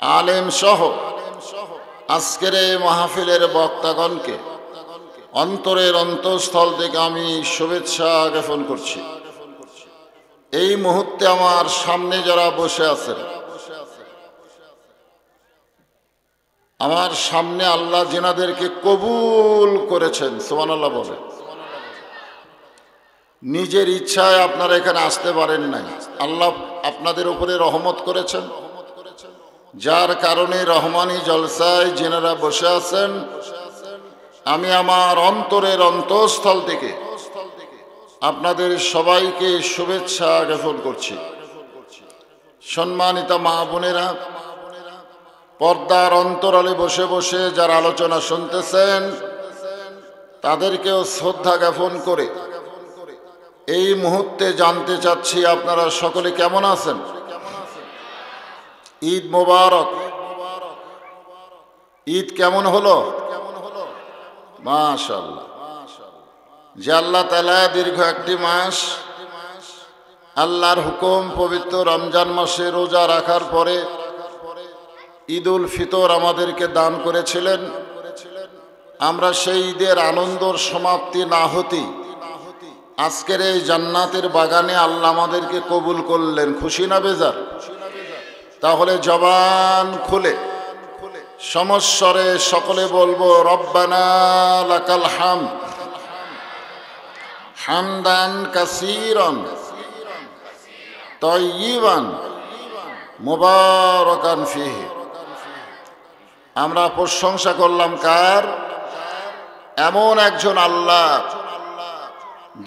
আলেম সহ আজকের এই মাহফিলের বক্তাগণকে অন্তরের অন্তঃস্থল থেকে আমি শুভেচ্ছা জ্ঞাপন করছি। এই মুহূর্তে আমার সামনে যারা বসে আছেন, আমার সামনে আল্লাহ যিনাদেরকে কবুল করেছেন, সুবহানাল্লাহ বলে। নিজের ইচ্ছায় আপনারা এখানে আসতে পারেন নাই, আল্লাহ আপনাদের উপরে রহমত করেছেন, যার কারণে রহমানি জলসায় যিনারা বসে আছেন, আমি আমার অন্তরের অন্তঃস্থল থেকে আপনাদের সবাইকে শুভেচ্ছা জ্ঞাপন করছি। সম্মানিত মা বোনেরা, পর্দার অন্তরালে বসে বসে যারা আলোচনা শুনতেছেন, তাদেরকেও শ্রদ্ধা জ্ঞাপন করে এই মুহূর্তে জানতে চাচ্ছি আপনারা সকলে কেমন আছেন। ঈদ মোবারক। ঈদ কেমন হলো? মাশাআল্লাহ। যে আল্লাহ তাআলা দীর্ঘ একটি মাস আল্লাহর হুকুম পবিত্র রমজান মাসে রোজা রাখার পরে ঈদুল ফিতর আমাদেরকে দান করেছিলেন, আমরা সেই ঈদের আনন্দর সমাপ্তি না হতেই আজকের এই জান্নাতের বাগানে আল্লাহ আমাদেরকে কবুল করলেন। খুশি না বেজার? তাহলে জবান খুলে সমস্বরে সকলে বলবো, রব্বানা লাকাল হামদ হামদান কাসীরান তাইয়িবান মুবারাকান ফীহি। আমরা প্রশংসা করলাম কার? এমন একজন আল্লাহ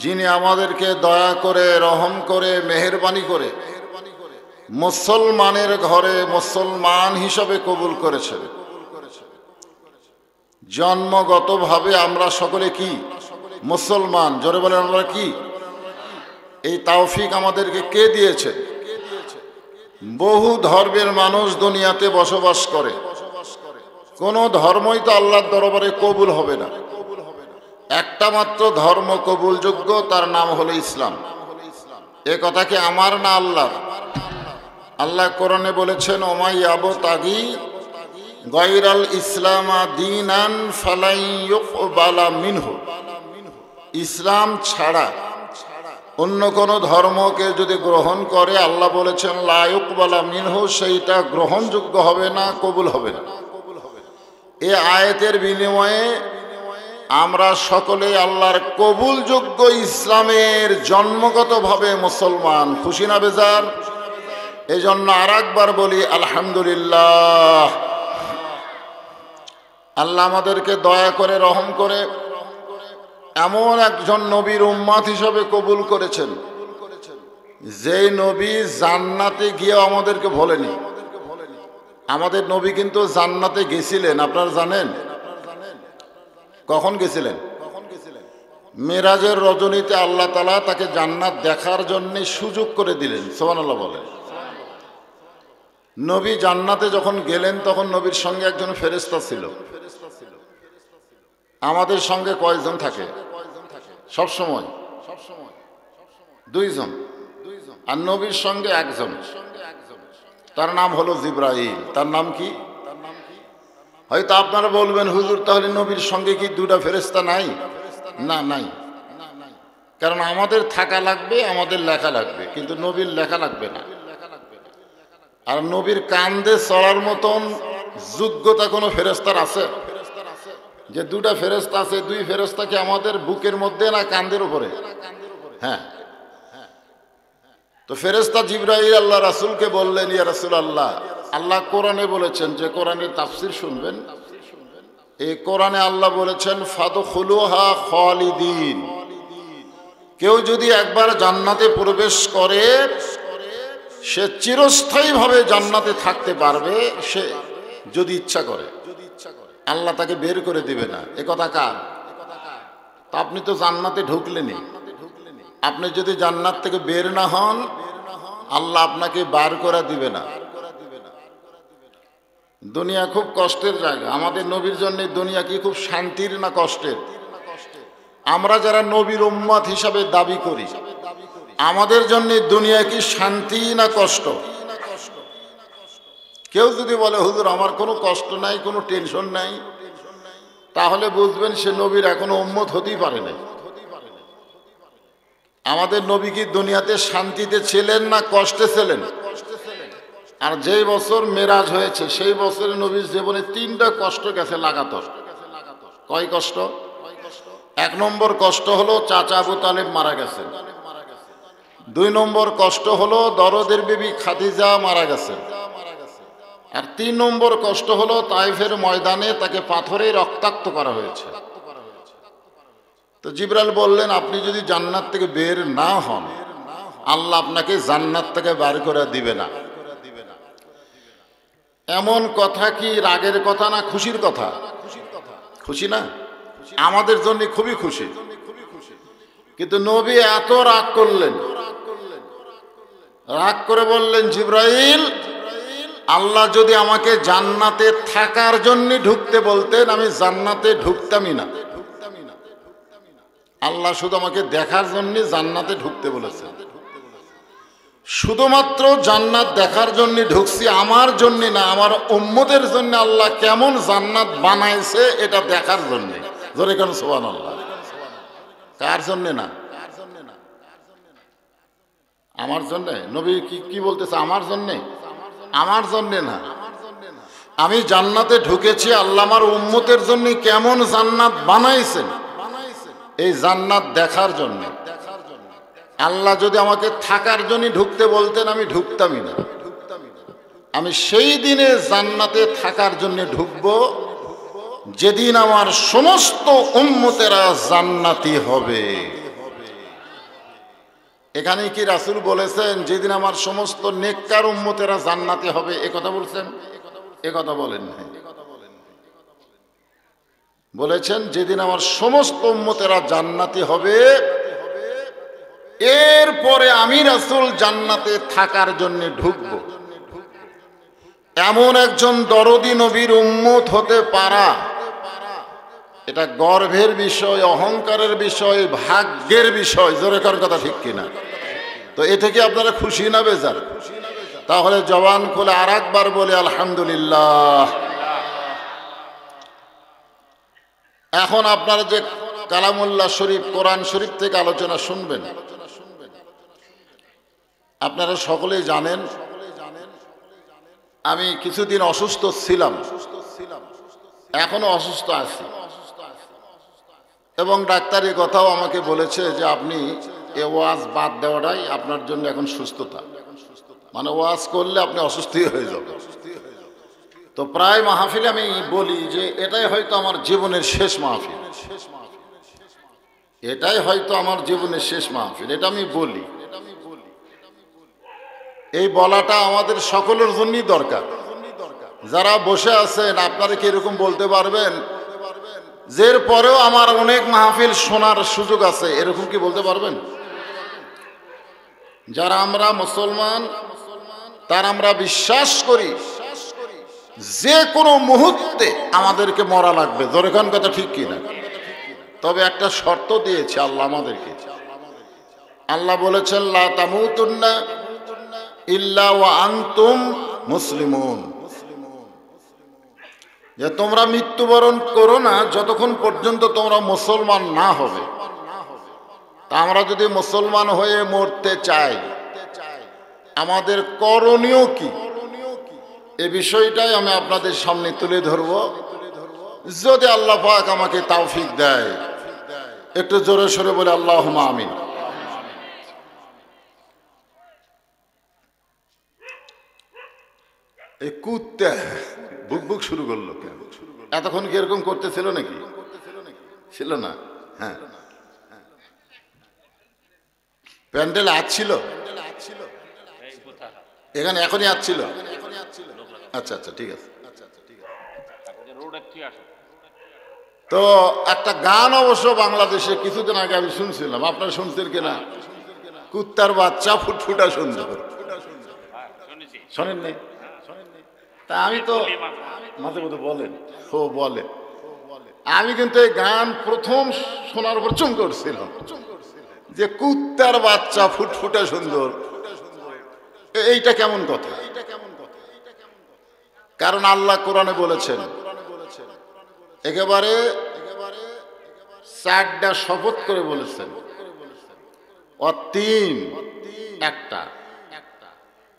যিনি আমাদেরকে দয়া করে, রহম করে, মেহেরবানি করে মুসলমানের ঘরে মুসলমান হিসাবে কবুল করেছেন। জন্মগতভাবে আমরা সকলে কি মুসলমান? জোরে বলেন আমরা কি? এই তৌফিক আমাদেরকে কে দিয়েছে? বহু ধর্মের মানুষ দুনিয়াতে বসবাস করে, কোন ধর্মই তো আল্লাহর দরবারে কবুল হবে না। একটা মাত্র ধর্ম কবুলযোগ্য, তার নাম হলো ইসলাম। এ কথা কি আমার না আল্লাহর? আল্লাহ কোরআনে বলেছেন, ওমাই ইয়াবতাগি গায়রাল ইসলামা দীনান ফালাই ইউকবালা মিনহু। ইসলাম ছাড়া অন্য কোন ধর্মকে যদি গ্রহণ করে, আল্লাহ বলেছেন লা ইউকবালা মিনহু, সেইটা গ্রহণযোগ্য হবে না, কবুল হবে না। এই আয়াতের বিনিময়ে আমরা সকলে আল্লাহর কবুলযোগ্য ইসলামের জন্মগতভাবে মুসলমান। খুশি না বেজার? এই জন্য আর একবার বলি আলহামদুলিল্লাহ। আল্লাহ আমাদেরকে দয়া করে, রহম করে এমন একজন নবীর উম্মত হিসাবে কবুল করেছেন, যেই নবী জান্নাতে গিয়ে আমাদেরকে বলেনি। আমাদের নবী কিন্তু জান্নাতে গেছিলেন, আপনারা জানেন? কখন গেছিলেন? মেরাজের রজনীতে আল্লাহ তাআলা তাকে জান্নাত দেখার জন্য সুযোগ করে দিলেন। সুবহানাল্লাহ বলেন। নবী জান্নাতে যখন গেলেন, তখন নবীর সঙ্গে একজন ফেরেশতা ছিল। আমাদের সঙ্গে কয়জন থাকে সব সময়? দুইজন। আর নবীর সঙ্গে একজন, তার নাম হলো জিবরাইল। তার নাম কি? হয়তো আপনারা বলবেন, হুজুর তাহলে নবীর সঙ্গে কি দুটা ফেরেশতা নাই? না, নাই। কারণ আমাদের থাকা লাগবে, আমাদের লেখা লাগবে, কিন্তু নবীর লেখা লাগবে না। আর নবীর কান্দে চড়ার মতন যোগ্যতা কোনো ফেরেশতার আছে? যে দুটা ফেরেশতা আছে, দুই ফেরেশতা কি আমাদের বুকের মধ্যে না কান্দের উপরে? হ্যাঁ। তো ফেরেশতা জিবরাইল আল্লাহ রাসূলকে বললেন, ইয়া রাসূলুল্লাহ, আল্লাহ কোরআনে বলেছেন, যে কোরআনের তাফসীর শুনবেন, এই কোরআনে আল্লাহ বলেছেন ফাদখুলুহা খালিদিন। কেউ যদি একবার জান্নাতে প্রবেশ করে, সে চিরস্থায়ীভাবে জান্নাতে থাকতে পারবে, সে যদি ইচ্ছা করে। আল্লাহ তাকে বের করে দিবে না। এ কথা কার? তা আপনি তো জান্নাতে ঢুকলেনই। আপনি যদি জান্নাত থেকে বের না হন, আল্লাহ আপনাকে বার করে দিবে না। দুনিয়া খুব কষ্টের জায়গা। আমাদের নবীর জন্য দুনিয়া কি খুব শান্তির না কষ্টের? আমরা যারা নবীর উম্মত হিসাবে দাবি করি, আমাদের জন্য দুনিয়া কি শান্তি না কষ্ট? কেউ যদি বলে হুজুর আমার কোনো কষ্ট নাই, কোনো টেনশন নাই, তাহলে বুঝবেন সে নবীর এখনো উম্মত হতেই পারে নাই। আমাদের নবী কি দুনিয়াতে শান্তিতে ছিলেন না কষ্টে ছিলেন? আর যেই বছর মেরাজ হয়েছে সেই বছরে নবীর জীবনে 3টা কষ্ট গেছে লাগাতার। কয় কষ্ট? 1 নম্বর কষ্ট হলো চাচা আবু তালেব মারা গেছেন। 2 নম্বর কষ্ট হলো দরদের বিবি খাদিজা মারা গেছেন। আর 3 নম্বর কষ্ট হলো তাইফের ময়দানে তাকে পাথরে রক্তাক্ত করা হয়েছে। তো জিবরাইল বললেন আপনি যদি জান্নাত থেকে বের না হন, আল্লাহ আপনাকে জান্নাত থেকে বের করে দিবে না। এমন কথা কি রাগের কথা না খুশির কথা? খুশি না? আমাদের জন্য খুবই খুশি। কিন্তু নবী এত রাগ করলেন, রাগ করে বললেন জিবরাইল, আল্লাহ যদি আমাকে জান্নাতে থাকার জন্য ঢুকতে বলতেন আমি জান্নাতে ঢুকতামই না। আল্লাহ শুধু আমাকে দেখার জন্য জান্নাতে ঢুকতে বলেছেন। শুধুমাত্র জান্নাত দেখার জন্য ঢুকছি, আমার জন্য না, আমার উম্মতের জন্য আল্লাহ কেমন জান্নাত বানাইছে এটা দেখার জন্য। জোরে কেন সুবহানাল্লাহ। কার জন্য না? আমার জন্য। নবী কি বলতেছে? আমার জন্য। আমার জন্য না, আমি জান্নাতে ঢুকেছি আল্লাহ আমার উম্মতের জন্য কেমন জান্নাত বানাইছেন এই জান্নাত দেখার জন্য। আল্লাহ যদি আমাকে থাকার জন্য ঢুকতে বলতেন আমি ঢুকতামই না। আমি সেই দিনে জান্নাতে থাকার জন্য ঢুকবো যেদিন আমার সমস্ত উম্মতেরা জান্নাতি হবে। এখানে কি রাসূল বলেছেন যেদিন আমার সমস্ত নেককার উম্মতেরা জান্নাতি হবে? এ কথা বলছেন? এ কথা বলেন নাই। বলেছেন যেদিন আমার সমস্ত উম্মতেরা জান্নাতি হবে এরপরে আমি রাসূল জান্নাতে থাকার জন্য ঢুকব। এমন একজন দরদি নবীর উম্মত হতে পারা এটা গর্বের বিষয়, অহংকারের বিষয়, ভাগ্যের বিষয়। জোরে কার কথা ঠিক কিনা? তো এ থেকে আপনারা খুশি না বেজার? তাহলে জবান খুলে আর একবার বলে আলহামদুলিল্লাহ। এখন আপনারা যে কালামুল্লাহ শরীফ, কোরআন শরীফ থেকে আলোচনা শুনবেন, আপনারা সকলেই জানেন আমি কিছুদিন অসুস্থ ছিলাম, এখনো অসুস্থ আছি। এবং ডাক্তারি কথাও আমাকে বলেছে যে আপনি এ ওয়াজ বাদ দেওয়াটাই আপনার জন্য এখন সুস্থতা, মানে ওয়াজ করলে আপনি অসুস্থই হয়ে যাবেন। তো প্রায় মাহফিলে আমি বলি যে এটাই হয়তো আমার জীবনের শেষ মাহফিল, এটাই হয়তো আমার জীবনের শেষ মাহফিল, এটা আমি বলি। এই বলাটা আমাদের সকলের জন্যই দরকার। যারা বসে আছেন আপনারা কি এরকম বলতে পারবেন যে এর পরেও আমার অনেক মাহফিল শোনার সুযোগ আছে? এরকম কি বলতে পারবেন? যারা আমরা মুসলমান তার আমরা বিশ্বাস করি যে কোনো মুহূর্তে আমাদেরকে মরা লাগবে। দরকার কথা ঠিক কিনা? তবে একটা শর্ত দিয়েছে আল্লাহ আমাদেরকে। আল্লাহ বলেছেন লা তামুতুন্না ইল্লা ওয়া আনতুম মুসলিমুন, যে তোমরা মৃত্যুবরণ করো না যতক্ষণ পর্যন্ত তোমরা মুসলমান না হবে। তা আমরা যদি মুসলমান হয়ে মরতে চাই আমাদের করণীয় কি, এ বিষয়টাই আমি আপনাদের সামনে তুলে ধরব। যদি আল্লাহ পাক আমাকে তৌফিক দেয়, একটু জোরে সোরে বলে আল্লাহুম্মা আমিন। এই কুত্তা বুক বুক শুরু করলো কেন? এতক্ষণ কি এরকম করতেছিল নাকি? ছিল না? হ্যাঁ, প্যান্ডেল আসছিল এখানে, এখনই আসছিল। আচ্ছা আচ্ছা ঠিক আছে। তো একটা গান অবশ্য বাংলাদেশে কিছুদিন আগে আমি শুনছিলাম, আপনারা শুনছেন কিনা? কুত্তার বাচ্চা ফুটফুটা সুন্দর, শোনেন নাই? তা আমি তো মাঝে মধ্যে বলেন ও বলে, আমি কিন্তু এই গান প্রথম শোনার পর চুম করছিলাম যে কুত্তার বাচ্চা ফুটফুটা সুন্দর, এইটা কেমন কথা? কারণ আল্লাহ কোরআনে বলেছেন একেবারে চারটা শপথ করে বলেছেন, অতীন একটা,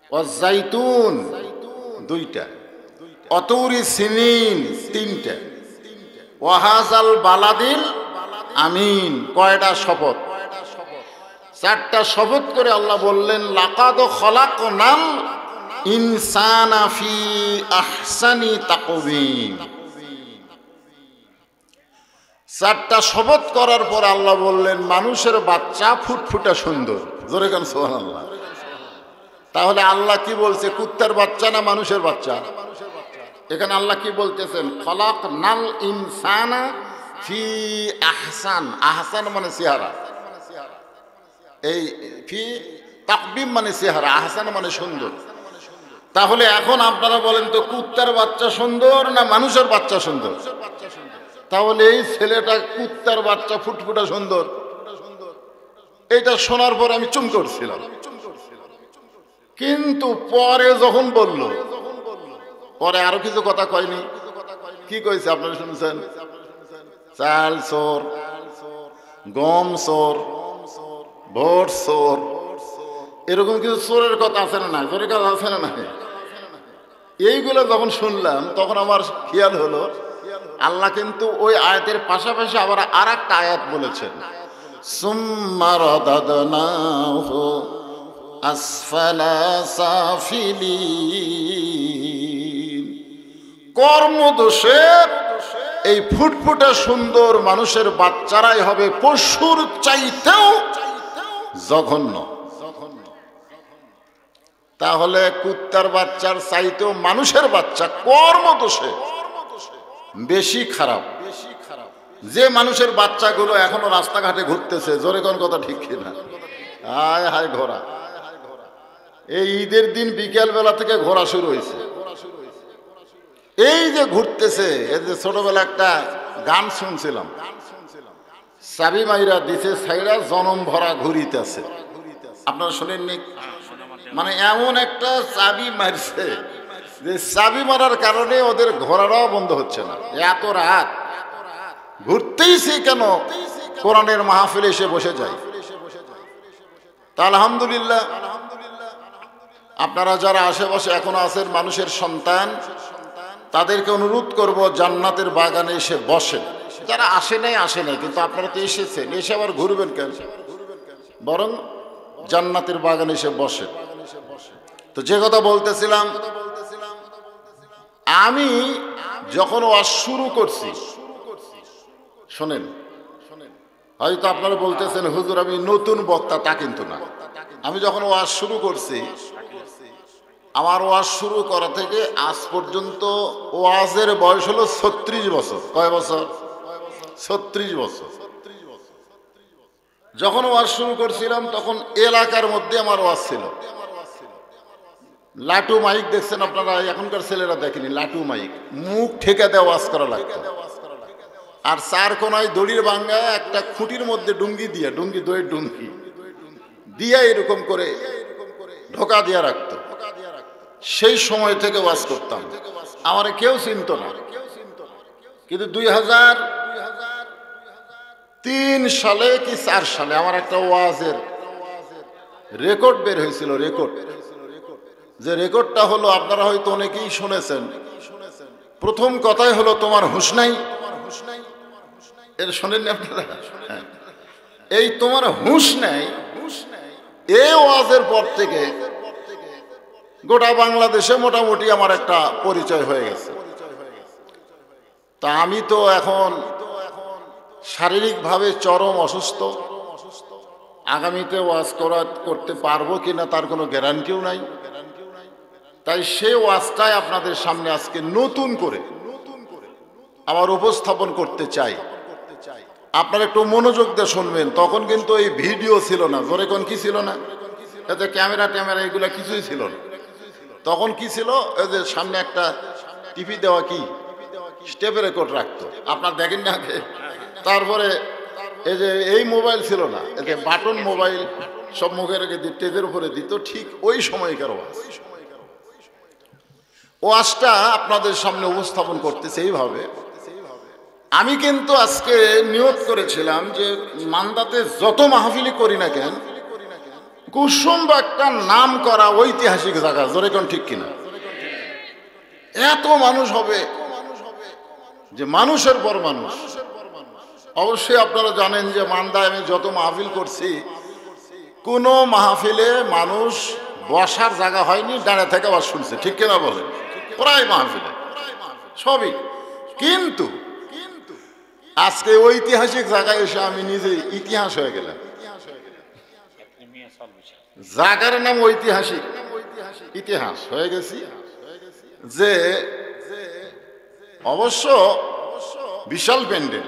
অজাইতুন দুইটা, অতৌরি সিনিন তিনটা, ওয়াহাজাল বালাদিল আমিন কয়টা শপথ? চারটা শপথ করে আল্লাহ বললেন লাকাদ খলাকনাল ইনসানা ফি আহসানি তাকওয়িম। চারটা শপথ করার পর আল্লাহ বললেন মানুষের বাচ্চা ফুটফুটা সুন্দর। জোরে গান সুবহানাল্লাহ। তাহলে আল্লাহ কি বলছে, কুত্তার বাচ্চা না মানুষের বাচ্চা? এখানে আল্লাহ কি বলতেছেন, খলাকনাল ইনসানা ফি আহসান। আহসান মানে চেহারা, এই ফি তাকবিম মানে চেহারা, আহসান মানে সুন্দর। তাহলে এখন আপনারা বলেন তো কুত্তার বাচ্চা সুন্দর না মানুষের বাচ্চা সুন্দর? তাহলে এই ছেলেটা কুত্তার বাচ্চা ফুটফুটা সুন্দর, এটা শোনার পর আমি চুম করছিলাম। কিন্তু পরে যখন বলল, পরে আরো কিছু কথা কয়নি। কি কইছে আপনারা শুনছেন? চাল চোর, গম চোর, ভোট চোর, এরকম কিছু চোরের কথা আছে না? চোরের কথা আছে না? এইগুলো যখন শুনলাম তখন আমার খেয়াল হলো আল্লাহ কিন্তু ওই আয়াতের পাশাপাশি আবার আর একটা আয়াত বলেছেন, সুম্মা রাদাদনাহু আসফালা সাফিলিন। কর্মদোষে এই ফুটফুটে সুন্দর মানুষের বাচ্চারাই হবে পশুর চাইতেও জঘন্য। তাহলে কুত্তার বাচ্চার চাইতেও মানুষের বাচ্চা কর্মদোষে বেশি খারাপ। যে মানুষের বাচ্চাগুলো এখনো রাস্তাঘাটে ঘুরতেছে, জোরে কোন কথা ঠিক কিনা? হায় হায় ঘোড়া। এই ঈদের দিন বিকেল বেলা থেকে ঘোরা শুরু হয়েছে। এই যে ঘুরতেছে, এই যে ছোটবেলা একটা গান শুনছিলাম, চাবি মাইরা দিছে সাইরা জনম ভরা ঘুরিতেছে। আপনারা শোনেননি? মানে এমন একটা চাবি মারছে যে চাবি মারার কারণে ওদের ঘোরাটাও বন্ধ হচ্ছে না। এত রাত ঘুরতেইছি কেন? কোরআনের মাহফিলে এসে বসে যায়। তা আলহামদুলিল্লাহ, আপনারা যারা আশেপাশে এখনো আছেন মানুষের সন্তান, তাদেরকে অনুরোধ করব জান্নাতের বাগানে এসে বসেন। যারা আসে নাই, কিন্তু আপনারা তো এসেছেন, এসে আবার ঘুরবেন কেন? বরং জান্নাতের বাগানে এসে বসেন। তো যে কথা বলতেছিলাম, আমি যখন ওয়াজ শুরু করছি, শোনেন, হয়তো আপনারা বলতেছেন হুজুর আমি নতুন বক্তা, তা কিন্তু না। আমি যখন ওয়াজ শুরু করছি, আমার ওয়াজ শুরু করা থেকে আজ পর্যন্ত ওয়াজের বয়স হলো 36 বছর। কয় বছর? 36 বছর। যখন ওয়াজ শুরু করছিলাম তখন এলাকার মধ্যে আমার ওয়াজ ছিল। লাটু মাইক দেখছেন আপনারা, এখনকার ছেলেরা দেখেনি। লাটু মাইক, মুখ ঠেকে দেওয়া ওয়াজ করা লাগতো। আর চার কোনায় দড়ির ভাঙ্গা একটা খুঁটির মধ্যে ডুঙ্গি দিয়ে, দইয়ের ডুঙ্গি দিয়ে এরকম করে ঢোকা দিয়ে রাখতো। সেই সময় থেকে ওয়াজ করতাম, আমার কেউ চিনত না। কিন্তু 2003 সালে কি 4 সালে আমার একটা ওয়াজের রেকর্ড বের হয়েছিল। যে রেকর্ডটা হলো, আপনারা হয়তো অনেকেই শুনেছেন। প্রথম কথাই হলো তোমার হুঁশ নাই। এর শোনেননি আপনারা? এই তোমার হুঁশ নাই, এই ওয়াজের পর থেকে গোটা বাংলাদেশে মোটামুটি আমার একটা পরিচয় হয়ে গেছে। তা আমি তো এখন শারীরিকভাবে চরম অসুস্থ। আগামীতে ওয়াজ করতে পারবো কিনা তার কোনো গ্যারান্টিও নাই। তাই সে ওয়াজটাই আপনাদের সামনে আজকে নতুন করে আবার উপস্থাপন করতে চাই। আপনারা একটু মনোযোগ দিয়ে শুনবেন। তখন কিন্তু এই ভিডিও ছিল না। জোরে কোন কি ছিল না? এতে ক্যামেরা এগুলা কিছুই ছিল না। তখন কি ছিল? এই যে সামনে একটা টিভি দেওয়া, কি স্টেপ রেকর্ড রাখতো, আপনারা দেখেন না আগে। তারপরে এই যে এই মোবাইল ছিল না, এতে বাটন মোবাইল সব মুখের আগে স্টেজের উপরে দিত। ঠিক ওই সময়কার ওয়াজ। ওয়াজটা আপনাদের সামনে উপস্থাপন করতেছে এইভাবে। আমি কিন্তু আজকে নিয়ত করেছিলাম যে মান্দাতে যত মাহফিলি করি না কেন, কুসুম বা একটা নাম করা ঐতিহাসিক জায়গা, জোরে কোন ঠিক কিনা, এত মানুষ হবে যে মানুষের পর মানুষ। অবশ্যই আপনারা জানেন যে মান্দায় আমি যত মাহফিল করছি, কোনো মাহফিলে মানুষ বসার জায়গা হয়নি, দাঁড়িয়ে থেকে আবার শুনছে, ঠিক কিনা বলেন? প্রায় মাহফিলে সবই। কিন্তু আজকে ঐতিহাসিক জায়গায় এসে আমি নিজে ইতিহাস হয়ে গেলাম। জায়গার নাম ঐতিহাসিক, ইতিহাস হয়ে গেছি। যে অবশ্য বিশাল প্যান্ডেল,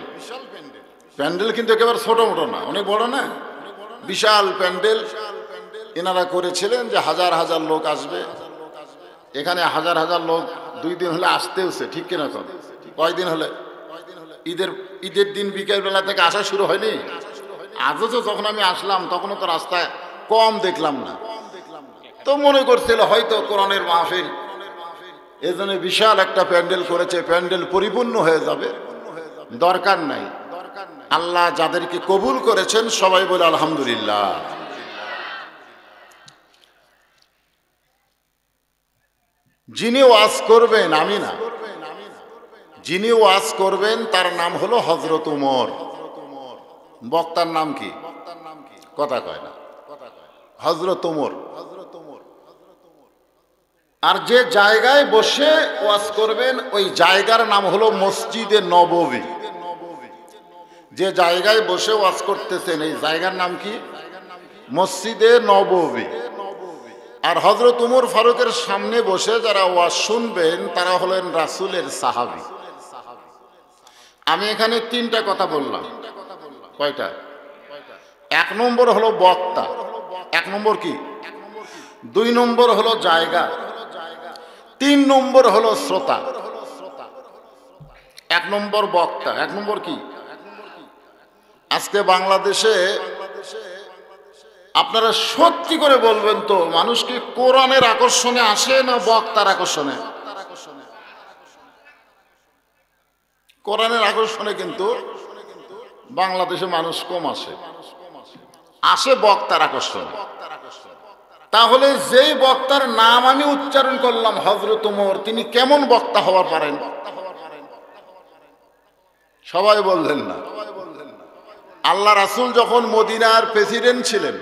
প্যান্ডেল কিন্তু একেবারে ছোট মোটো না, অনেক বড় না, বিশাল প্যান্ডেল এনারা করেছিলেন যে হাজার হাজার লোক আসবে। এখানে হাজার হাজার লোক 2 দিন হলে আসতেওছে, ঠিক কিনা? কয়দিন হলে? ঈদের দিন বিকেল বেলা থেকে আসা শুরু হয়নি। আজও তো যখন আমি আসলাম তখনও তো রাস্তায় কম দেখলাম না, তো মনে করছিল হয়তো কোরআনের মাহফিল, এজন্য বিশাল একটা প্যান্ডেল করেছে, প্যান্ডেল পরিপূর্ণ হয়ে যাবে, দরকার নাই। আল্লাহ যাদেরকে কবুল করেছেন সবাই বলে আলহামদুলিল্লাহ। যিনি ওয়াজ করবেন, আমি না, যিনি ওয়াজ করবেন তার নাম হলো হযরত উমর। বক্তার নাম কি? কথা কয় না, হযরত উমর। আর যে জায়গায় বসে ওয়াজ করবেন ওই জায়গার নাম হলো মসজিদে নববী। যে জায়গায় বসে ওয়াজ করতেছেন এই জায়গার নাম কি? মসজিদে নববী। আর হযরত উমর ফারুকের সামনে বসে যারা ওয়াজ শুনবেন তারা হলেন রাসূলের সাহাবী। আমি এখানে 3টা কথা বললাম। কয়টা? 1 নম্বর হলো বক্তা, 1 নম্বর কি, 2 নম্বর হলো জায়গা, 3 নম্বর হলো শ্রোতা। 1 নম্বর বক্তা, 1 নম্বর কি? আজকে বাংলাদেশে আপনারা সত্যি করে বলবেন তো, মানুষ কি কোরআনের আকর্ষণে আসে না বক্তার আকর্ষণে? কোরআনের আকর্ষণে কিন্তু বাংলাদেশে মানুষ কম আসে, আসে বক্তার আকর্ষণে। তাহলে যেই বক্তার নাম আমি উচ্চারণ করলাম হযরত উমর, তিনি কেমন বক্তা হওয়ার পারেন? সবাই বললেন না। আল্লাহ রাসূল যখন মদিনার প্রেসিডেন্ট ছিলেন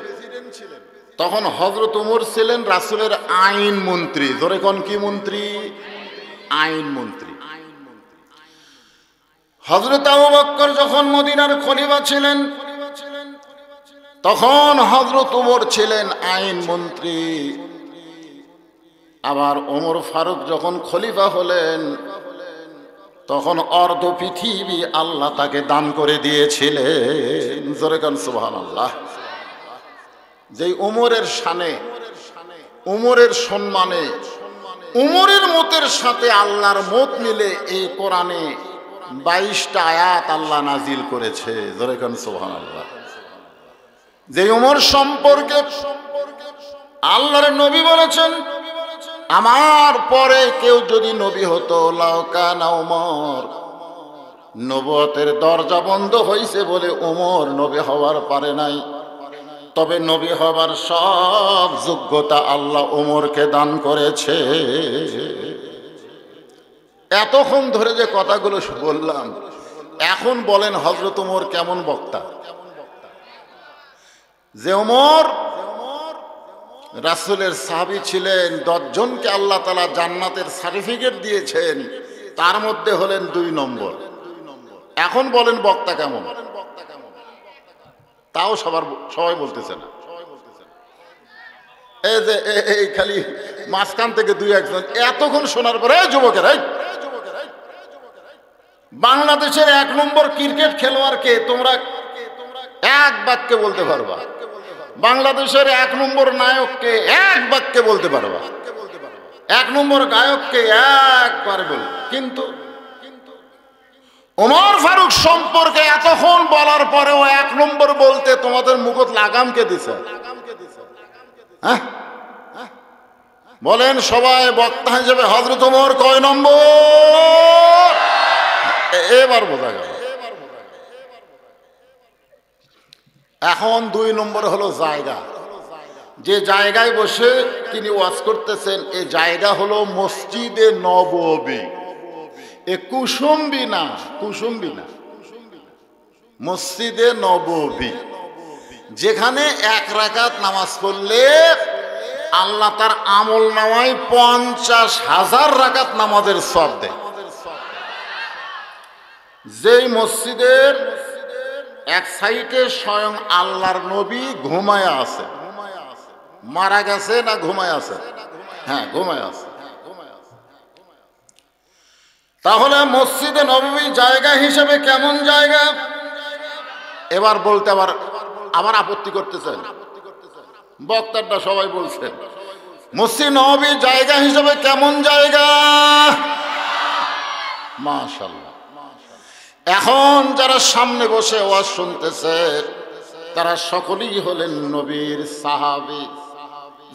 তখন হযরত উমর ছিলেন রাসূলের আইন মন্ত্রী। জোরে কোন কি মন্ত্রী? আইন মন্ত্রী। হযরত আবু বকর যখন মদিনার খলিফা ছিলেন তখন হযরত উমর ছিলেন আইন মন্ত্রী। আবার ওমর ফারুক যখন খলিফা হলেন তখন অর্ধ পৃথিবী আল্লাহ তাকে দান করে দিয়েছিলেন। জোরে কান সুবহানাল্লাহ। যেই উমরের শানে, উমরের সম্মানে, উমরের মতের সাথে আল্লাহর মত মিলে এই কোরআনে 22টা আয়াত আল্লাহ নাজিল করেছে। জোরে কান সুবহানাল্লাহ। যে উমর সম্পর্কে আল্লাহর নবী বলেছেন, আমার পরে কেউ যদি নবী হতো লাউ কানা উমর, নবুয়তের দরজা বন্ধ হইছে বলে উমর নবী হওয়ার পারে নাই, তবে নবী হবার সব যোগ্যতা আল্লাহ উমরকে দান করেছে। এতক্ষণ ধরে যে কথাগুলো বললাম, এখন বলেন হযরত উমর কেমন বক্তা? যে উমর রাসূলের সাহাবী ছিলেন, 10 জনকে আল্লাহ তাআলা জান্নাতের সার্টিফিকেট দিয়েছেন, তার মধ্যে হলেন 2 নম্বর। এখন বলেন বক্তা কেমন? তাও সবাই বলতেছে না। এই যে এই খালি মাঝখান থেকে 2-1 জন এতক্ষণ শোনার পরে, যুবকেরা বাংলাদেশের 1 নম্বর ক্রিকেট খেলোয়াড়কে তোমরা এক বাক্যে বলতে পারবা? বাংলাদেশের 1 নম্বর নায়ককে এক বাক্যে বলতে পারবা? 1 নম্বর গায়ককে একবারে বলবে। কিন্তু ওমর ফারুক সম্পর্কে এতক্ষণ বলার পরেও 1 নম্বর বলতে তোমাদের মুখত লাগাম কে দিছে? হ্যাঁ, বলেন সবাই, বক্তা হিসেবে হযরত ওমর কয় নম্বর? এবার বোঝা গেল। এখন 2 নম্বর হলো জায়গা। যে জায়গায় বসে তিনি ওয়াজ করতেছেন এই জায়গা হলো মসজিদে নববী। এ কুসুম্বি না, কুসুম্বি না, মসজিদে নববী, যেখানে 1 রাকাত নামাজ পড়লে আল্লাহ তার আমল নামায় 50,000 রাকাত নামাজের সওয়াব দেয়। যেই মসজিদের এক সাইডে স্বয়ং আল্লাহর নবী ঘুমায়া আছে, মারা গেছে না ঘুমায় আছে? হ্যাঁ, ঘুমায় আছে। তাহলে মসজিদে নববী জায়গা হিসেবে কেমন জায়গা? এবার বলতে আবার আপত্তি করতেছেন, বক্তারটা সবাই বলছেন মসজিদ নববী জায়গা হিসেবে কেমন জায়গা? মাশাআল্লাহ। এখন যারা সামনে বসে ওয়াজ শুনতেছে তারা সকলেই হলেন নবীর সাহাবী।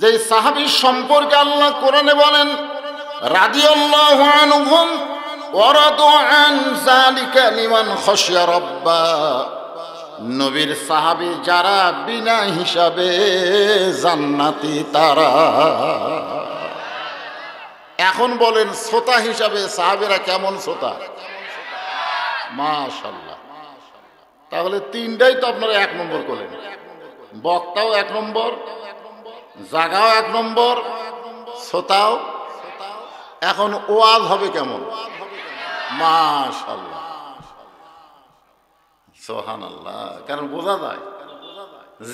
যেই সাহাবী সম্পর্কে আল্লাহ কোরআনে বলেন রাদিয়াল্লাহু আনহুম ওয়া রাদু আন যালিকা লিমান খাশিয়া রাব্বা। নবীর সাহাবী যারা বিনা হিসাবে জান্নাতি তারা। এখন বলেন শ্রোতা হিসাবে সাহাবীরা কেমন শ্রোতা? মাশাআল্লাহ। তাহলে 3টাই তো আপনারা 1 নম্বর করলেন, বক্তাও 1 নম্বর, জায়গাও 1 নম্বর, শ্রোতাও। এখন ওয়াজ হবে কেমন? মাশাআল্লাহ, সুবহানাল্লাহ। কারণ বোঝা যায়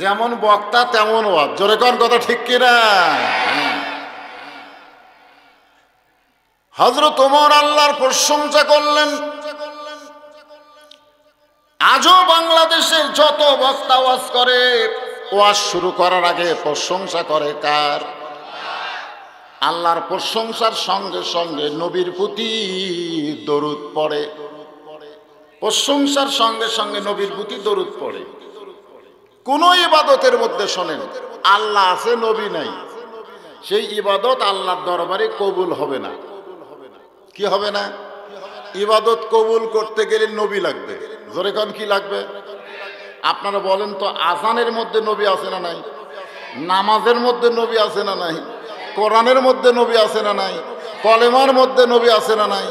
যেমন বক্তা তেমন ওয়াজ। জোরে কোন কথা ঠিক কিনা? হযরত ওমর আল্লাহর প্রশংসা করলেন। আজও বাংলাদেশের যত বক্তা ওয়াজ করে ওয়াজ শুরু করার আগে প্রশংসা করে কার? আল্লাহর প্রশংসার সঙ্গে সঙ্গে নবীর প্রতি দরুদ পড়ে। প্রশংসার সঙ্গে সঙ্গে নবীর প্রতি দরুদ পড়ে। কোন ইবাদতের মধ্যে শোনেন আল্লাহ আছে নবী নাই, সেই ইবাদত আল্লাহর দরবারে কবুল হবে না। কি হবে না? ইবাদত কবুল করতে গেলে নবী লাগবে। জোরে কোন কি লাগবে? আপনারা বলেন তো, আযানের মধ্যে নবী আছে না নাই? নামাজের মধ্যে নবী আছে না নাই? কোরআনের মধ্যে নবী আছে না নাই? কলেমার মধ্যে নবী আছে না নাই?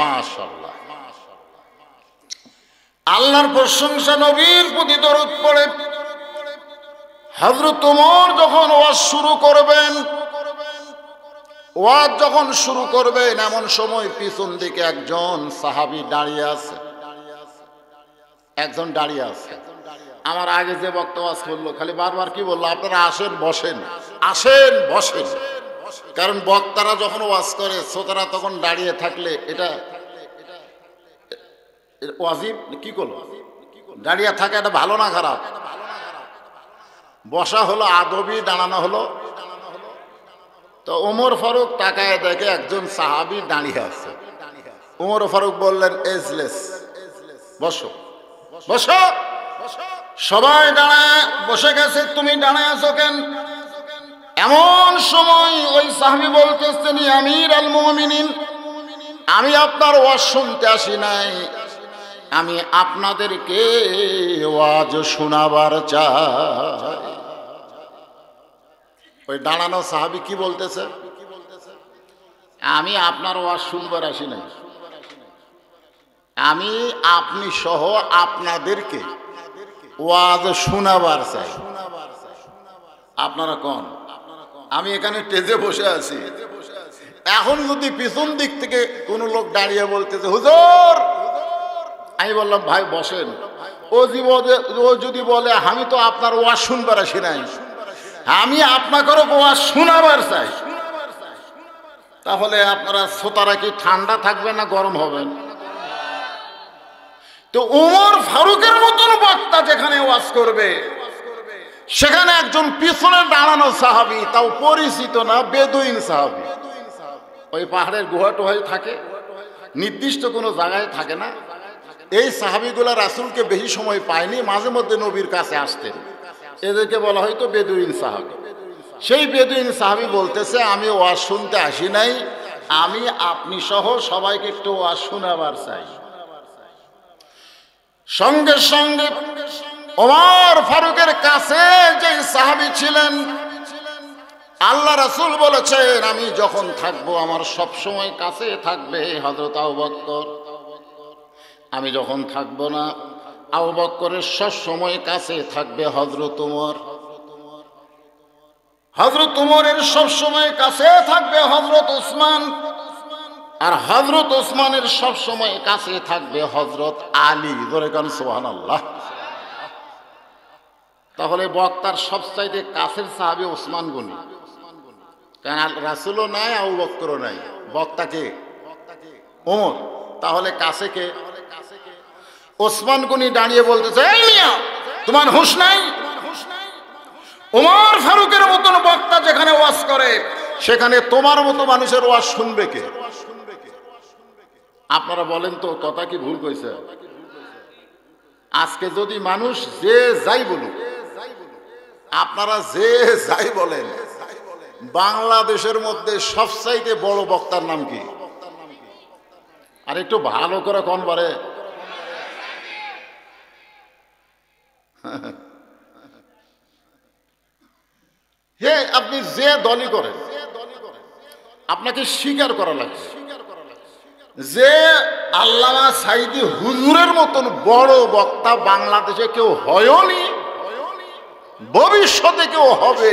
মাশাআল্লাহ। আল্লাহর প্রশংসা, নবীর প্রতি দরুদ পড়ে। হযরত ওমর যখন ওয়াজ শুরু করবেন, ওয়াজ যখন শুরু করবেন এমন সময় পিছন দিকে একজন সাহাবী দাঁড়িয়ে আছে। একজন দাঁড়িয়ে আছে। আমার আগে যে বক্তা ওয়াজ করলো খালি বারবার কি বললো? আপনারা আসেন বসেন, আসেন বসেন। কারণ বক্তারা যখন ওয়াজ করে শ্রোতারা তখন দাঁড়িয়ে থাকলে এটা ওয়াজিব কি করলো? দাঁড়িয়ে থাকা এটা ভালো না খারাপ? বসা হলো আদবি, দাঁড়ানো হলো। তো ওমর ফারুক তাকায় দেখে একজন সাহাবী দাঁড়িয়ে আছে। ওমর ফারুক বললেন এজলেস, বসো বসো। সবাই দাঁড়ায় বসে গেছে, তুমি দাঁড়ায় আছো কেন? এমন সময় ওই সাহাবী বলতেছেন আমির আল মুমিনিন, আমি আপনার ওয়াজ শুনতে আসি নাই, আমি আপনাদেরকে ওয়াজ শোনাবার চাই। ওই দাঁড়ানো সাহাবী কি বলতেছে? আমি আপনার ওয়াজ শুনবার আসি নাই, আমি আপনি সহ আপনাদেরকে ওয়াজ শোনাবার চাই। আপনারা কোন? আমি এখানে স্টেজে বসে আছি, এখন যদি পিছন দিক থেকে কোনো লোক দাঁড়িয়ে বলতেছে হুজুর, আমি বললাম ভাই বসেন। ও যদি বলে আমি তো আপনার ওয়াজ শুনবার আসি নাই, আমি আপনাকে ওয়াজ শোনাবার চাই, তাহলে আপনারা শ্রোতারা কি ঠান্ডা থাকবে না গরম হবেন? তো ওমর ফারুকের মতন বক্তা যেখানে ওয়াজ করবে সেখানে একজন পিছনে দাঁড়ানো সাহাবী, তাও পরিচিত না, বেদুইন সাহাবী, ওই পাহাড়ের গুহা টুহায় থাকে, নির্দিষ্ট কোনো জায়গায় থাকে না। এই সাহাবীগুলা রাসূলকে বেশি সময় পায়নি, মাঝে মধ্যে নবীর কাছে আসতেন, এদেরকে বলা হয়তো বেদুইন সাহাবী। সেই বেদুইন সাহাবী বলতেছে, আমি ওয়াজ শুনতে আসি নাই, আমি আপনি সহ সবাইকে একটু ওয়াজ শোনাবার চাই। সঙ্গে সঙ্গে ওমর ফারুকের কাছে যে সাহাবী ছিলেন, আল্লাহ রাসূল বলেছেন, আমি যখন থাকবো আমার সব সময় কাছে থাকবে হযরত আবু বকর, আমি যখন থাকবো না আবু বকরের সব সময় কাছে থাকবে হযরত ওমর, হযরত ওমরের সব সময় কাছে থাকবে হযরত ওসমান, আর হযরত ওসমানের সব সময় কাছে থাকবে হযরত আলী। ধরে কান সুবহানাল্লাহ। তাহলে বক্তার সবচাইতে কাছের সাহাবী ওসমান গনি, কারণ রাসূলও নাই আবু বকরও নাই, বক্তা কে? ওমর। তাহলে কাছে কে? ওসমান গনি দাঁড়িয়ে বলতেছে, এই মিয়া তোমার হুঁশ নাই? ওমর ফারুকের মতন বক্তা যেখানে ওয়াজ করে সেখানে তোমার মতো মানুষের ওয়াজ শুনবে কে? আপনারা বলেন তো, কথা কি ভুল কইছে? আজকে যদি মানুষ যে যাই বলুক, আপনারা যে যাই বলেন, বাংলাদেশের মধ্যে সবচাইতে বড় বক্তার নাম কি? আর একটু ভালো করে কোন বারে? হে, আপনি যে দলই করেন আপনাকে স্বীকার করা লাগবে যে আল্লামা সাঈদী হুজুরের মতন বড় বক্তা বাংলাদেশে কেউ হয়নি, ভবিষ্যতে কেউ হবে।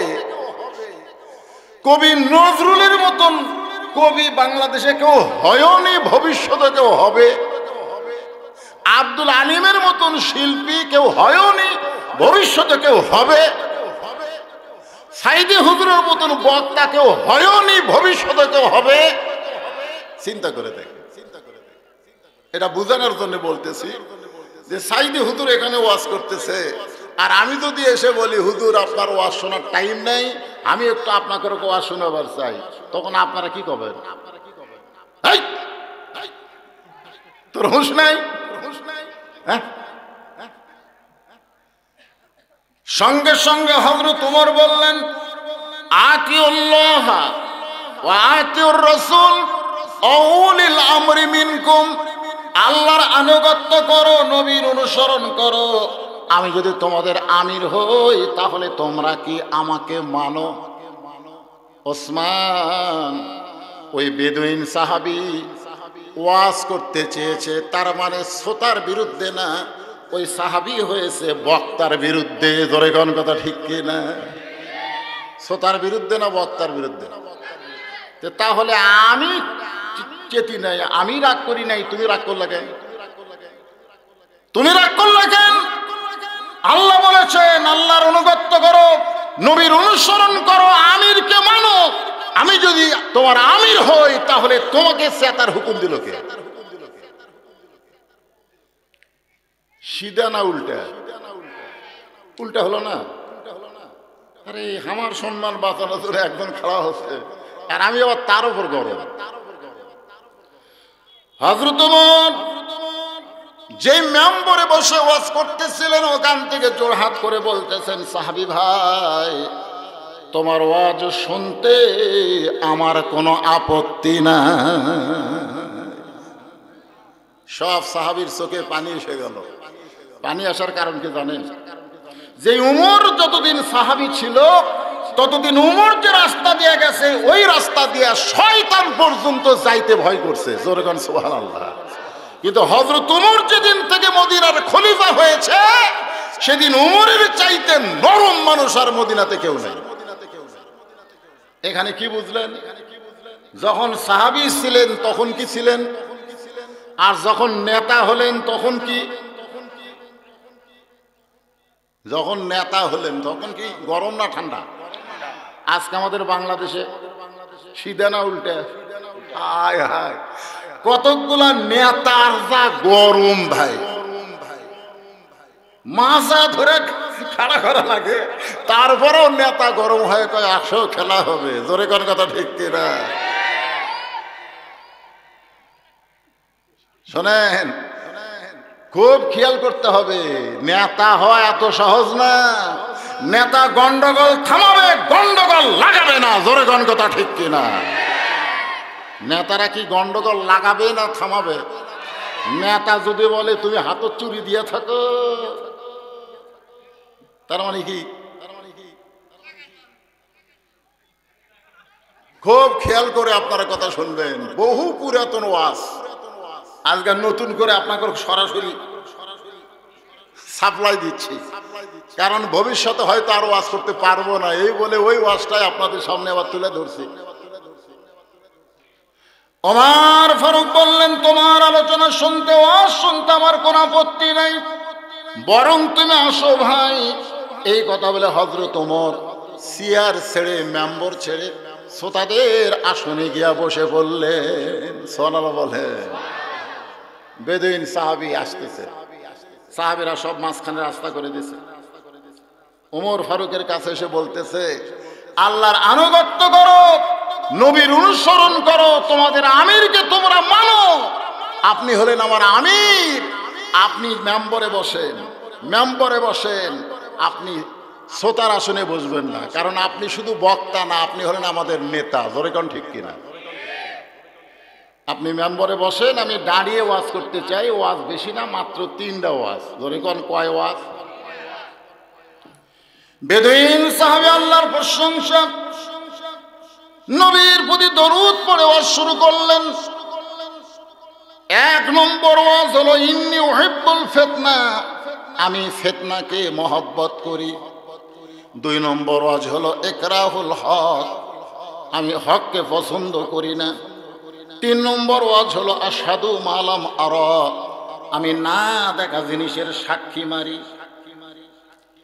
কবি নজরুলের মতন কবি বাংলাদেশে কেউ হয়নি, ভবিষ্যতে কেউ হবে। আব্দুল আলিমের মতন শিল্পী কেউ হয়নি, ভবিষ্যতে কেউ হবে। সাঈদী হুজুরের মতন বক্তা কেউ হয়নি, ভবিষ্যতে কেউ হবে। চিন্তা করে দেখ, এটা বোঝানোর জন্য বলতেছি যে সাঈদী হুজুর এখানে ওয়াজ করতেছে, আর আমি যদি এসে বলি হুজুর আপনার ওয়াজ শোনার টাইম নেই, আমি একটু আপনাকে ওয়াজ শোনাবার চাই, তখন আপনারা কি করবেন? তোর হুঁশ নাই? হ্যাঁ। সঙ্গে সঙ্গে হযরত ওমর বললেন, আতিউল্লাহ ওয়া আতিউর রাসূল ওয়া উলিল আমরি মিনকুম, আল্লাহর আনুগত্য করো, নবীর অনুসরণ করো। আমি যদি তোমাদের আমির হই তাহলে তোমরা কি আমাকে মানো? ওসমান, ওই বেদুইন সাহাবী ওয়াজ করতে চেয়েছে, তার মানে শ্রোতার বিরুদ্ধে না, ওই সাহাবী হয়েছে বক্তার বিরুদ্ধে। ধরে কোন কথা ঠিক কি না? শ্রোতার বিরুদ্ধে না বক্তার বিরুদ্ধে? তাহলে আমি চেতি নাই, আমি রাগ করি নাই, তুমি রাগ করলে কেন? তুমি রাগ করলে কেন? আল্লাহ বলেছেন আল্লাহর অনুগত্য করো, নবীর অনুসরণ করো, আমিরকে মানো। আমি যদি তোমার আমির হই তাহলে তোমাকে সেতার হুকুম দিল কে? সিধা না উল্টা? উল্টা হলো না? আরে আমার সম্মান বাঁচানো ধরে একজন খাড়া হচ্ছে, আর আমি আবার তার উপর গরম। হযরত ওমর যে মেম্বরে বসে ওয়াজ করতেছিলেন, ওখান থেকে জোড়হাত করে বলতেছেন, সাহাবী ভাই তোমার ওয়াজ শুনতে আমার কোনো আপত্তি না। সব সাহাবীর চোখে পানি এসে গেল। পানি আসার কারণ কি জানেন? যে উমর যতদিন সাহাবী ছিল ততদিন উমর যে রাস্তা দিয়ে গেছে, ওই রাস্তা দিয়ে শয়তান পর্যন্ত যাইতে ভয় করছে। জোরে কোন সুবহানাল্লাহ। কিন্তু হযরত উমর যেদিন থেকে মদিনার খলিফা হয়েছে, সেদিন উমরের চাইতে নরম মানুষ আর মদিনাতে কেউ নেই। এখানে কি বুঝলেন? যখন সাহাবী ছিলেন তখন কি ছিলেন, আর যখন নেতা হলেন তখন কি? যখন নেতা হলেন তখন কি গরম না ঠান্ডা? আজকে আমাদের বাংলাদেশে সিধা না উল্টা? হায় হায়, কতগুলা নেতার যা গরম ভাই, মাজা ধরে খাড়া করা লাগে, তারপরেও নেতা গরম হয়ে কয় আসো খেলা হবে। জোরে কোন কথা ঠিক কিনা? শোনেন, খুব খেয়াল করতে হবে, নেতা হওয়া এত সহজ না। নেতা গন্ডগোল থামাবে, গন্ডগোল লাগাবে না। জোরে গণ কথা ঠিক কিনা? নেতারা কি গন্ডগোল লাগাবে না থামাবে? নেতা যদি বলে তুমি হাতত চুরি দিয়ে থাকো, তার মানে কি? খুব খেয়াল করে আপনারা কথা শুনবেন। বহু পুরাতন ওয়াজ আজকে নতুন করে আপনাকে সরাসরি সাপ্লাই দিচ্ছি, কারণ ভবিষ্যতে হয়তো আর ওয়াজ করতে পারবো না, এই বলে ওই ওয়াজটাই আপনাদের সামনে আবার তুলে ধরছি। ওমর ফারুক বললেন, তোমার আলোচনা শুনতে, ওয়াজ শুনতে আমার কোনো আপত্তি নাই, বরং তুমি আসো ভাই। এই কথা বলে হযরত ওমর চেয়ার ছেড়ে, মেম্বর ছেড়ে শ্রোতাদের আসনে গিয়া বসে পড়লেন। সুবহানাল্লাহ বলে। বেদুইন সাহাবী আসতেছে, সাহাবীরা সব মাঝখানে রাস্তা করে দিয়েছে। ওমর ফারুকের কাছে এসে বলতেছে, আল্লাহর আনুগত্য করো, নবীর অনুসরণ করো, তোমাদের আমিরকে তোমরা মানো। আপনি হলেন আমার আমির, আপনি মেম্বরে বসেন, মেম্বরে বসেন, আপনি শ্রোতার আসনে বসবেন না, কারণ আপনি শুধু বক্তা না, আপনি হলেন আমাদের নেতা। জোরে কোন ঠিক কিনা? আপনি মেম্বরে বসেন, আমি দাঁড়িয়ে ওয়াজ করতে চাই। ওয়াজ বেশি না, মাত্র 3টা ওয়াজ। জোরে কোন কয় ওয়াজ? বেদুইন সাহাবী আল্লাহর প্রশংসা, নবীর প্রতি দরুদ পড়ে ওয়াজ শুরু করলেন। 1 নম্বর ওয়াজ হলো ইন্নী উহিব্বুল ফিতনা, আমি ফিতনাকে মহব্বত করি। 2 নম্বর ওয়াজ হলো ইকরাহুল হক, আমি হককে পছন্দ করি না। 3 নম্বর ওয়াজ হলো আশহাদু মালাম আরা, আমি না দেখা জিনিসের সাক্ষী মারি।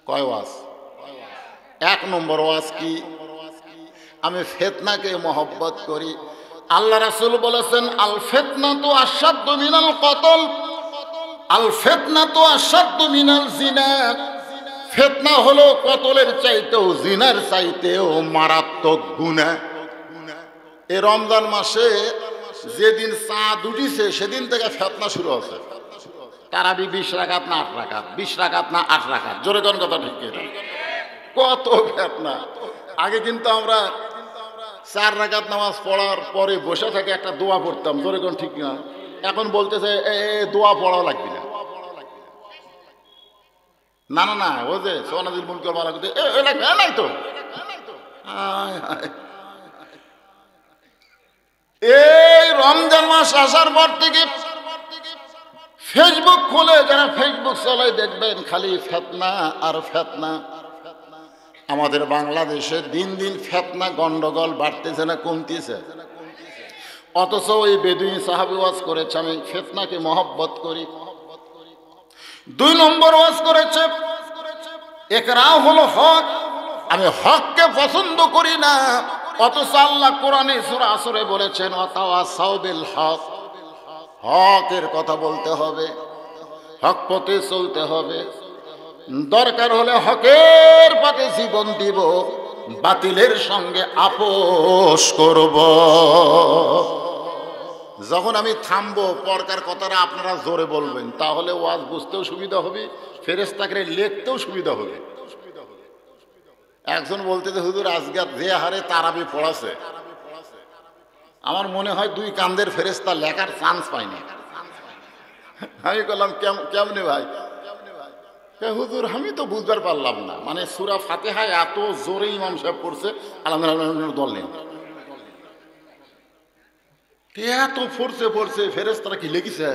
কয় ওয়াজ? 1 নম্বর ওয়াজ কি? আমি ফিতনাকে মহব্বত করি। আল্লাহ রাসূল বলেছেন, আল ফিতনাতু আশাদ্দু মিনাল কতল, আল ফিতনাতু আশাদ্দু মিনাল জিনা। ফিতনা হলো কতলের চাইতেও, জিনার চাইতেও মারাত্মক গুনাহ। এই রমজান মাসে যেদিন চাঁদ উঠিছে সেদিন থেকে ফিতনা শুরু হচ্ছে। তারাবি 20 রাকাত না 8 রাকাত, 20 রাকাত না 8 রাকাত। জোরে কোন কথা ঠিক কিনা? কত ফিতনা! আগে কিন্তু আমরা 4 রাকাত নামাজ পড়ার পরে বসে থেকে একটা দোয়া পড়তাম। জোরে কোন ঠিক না? এখন বলতেছে দোয়া পড়া লাগবে না। না না না, ও যে সোনাদিল মুনকার মালা করতে নাই তো। এই রমজান মাস আসার পর থেকে ফেসবুক খুলে, যারা ফেসবুক চালায় দেখবেন খালি ফিতনা আর ফিতনা। আমাদের বাংলাদেশে দিন দিন ফিতনা গন্ডগোল বাড়তেছে না কমতেছে? অথচ ওই বেদুইন সাহাবী ওয়াজ করেছে, আমি ফিতনাকে মহব্বত করি। 2 নম্বর ওয়াজ করেছে ইকরাহুল হক, আমি হককে পছন্দ করি না। অথচ আল্লাহ কোরআনে সূরা আসরে বলেছেন, ওয়াতাওয়াসাউ বিল হক, হকের কথা বলতে হবে, হক পথে চলতে হবে। দরকার হলে হকের পথে জীবন দিব, বাতিলের সঙ্গে আপোষ করব। যখন আমি থামবো, পরকার কথাটা আপনারা জোরে বলবেন, তাহলে ওয়াজ বুঝতেও সুবিধা হবে, ফেরেশতাকে লিখতেও সুবিধা হবে। একজন বলতেছে, হুজুর আজকে যে হারে তারাবি পড়াছে, আমার মনে হয় 2 কান্দের ফেরেশতা লেখার চান্স পায়নি। আমি বললাম, কেমনে ভাই? হুজুর আমি তো বুঝবার পারলাম না, মানে সূরা ফাতিহায় এত জোরে ইমাম সাহেব পড়ছে, আলহামদুলিল্লাহ দল নেই, এত পড়ছে ফেরেশতারা কি লিখেছে?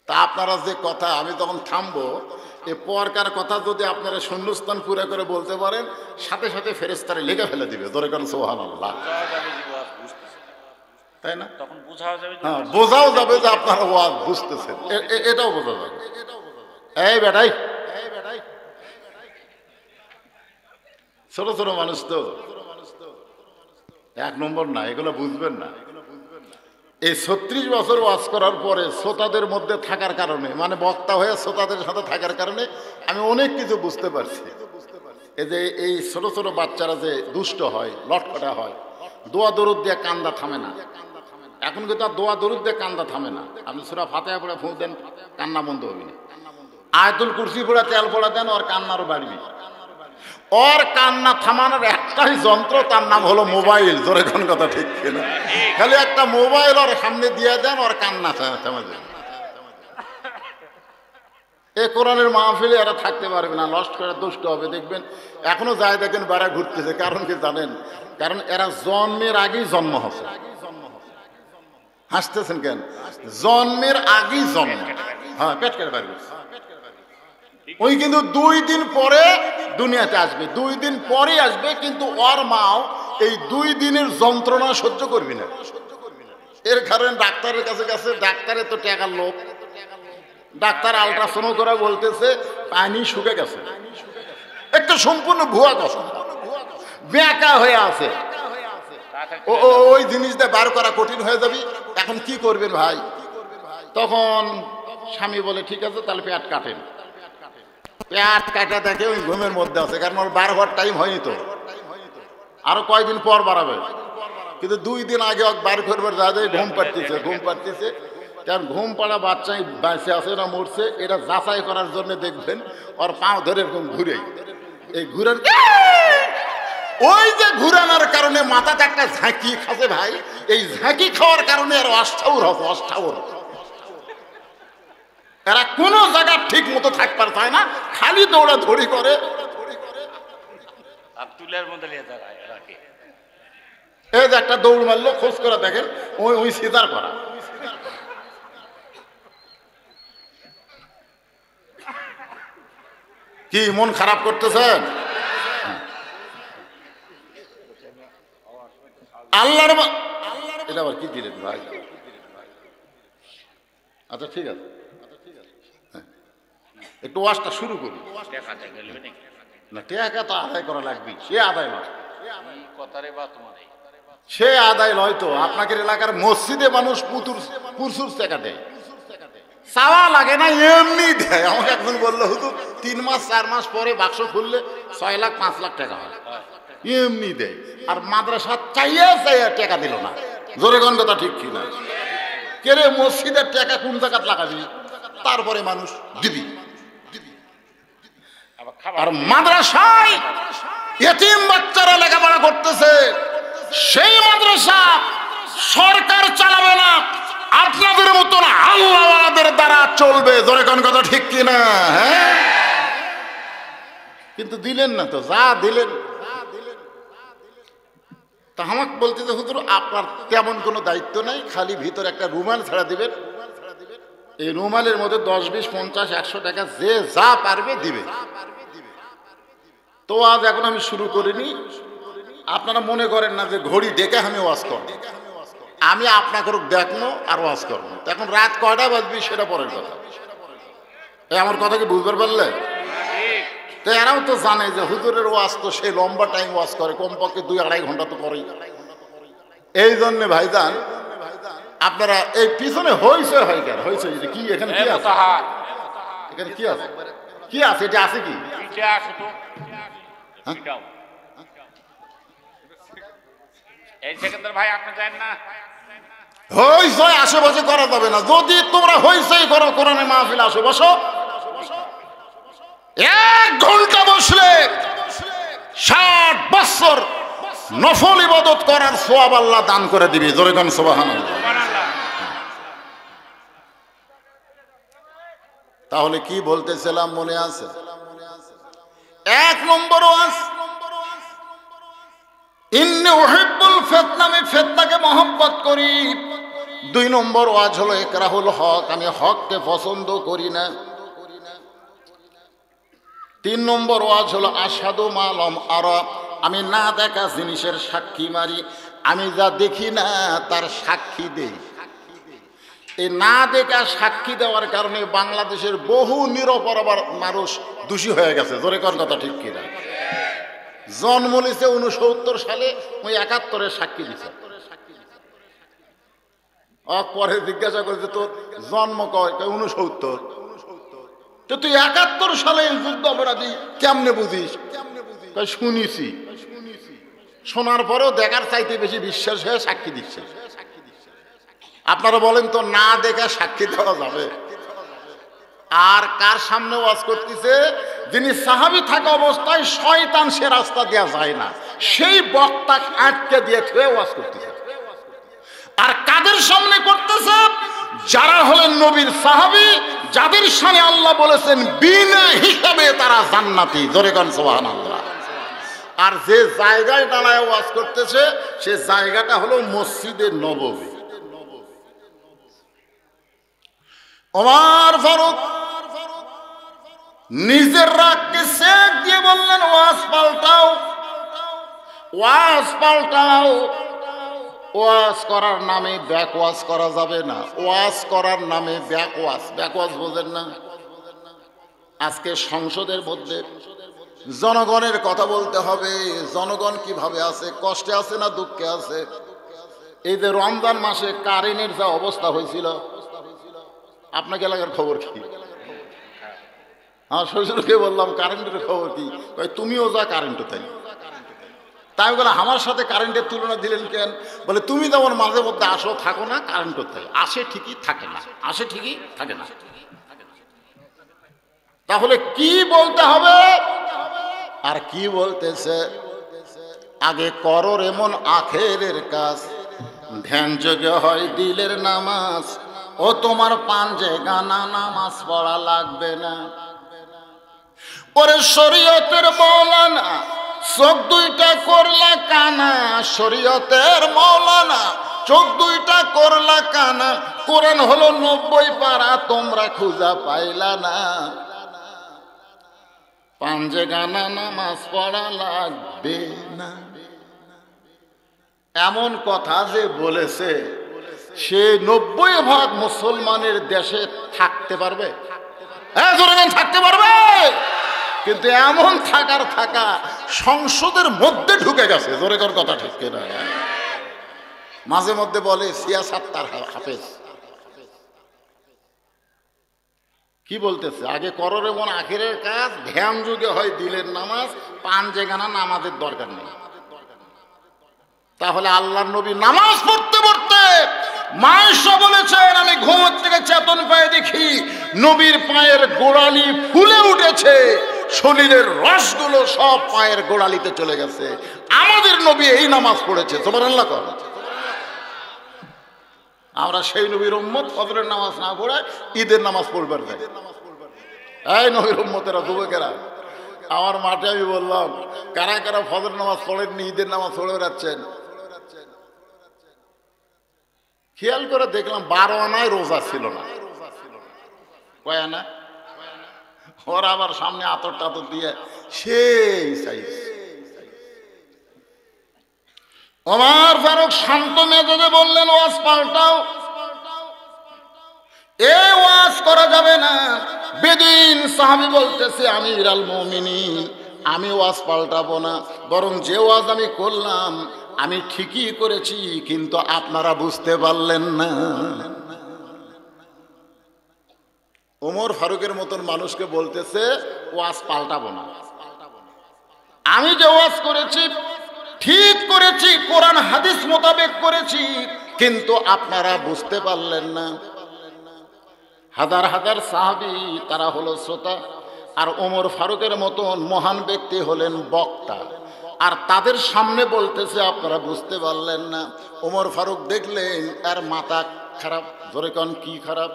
তা আপনারা যে কথা, আমি তখন থামবো, এ পরকার কথা যদি আপনারা শূন্যস্থান পুরা করে বলতে পারেন, সাথে সাথে ফেরেশতারা লিখে ফেলে দিবে। ধরে করেন সুবহানাল্লাহ, তাই না? তখন বোঝাও যাবে যে আপনারা ওয়াজ বুঝতেছেন, এটাও বোঝা যাবে। এই বেটাই, ছোট ছোট মানুষ তো, 1 নম্বর না, এগুলো বুঝবেন না। এই 36 বছর ওয়াজ করার পরে শ্রোতাদের মধ্যে থাকার কারণে, মানে বক্তা হয়ে শ্রোতাদের সাথে থাকার কারণে আমি অনেক কিছু বুঝতে পারছি। এই যে এই ছোট ছোট বাচ্চারা যে দুষ্ট হয়, লটখটা হয়, দোয়া দরুদ দিয়ে কান্দা থামে না। এখন কিন্তু আর দোয়া দরুদ দিয়ে কান্দা থামে না। আপনি সূরা ফাতিহা পড়ে ফুঁ দেন, কান্না বন্ধ হবে না। আয়াতুল কুরসি পড়ে তেল পড়া দেন, ওর কান্নারও বাড়বি। ওর কান্না থামানোর একটাই যন্ত্র, তার নাম হলো মোবাইল। জোরে কোন কথা ঠিক কিনা? খালি একটা মোবাইল ওর সামনে দিয়ে দেন, ওর কান্না থামে যাবে। এ কোরআনের মাহফিলে এরা থাকতে পারবে না, নষ্ট করে দুষ্ট হবে। দেখবেন এখনো যায়, দেখেন বেড়া ঘুরতেছে। কারণ কি জানেন? কারণ এরা জন্মের আগেই জন্ম হচ্ছে। হাসতেছেন কেন? জন্মের আগেই জন্ম। হ্যাঁ, পেট কেটে পারবে। ওই কিন্তু 2 দিন পরে দুনিয়াতে আসবে, 2 দিন পরে আসবে। কিন্তু ওর মাও এই 2 দিনের যন্ত্রণা সহ্য করবি না। এর কারণে ডাক্তারের কাছে গেছে, ডাক্তারের তো টাকার লোভ। ডাক্তার আলট্রাসাউন্ড করে বলতেছে পানি শুকে গেছে। একটা সম্পূর্ণ ভুয়া কথা, বেঁকা হয়ে আছে। ওই জিনিসটা বার করা কঠিন হয়ে যাবে। এখন কি করবেন ভাই? তখন স্বামী বলে ঠিক আছে, তাহলে পেট কাটেন। পেট কাটা দেখে ওই ঘুমের মধ্যে আছে, কারণ ওর 12 হওয়ার টাইম হয়নি তো, আরো কয়দিন পর বাড়াবে। কিন্তু 2 দিন আগে বার করবার যা যায় ঘুম পাড়তেছে, ঘুম পাড়তেছে। কারণ ঘুম পাড়া বাচ্চাই বাঁচে আছে না মরছে, এটা যাচাই করার জন্য দেখবেন ওর পাও ধরে এরকম ঘুরে, এই ঘুরার ওই যে ঘুরানোর কারণে মাথাতে একটা ঝাঁকি খাচ্ছে ভাই। এই ঝাঁকি খাওয়ার কারণে আর অষ্টাউর হবে, অষ্টাউর। এরা কোনো জায়গা ঠিক মতো থাকতে চায় না, খালি দৌড়াদৌড়ি করে। এই যে একটা দৌড় মারলো, খোঁজ করে দেখেন ওই সিজার করা। কি মন খারাপ করতেছেন? আল্লাহর এটা আবার কি দিলেন ভাই? আচ্ছা ঠিক আছে, একটু ওয়াজটা শুরু করি না। টাকা তো আদায় করা লাগবে, সে আদায় নয়, সে আদায় নয় তো। আপনাদের এলাকার মসজিদে মানুষ প্রচুর টাকা দেয়, চাওয়া লাগে না, এমনি দেয়। আমাকে একজন বললো হুজুর 3 মাস 4 মাস পরে বাক্স খুললে 6 লাখ 5 লাখ টাকা হয়, এমনি দেয়। আর মাদ্রাসা চাইয়া টাকা দিল না। জোরে কোন কথা ঠিক কিনা? কেরে মসজিদের টাকা কোন জায়গাত লাগাবি? তারপরে মানুষ দিবি। আর মাদ্রাসায় এতিম বাচ্চারা লেখাপড়া করতেছে, সেই মাদ্রাসা সরকার চালাবে না, আপনাদের মতন আল্লাহওয়ালাদের দ্বারা চলবে। জোরে কোন কথা ঠিক কিনা? হ্যাঁ, কিন্তু দিলেন না তো, যা দিলেন। তা আমাকে বলতেছে হুজুর আপনার তেমন কোনো দায়িত্ব নাই, খালি ভিতরে একটা রুমাল ছাড়া দিবেন। এই রুমালের মধ্যে 10, 20, 50, 100 টাকা যে যা পারবে দিবে। তো আজ এখন আমি শুরু করিনি। আপনারা মনে করেন না যে ঘড়ি ডেকে আমি ওয়াজ করব। আমি আপনাকে দেখবো আর ওয়াজ করবো। এখন রাত কয়টা বাজবি সেটা পরের কথা। আমার কথা কি বুঝতে পারলে? তো এরাও তো জানে যে হুজুরের ওয়াজ তো সেই লম্বা টাইম ওয়াজ করে, কমপক্ষে 2-2.5 ঘন্টা তো করেই। এই জন্যে ভাইজান আপনারা এই পিছনে হইছে হয় কেন? হইছে কি এখানে কি আছে? এখানে কি আছে? কি আছে? এটা আছে কি? হইচই আশেপাশে করা যাবে না। যদি তোমরা হইচই করো কোরআনের মাহফিল আসো, বসো। 1 ঘন্টা বসলে 60 বছর নফল ইবাদত করার সওয়াব আল্লাহ দান করে দিবে। জোরে কোন সুবহানাল্লাহ। তাহলে কি বলতেছিলাম মনে আছে? 1 নম্বর ওয়াজ, ইন্নী উহিব্বুল ফিতনা, আমি ফিতনাকে মহব্বত করি। 2 নম্বর ওয়াজ হলো ইকরাহুল হক, আমি হককে পছন্দ করি না। 3 নম্বর ওয়াজ হলো আশহাদু মা লাম আরা, আমি না দেখা জিনিসের সাক্ষী মারি, আমি যা দেখি না তার সাক্ষী দেই। এই না দেখা সাক্ষী দেওয়ার কারণে বাংলাদেশের বহু নিরপরাধ মানুষ দোষী হয়ে গেছে। জোরে কোন কথা ঠিক কিনা? জন্ম নিছে 69 সালে, ওই 71-এর সাক্ষী দিছে। পরে জিজ্ঞাসা করেছে তোর জন্ম কয়? 69। তো তুই 71 সালে যুদ্ধ অপরাধী কেমনে বুঝিস? শুনিছি। শোনার পরেও দেখার চাইতে বেশি বিশ্বাস হয়ে সাক্ষী দিচ্ছে। আপনারা বলেন তো না দেখা সাক্ষী দেওয়া যাবে? আর কার সামনে ওয়াজ করতেছে? যিনি সাহাবী থাকা অবস্থায় শয়তান সে রাস্তা দেওয়া যায় না, সেই বক্তা আটকে দিয়ে থুয়ে ওয়াজ করতেছে। আর কাদের সামনে করতেছে? যারা হলেন নবীর সাহাবী, যাদের সামনে আল্লাহ বলেছেন বিনা হিসাবে তারা জান্নাতি। জোরে কোন সুবহানাল্লাহ। আর যে জায়গায় দাঁড়ায় ওয়াজ করতেছে সে জায়গাটা হলো মসজিদে নববী। ওমর ফারুক নিজের রাগকে সেক দিয়ে বললেন, ওয়াজ পাল্টাও, ওয়াজ পাল্টাও। ওয়াজ করার নামে ব্যাকওয়াজ করা যাবে না। ওয়াজ করার নামে ব্যাকওয়াজ, ব্যাকওয়াজ বোঝেন না? আজকে সংসদের মধ্যে জনগণের কথা বলতে হবে। জনগণ কিভাবে আছে, কষ্টে আছে না দুঃখে আছে? এই যে রমজান মাসে কারেন্টের যা অবস্থা হয়েছিল, আপনাকে এলাকার খবর কি? আমার শ্বশুরকে বললাম কারেন্টের খবর কি? তুমিও যা কারেন্টও তাই। তাই বলে আমার সাথে কারেন্টের তুলনা দিলেন কেন? বলে তুমি যেমন মাঝে মধ্যে আসো থাকো না, কারেন্টও তাই আসে ঠিকই থাকে না, আসে ঠিকই থাকে না। তাহলে কি বলতে হবে? আর কি বলতেছে? আগে করো এমন আখেরের কাজ, ধ্যান যোগে হয় দিলের নামাজ। ও তোমার পাঞ্জে গানা নামাজ পড়া লাগবে না। ওরে শরীয়তের মৌলানা চোখ দুইটা করলা কানা, শরীয়তের মৌলানা চোখ দুইটা করলা কানা। কোরআন হলো 90 পারা, তোমরা খুঁজা পাইলা না। পাঞ্জে গানা নামাজ পড়া লাগবে না। এমন কথা যে বলেছে সে 90% মুসলমানের দেশে থাকতে পারবে? হ্যাঁ, থাকতে পারবে। কিন্তু এমন থাকার থাকা সংসদের মধ্যে ঢুকে গেছে। জোরে কর কথা ঠিক কিনা? মাঝে মধ্যে বলে সিয়াসাত তার হাফেজ। কি বলতেছে? আগে করর এমন আখিরের কাজ, ধ্যান যুগে হয় দিলের নামাজ, পাঞ্জে গানা নামাজের দরকার নেই। তাহলে আল্লাহর নবী নামাজ পড়তে পড়তে মায়েশা বলেছেন, আমি ঘুম থেকে চেতন পায়ে দেখি নবীর পায়ের গোড়ালি ফুলে উঠেছে, শরীরের রসগুলো সব পায়ের গোড়ালিতে চলে গেছে। আমাদের নবী এই নামাজ পড়েছে। সুবহানাল্লাহ কর। আমরা সেই নবীর উম্মত, ফজরের নামাজ না পড়ে ঈদের নামাজ পড়বার যাই। এই নবীর উম্মতেরা, যুবকেরা, আমার মাঠে আমি বললাম কারা কারা ফজর নামাজ পড়েননি, ঈদের নামাজ পড়ে বেড়াচ্ছেন? খেয়াল করে দেখলাম 12 আনায় রোজা ছিল না। কয় আনা? ওরা আবার সামনে আতর টাতর দিয়ে সেই সাইজ। ওমর ফারুক শান্ত মেজাজে বললেন, ওয়াজ পাল্টাও। এ ওয়াজ করা যাবে না। বেদুইন সাহাবী বলতেছে, আমির আল মুমিনিন, আমি ওয়াজ পাল্টাবো না, বরং যে ওয়াজ আমি করলাম আমি ঠিকই করেছি, কিন্তু আপনারা বুঝতে পারলেন না। ওমর ফারুকের মতন মানুষকে বলতেছে ওয়াজ পাল্টাবো না। আমি যে ওয়াজ করেছি ঠিক করেছি, কোরআন হাদিস মোতাবেক করেছি, কিন্তু আপনারা বুঝতে পারলেন না। হাজার হাজার সাহাবী তারা হলো শ্রোতা, আর ওমর ফারুকের মতন মহান ব্যক্তি হলেন বক্তা। আর তাদের সামনে বলতেছে আপনারা বুঝতে পারলেন না। ওমর ফারুক দেখলেন আর মাথা খারাপ। ধরে কোন কি খারাপ?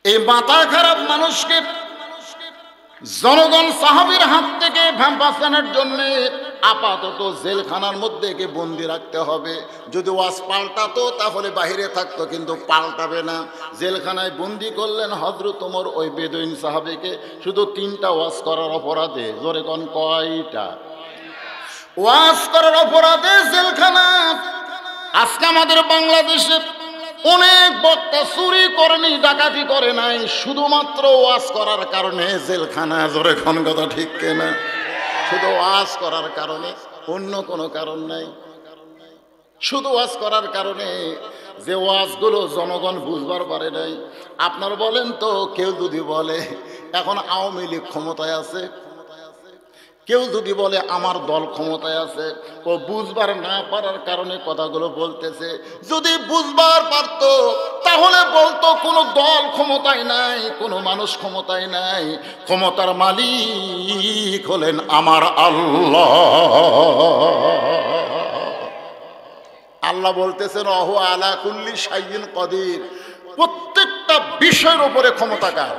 এই মাথা খারাপ মানুষকে জনগণ সাহাবীর হাত থেকে বাঁচানোর জন্য আপাতত জেলখানার মধ্যে বন্দি রাখতে হবে। যদি ওয়াজ পাল্টাতো তাহলে বাহিরে থাকতো, কিন্তু পাল্টাবে না। জেলখানায় বন্দি করলেন হযরত ওমর ওই বেদুইন সাহাবীকে, শুধু 3টা ওয়াজ করার অপরাধে। জোরে কোন কয়টা? ওয়াজ করার অপরাধে জেলখানা। আজকে আমাদের বাংলাদেশে অনেক বক্তা চুরি করেনি, ডাকাতি করে নাই, শুধুমাত্র ওয়াজ করার কারণে জেলখানা। জোরে কোন কথা ঠিক কিনা? শুধু ওয়াজ করার কারণে, অন্য কোনো কারণ নাই। শুধু ওয়াজ করার কারণে, যে ওয়াজগুলো জনগণ বুঝবার পারে নাই। আপনার বলেন তো, কেউ যদি বলে এখন আওয়ামী লীগ ক্ষমতায় আছে, কেউ যদি বলে আমার দল ক্ষমতায় আছে, ও বুঝবার না পারার কারণে কথাগুলো বলতেছে। যদি বুঝবার পারতো তাহলে বলতো কোনো দল ক্ষমতায় নাই, কোনো মানুষ ক্ষমতায় নাই, ক্ষমতার মালিক হলেন আমার আল্লাহ। আল্লাহ বলতেছেন অহু আলা কুল্লি শাইইন কদির, প্রত্যেকটা বিষয়ের উপরে ক্ষমতাকার।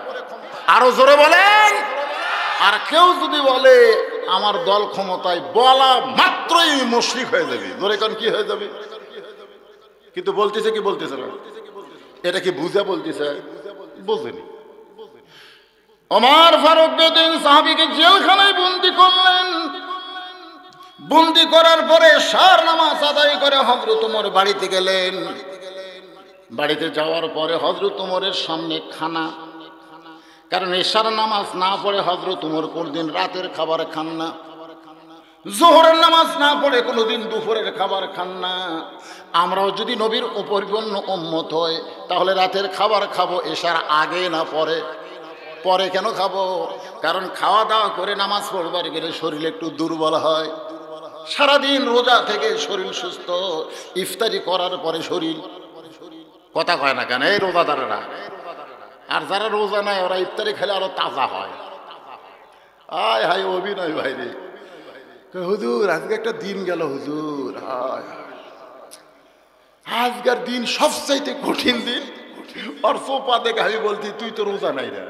আরো জোরে বলেন। আর কেউ যদি বলে আমার দল ক্ষমতায়, বলা মাত্রই মুশরিক হয়ে যাবে। জোরে কোন কি হয়ে যাবে? কিন্তু বলতেছে কি বলতেছে না? এটা কি বুঝে বলতেছে? বোঝেনি। ওমর ফারুক বেদিন সাহাবীকে জেলখানায় বন্দী করলেন। বন্দী করার পরে সার নামাজ আদায় করে হযরত ওমর বাড়িতে গেলেন। বাড়িতে যাওয়ার পরে হযরত ওমরের সামনে খানা, কারণ এশার নামাজ না পড়ে হযরত ওমর কোনদিন রাতের খাবার খান না, যোহরের নামাজ না পড়ে কোনোদিন দুপুরের খাবার খান না। আমরাও যদি নবীর পরিপূর্ণ উম্মত হই তাহলে রাতের খাবার খাবো এশার আগে না পরে? পরে কেন খাবো? কারণ খাওয়া দাওয়া করে নামাজ পড়বার গেলে শরীর একটু দুর্বল হয়। সারাদিন রোজা থেকে শরীর সুস্থ, ইফতারি করার পরে শরীর, কথা কয় না কেন এই রোজাদারেরা? আর যারা রোজা নাই ওরা ইফতারি খেলে আরো তাজা হয়। আয় হায় অভিনয় ভাইরে, হুজুর আজকে একটা দিন গেল হুজুর, আজকের দিন সবচাইতে কঠিন দিন। আর সোপা দেখে আমি বলছি তুই তো রোজা নাই রে।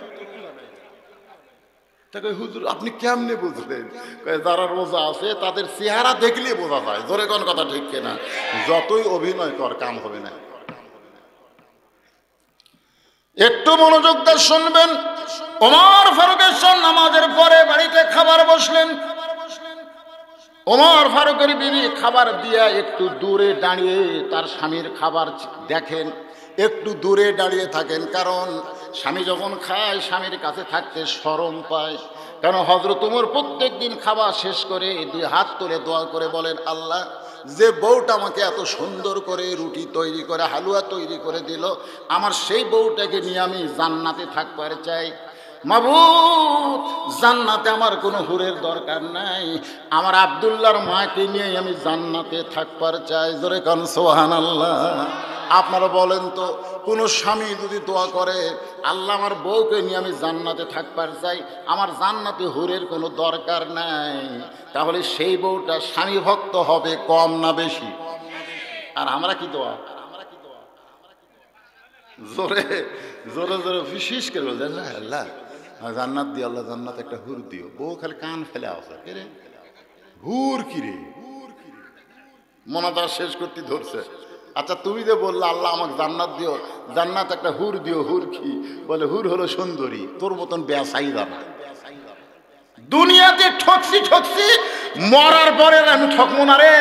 হুজুর আপনি কেমনে বুঝলেন? যারা রোজা আছে তাদের চেহারা দেখলে বোঝা যায়। জোরে কোন কথা ঠিক কিনা? যতই অভিনয় কর কাম হবে না। একটু মনোযোগ দিয়ে শুনবেন। ওমর ফারুকের নামাজের পরে বাড়িতে খাবার বসলেন। ওমর ফারুকের বিবি খাবার দিয়া একটু দূরে দাঁড়িয়ে তার স্বামীর খাবার দেখেন, একটু দূরে দাঁড়িয়ে থাকেন। কারণ স্বামী যখন খায় স্বামীর কাছে থাকতে শরম পায়। কারণ হযরত ওমর প্রত্যেক দিন খাবার শেষ করে দুই হাত তুলে দোয়া করে বলেন, আল্লাহ যে বউটা আমাকে এত সুন্দর করে রুটি তৈরি করে হালুয়া তৈরি করে দিল, আমার সেই বউটাকে নিয়ে আমি জান্নাতে থাকবার চাই। মাবুদ জান্নাতে আমার কোনো হুরের দরকার নাই, আমার আব্দুল্লাহর মাকে নিয়ে আমি জান্নাতে থাকবার চাই। জোরে কান সুবহানাল্লাহ। আপনারা বলেন তো, কোনো স্বামী যদি দোয়া করে আল্লাহ আমার বউকে নিয়ে আমি জান্নাতে থাকবার চাই, আমার জান্নাতে হুরের কোনো দরকার নাই, তাহলে সেই বউটা স্বামী ভক্ত হবে কম না বেশি? আর আমরা কি দোয়া জোরে জোরে জোরে বিশেষ করে বলছেন, আল্লাহ জান্নাত দিও, আল্লাহ জান্নাত একটা হুর দিও। বউ খালি কান ফেলে আসে, কে রে হুর কি রে, মনাদার শেষ করতে ধরছে। আচ্ছা তুমি যে বললে আল্লাহ আমাকে জান্নাত দিও, জান্নাত একটা হুর দিও, হুর কি? বলে হুর হলো সুন্দরী, তোর মতন বেসাইদা না। দুনিয়াতে ঠকছি ঠকছি, মরার পরে আমি ঠকবো না রে।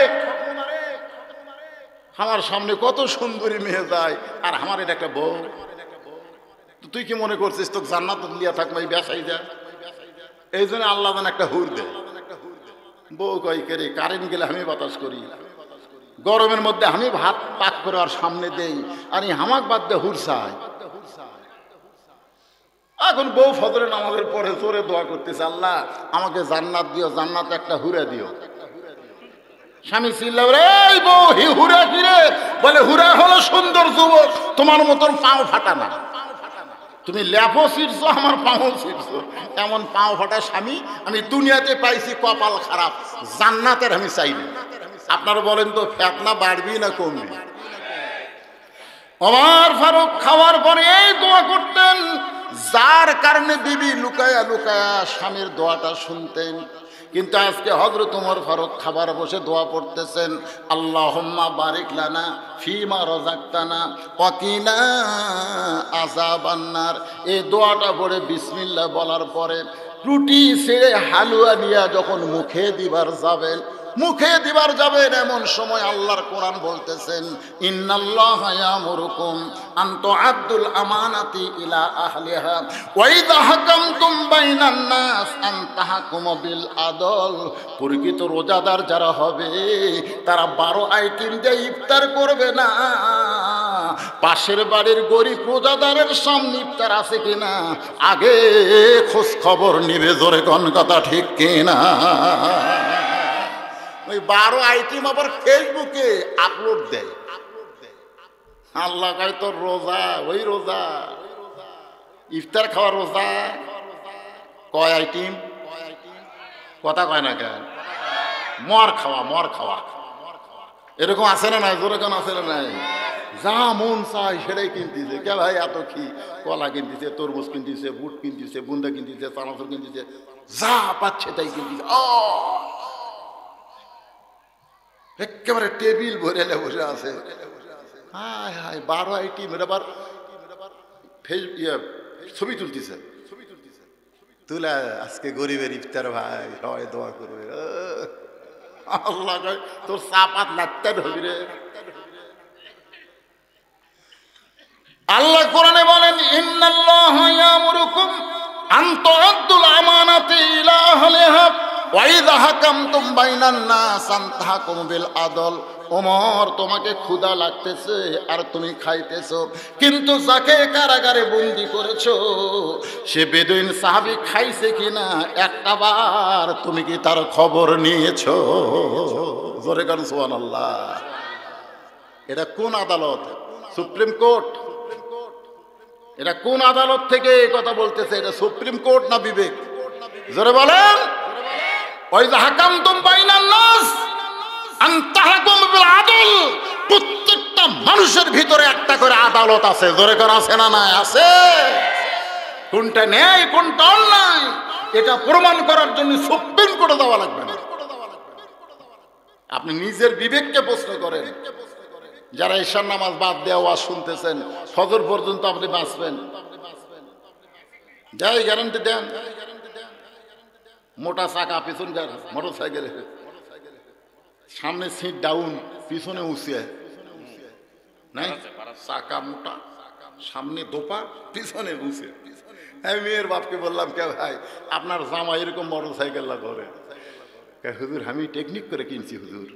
আমার সামনে কত সুন্দরী মেয়ে যায়, আর আমার এটা একটা বউ। তুই কি মনে করছিস তোকে জান্নাত লিয়া থাকবো এই বেসাইদা? এই জন্য আল্লাহ যেন একটা হুর দেয়। বউ কয় কে রে, কারেন্ট গেলে আমি বাতাস করি, গরমের মধ্যে আমি ভাত পাক করে আর সামনে দেই, আর হামাক বাদ দিয়ে হুর চাই। এখন বউ ফজরে নামাজের পরে জোরে দোয়া করতেছে, আল্লাহ আমাকে জান্নাত দিও, জান্নাত একটা হুরে দিও। স্বামী চিল্লাও, রে বউ হুরা কি রে? বলে হুরা হলো সুন্দর যুবক, তোমার মতন পাও ফাটা না। তুমি ল্যাপও ছিড়ছো, আমার পাও ছিড়ছো, এমন পাও ফাটা স্বামী আমি দুনিয়াতে পাইছি, কপাল খারাপ, জান্নাতের আমি চাইনি। আপনারা বলেন তো ফেতনা বাড়বি না কমবি? ওমর ফারুক খাওয়ার পরে এই দোয়া করতেন, যার কারণে বিবি লুকায়া লুকায়া স্বামীর দোয়াটা শুনতেন। কিন্তু আজকে হযরত ওমর ফারুক খাবার বসে দোয়া পড়তেছেন, আল্লাহুম্মা বারিক লানা ফিমা রাযাকতানা ওয়া কিনা আযাবান নার। এই দোয়াটা পড়ে বিসমিল্লাহ বলার পরে রুটি ছেড়ে হালুয়া নিয়ে যখন মুখে দিবার যাবেন, এমন সময় আল্লাহর কোরআন বলতেছেন, ইন্নাল্লাহা ইয়ামুরুকুম আন তুআদ্দুল আমানাতি ইলা আহলিহা ওয়া ইযা হাকামতুম বাইনান নাস আন তাহকুমু বিল আদল। প্রকৃত রোজাদার যারা হবে তারা 12 আইটেম দিয়ে ইফতার করবে না, পাশের বাড়ির গরিব রোজাদারের সামনে ইফতার আছে কিনা আগে খোঁজ খবর নিবে। জোরে কোন কথা ঠিক কিনা? ওই 12 আইটেম আবার ফেসবুকে আপলোড দেয়। আল্লাহ কয় তোর রোজা ওই রোজা, ইফতার খাওয়ার রোজা। কয় আইটিম, কথা কয় না কেন? মর খাওয়া, মর খাওয়া। এরকম আছে না নাই? জোরে কেন আছে না নাই? যা মন চাই সেটাই কিনতেছে। কে ভাই এত কি? কলা কিনতেছে, তরমুজ কিনতেছে, বুট কিনতেছে, বুন্দা কিনতেছে, চানাচুর কিনতেছে, যা পাচ্ছে তাই কিনতেছে। একেবারে টেবিল ভরে বসে আছে। হায় হায়, 12 আইটেম। এর আবার ছবি তুলতেছে। তুলে আজকে গরিবের ইফতার ভাই, সবাই দোয়া করবে। আল্লাহ কয় তোর চাপাত লাগতে হবি রে। আল্লাহ কোরআনে বলেন, ইন্নাল্লাহা ইয়ামুরুকুম আন তুআদ্দুল আমানাতি ইলা আহলিহা ওয়া ইযা হাকামতুম বাইনান নাস আন তাহকুমু বিল আদল। ওমর, তোমাকে ক্ষুধা লাগতেছে আর তুমি খাইতেছো, কিন্তু যাকে কারাগারে বন্দি করেছো সে বেদুইন সাহাবী খাইছে কিনা একটা বার তুমি কি তার খবর নিয়েছো? জোরে গান সুবহানাল্লাহ। এটা কোন আদালত? Supreme court? এটা কোন আদালত থেকে কথা বলতেছে? এটা সুপ্রিম কোর্ট না বিবেক? জোরে বলেন। ওই যে হাকামতুম বাইনান নাস আন তাহকুমু বিল আদল। প্রত্যেকটা মানুষের ভিতরে একটা করে আদালত আছে। জোরে করে আছে না নাই? আছে। কোনটা ন্যায় কোনটা অন্যায় এটা প্রমাণ করার জন্য সুপ্রিম কোর্টে যাওয়া লাগবে না। আপনি নিজের বিবেককে প্রশ্ন করেন। যারা ঈশার নামাজ বাদ দেওয়া ওয়াজ শুনতেছেন, ফজর পর্যন্ত আপনি বাঁচবেন, যাই গ্যারান্টি দেন? মোটা চাকা পিছনকার মোটর সাইকেলে, সামনে সিট ডাউন, পিছনে উঁচিয়ে নাই, চাকা মোটা, সামনে দোপা, পিছনে উঁচে। আমি মেয়ের বাপকে বললাম, কে ভাই আপনার জামা এরকম মোটর সাইকেল না করে? হুজুর আমি টেকনিক করে কিনছি হুজুর।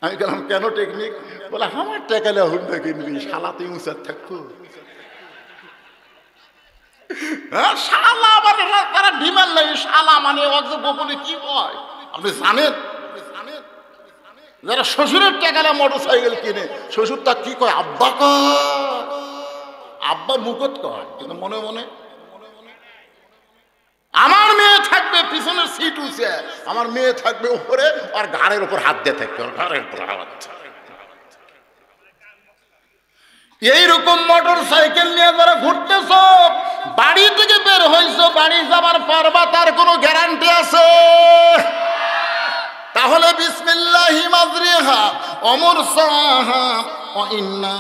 আমি বললাম কেন টেকনিক? বলে আমার টেকালে হুন্ডা কিনবি, শালাতে উঁচার থাকতো। শালা আবার তারা ডিমান্ড নাই। শালা মানে গোপনে কি কয় আপনি জানেন? যারা শ্বশুরের টেকালে মোটর সাইকেল কিনে, শ্বশুর তা কি কয়? আব্বা কয়, আব্বা মুখত কয়, কিন্তু মনে মনে আমার মেয়ে থাকবে পিছনের সিট উঁচে, আমার মেয়ে থাকবে উপরে, আর ঘাড়ের উপর হাত দিয়ে থাকবে, ঘাড়ের উপর হাত। এইরকম মোটর সাইকেল নিয়ে যারা ঘুরতেছ, বাড়ি থেকে বের হইছ, বাড়ি যাবার পারবা তার কোনো গ্যারান্টি আছে? তাহলে বিসমিল্লাহি মাজরিহা ওয়া মুরসাহা ওয়া ইন্না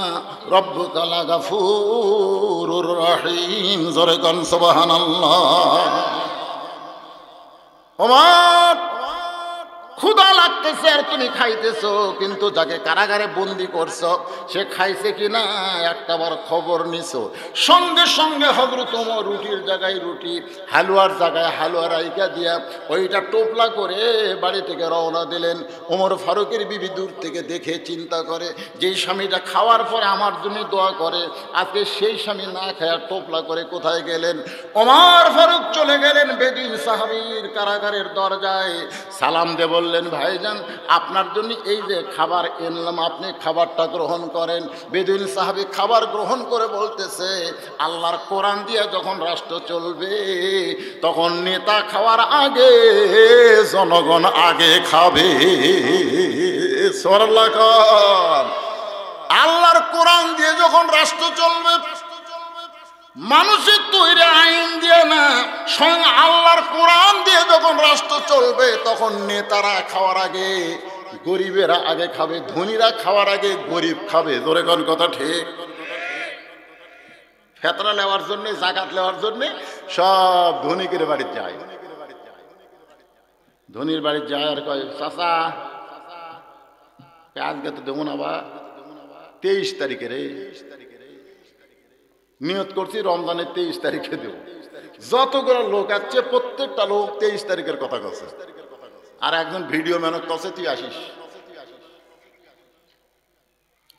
রাব্বুকা লাগাফুরুর রহিম। জোরে কোন সুবহানাল্লাহ। ওমর, ক্ষুধা লাগতেছে আর তুমি খাইতেছো, কিন্তু যাকে কারাগারে বন্দি করছো সে খাইছে কিনা একটা বার খবর নিছো? সঙ্গে সঙ্গে হযরত ওমর রুটির জায়গায় রুটি, হালুয়ার জায়গায় হালুয়া রাইকা দিয়া ওইটা টোপলা করে বাড়ি থেকে রওনা দিলেন। ওমর ফারুকের বিবি দূর থেকে দেখে চিন্তা করে, যেই স্বামীটা খাওয়ার পরে আমার জন্য দোয়া করে, আজকে সেই স্বামী না খায় টোপলা করে কোথায় গেলেন? ওমর ফারুক চলে গেলেন বেদুইন সাহাবীর কারাগারের দরজায়, সালাম দিয়ে বললেন, ভাইজান আপনার জন্য এই যে খাবার এনলাম, আপনি খাবারটা গ্রহণ করেন। বেদুইন সাহাবী খাবার গ্রহণ করে বলতেছে, আল্লাহর কোরআন দিয়ে যখন রাষ্ট্র চলবে তখন নেতা খাওয়ার আগে জনগণ আগে খাবে। আল্লাহর কোরআন দিয়ে যখন রাষ্ট্র চলবে, মানুষের তৈরি আইন দিয়ে না, স্বয়ং আল্লাহর কোরআন দিয়ে যখন রাষ্ট্র চলবে তখন নেতারা খাওয়ার আগে গরিবেরা আগে খাবে, ধনীরা খাওয়ার আগে গরিব খাবে। জোরে কোন কথা ঠিক? ফেতরা নেওয়ার জন্য, জাকাত নেওয়ার জন্য সব ধনীকের বাড়ি যায়। ধনীর বাড়ি যায় আর কয়, চাচা আজকে তো দেবো না, বা 23 তারিখে রে নিয়ত করছি রমজানের 23 তারিখে দেব। যতগুলো লোক আছে প্রত্যেকটা লোক 23 তারিখের কথা কছে। আর একজন ভিডিও ম্যানক কছে তুই আসিস,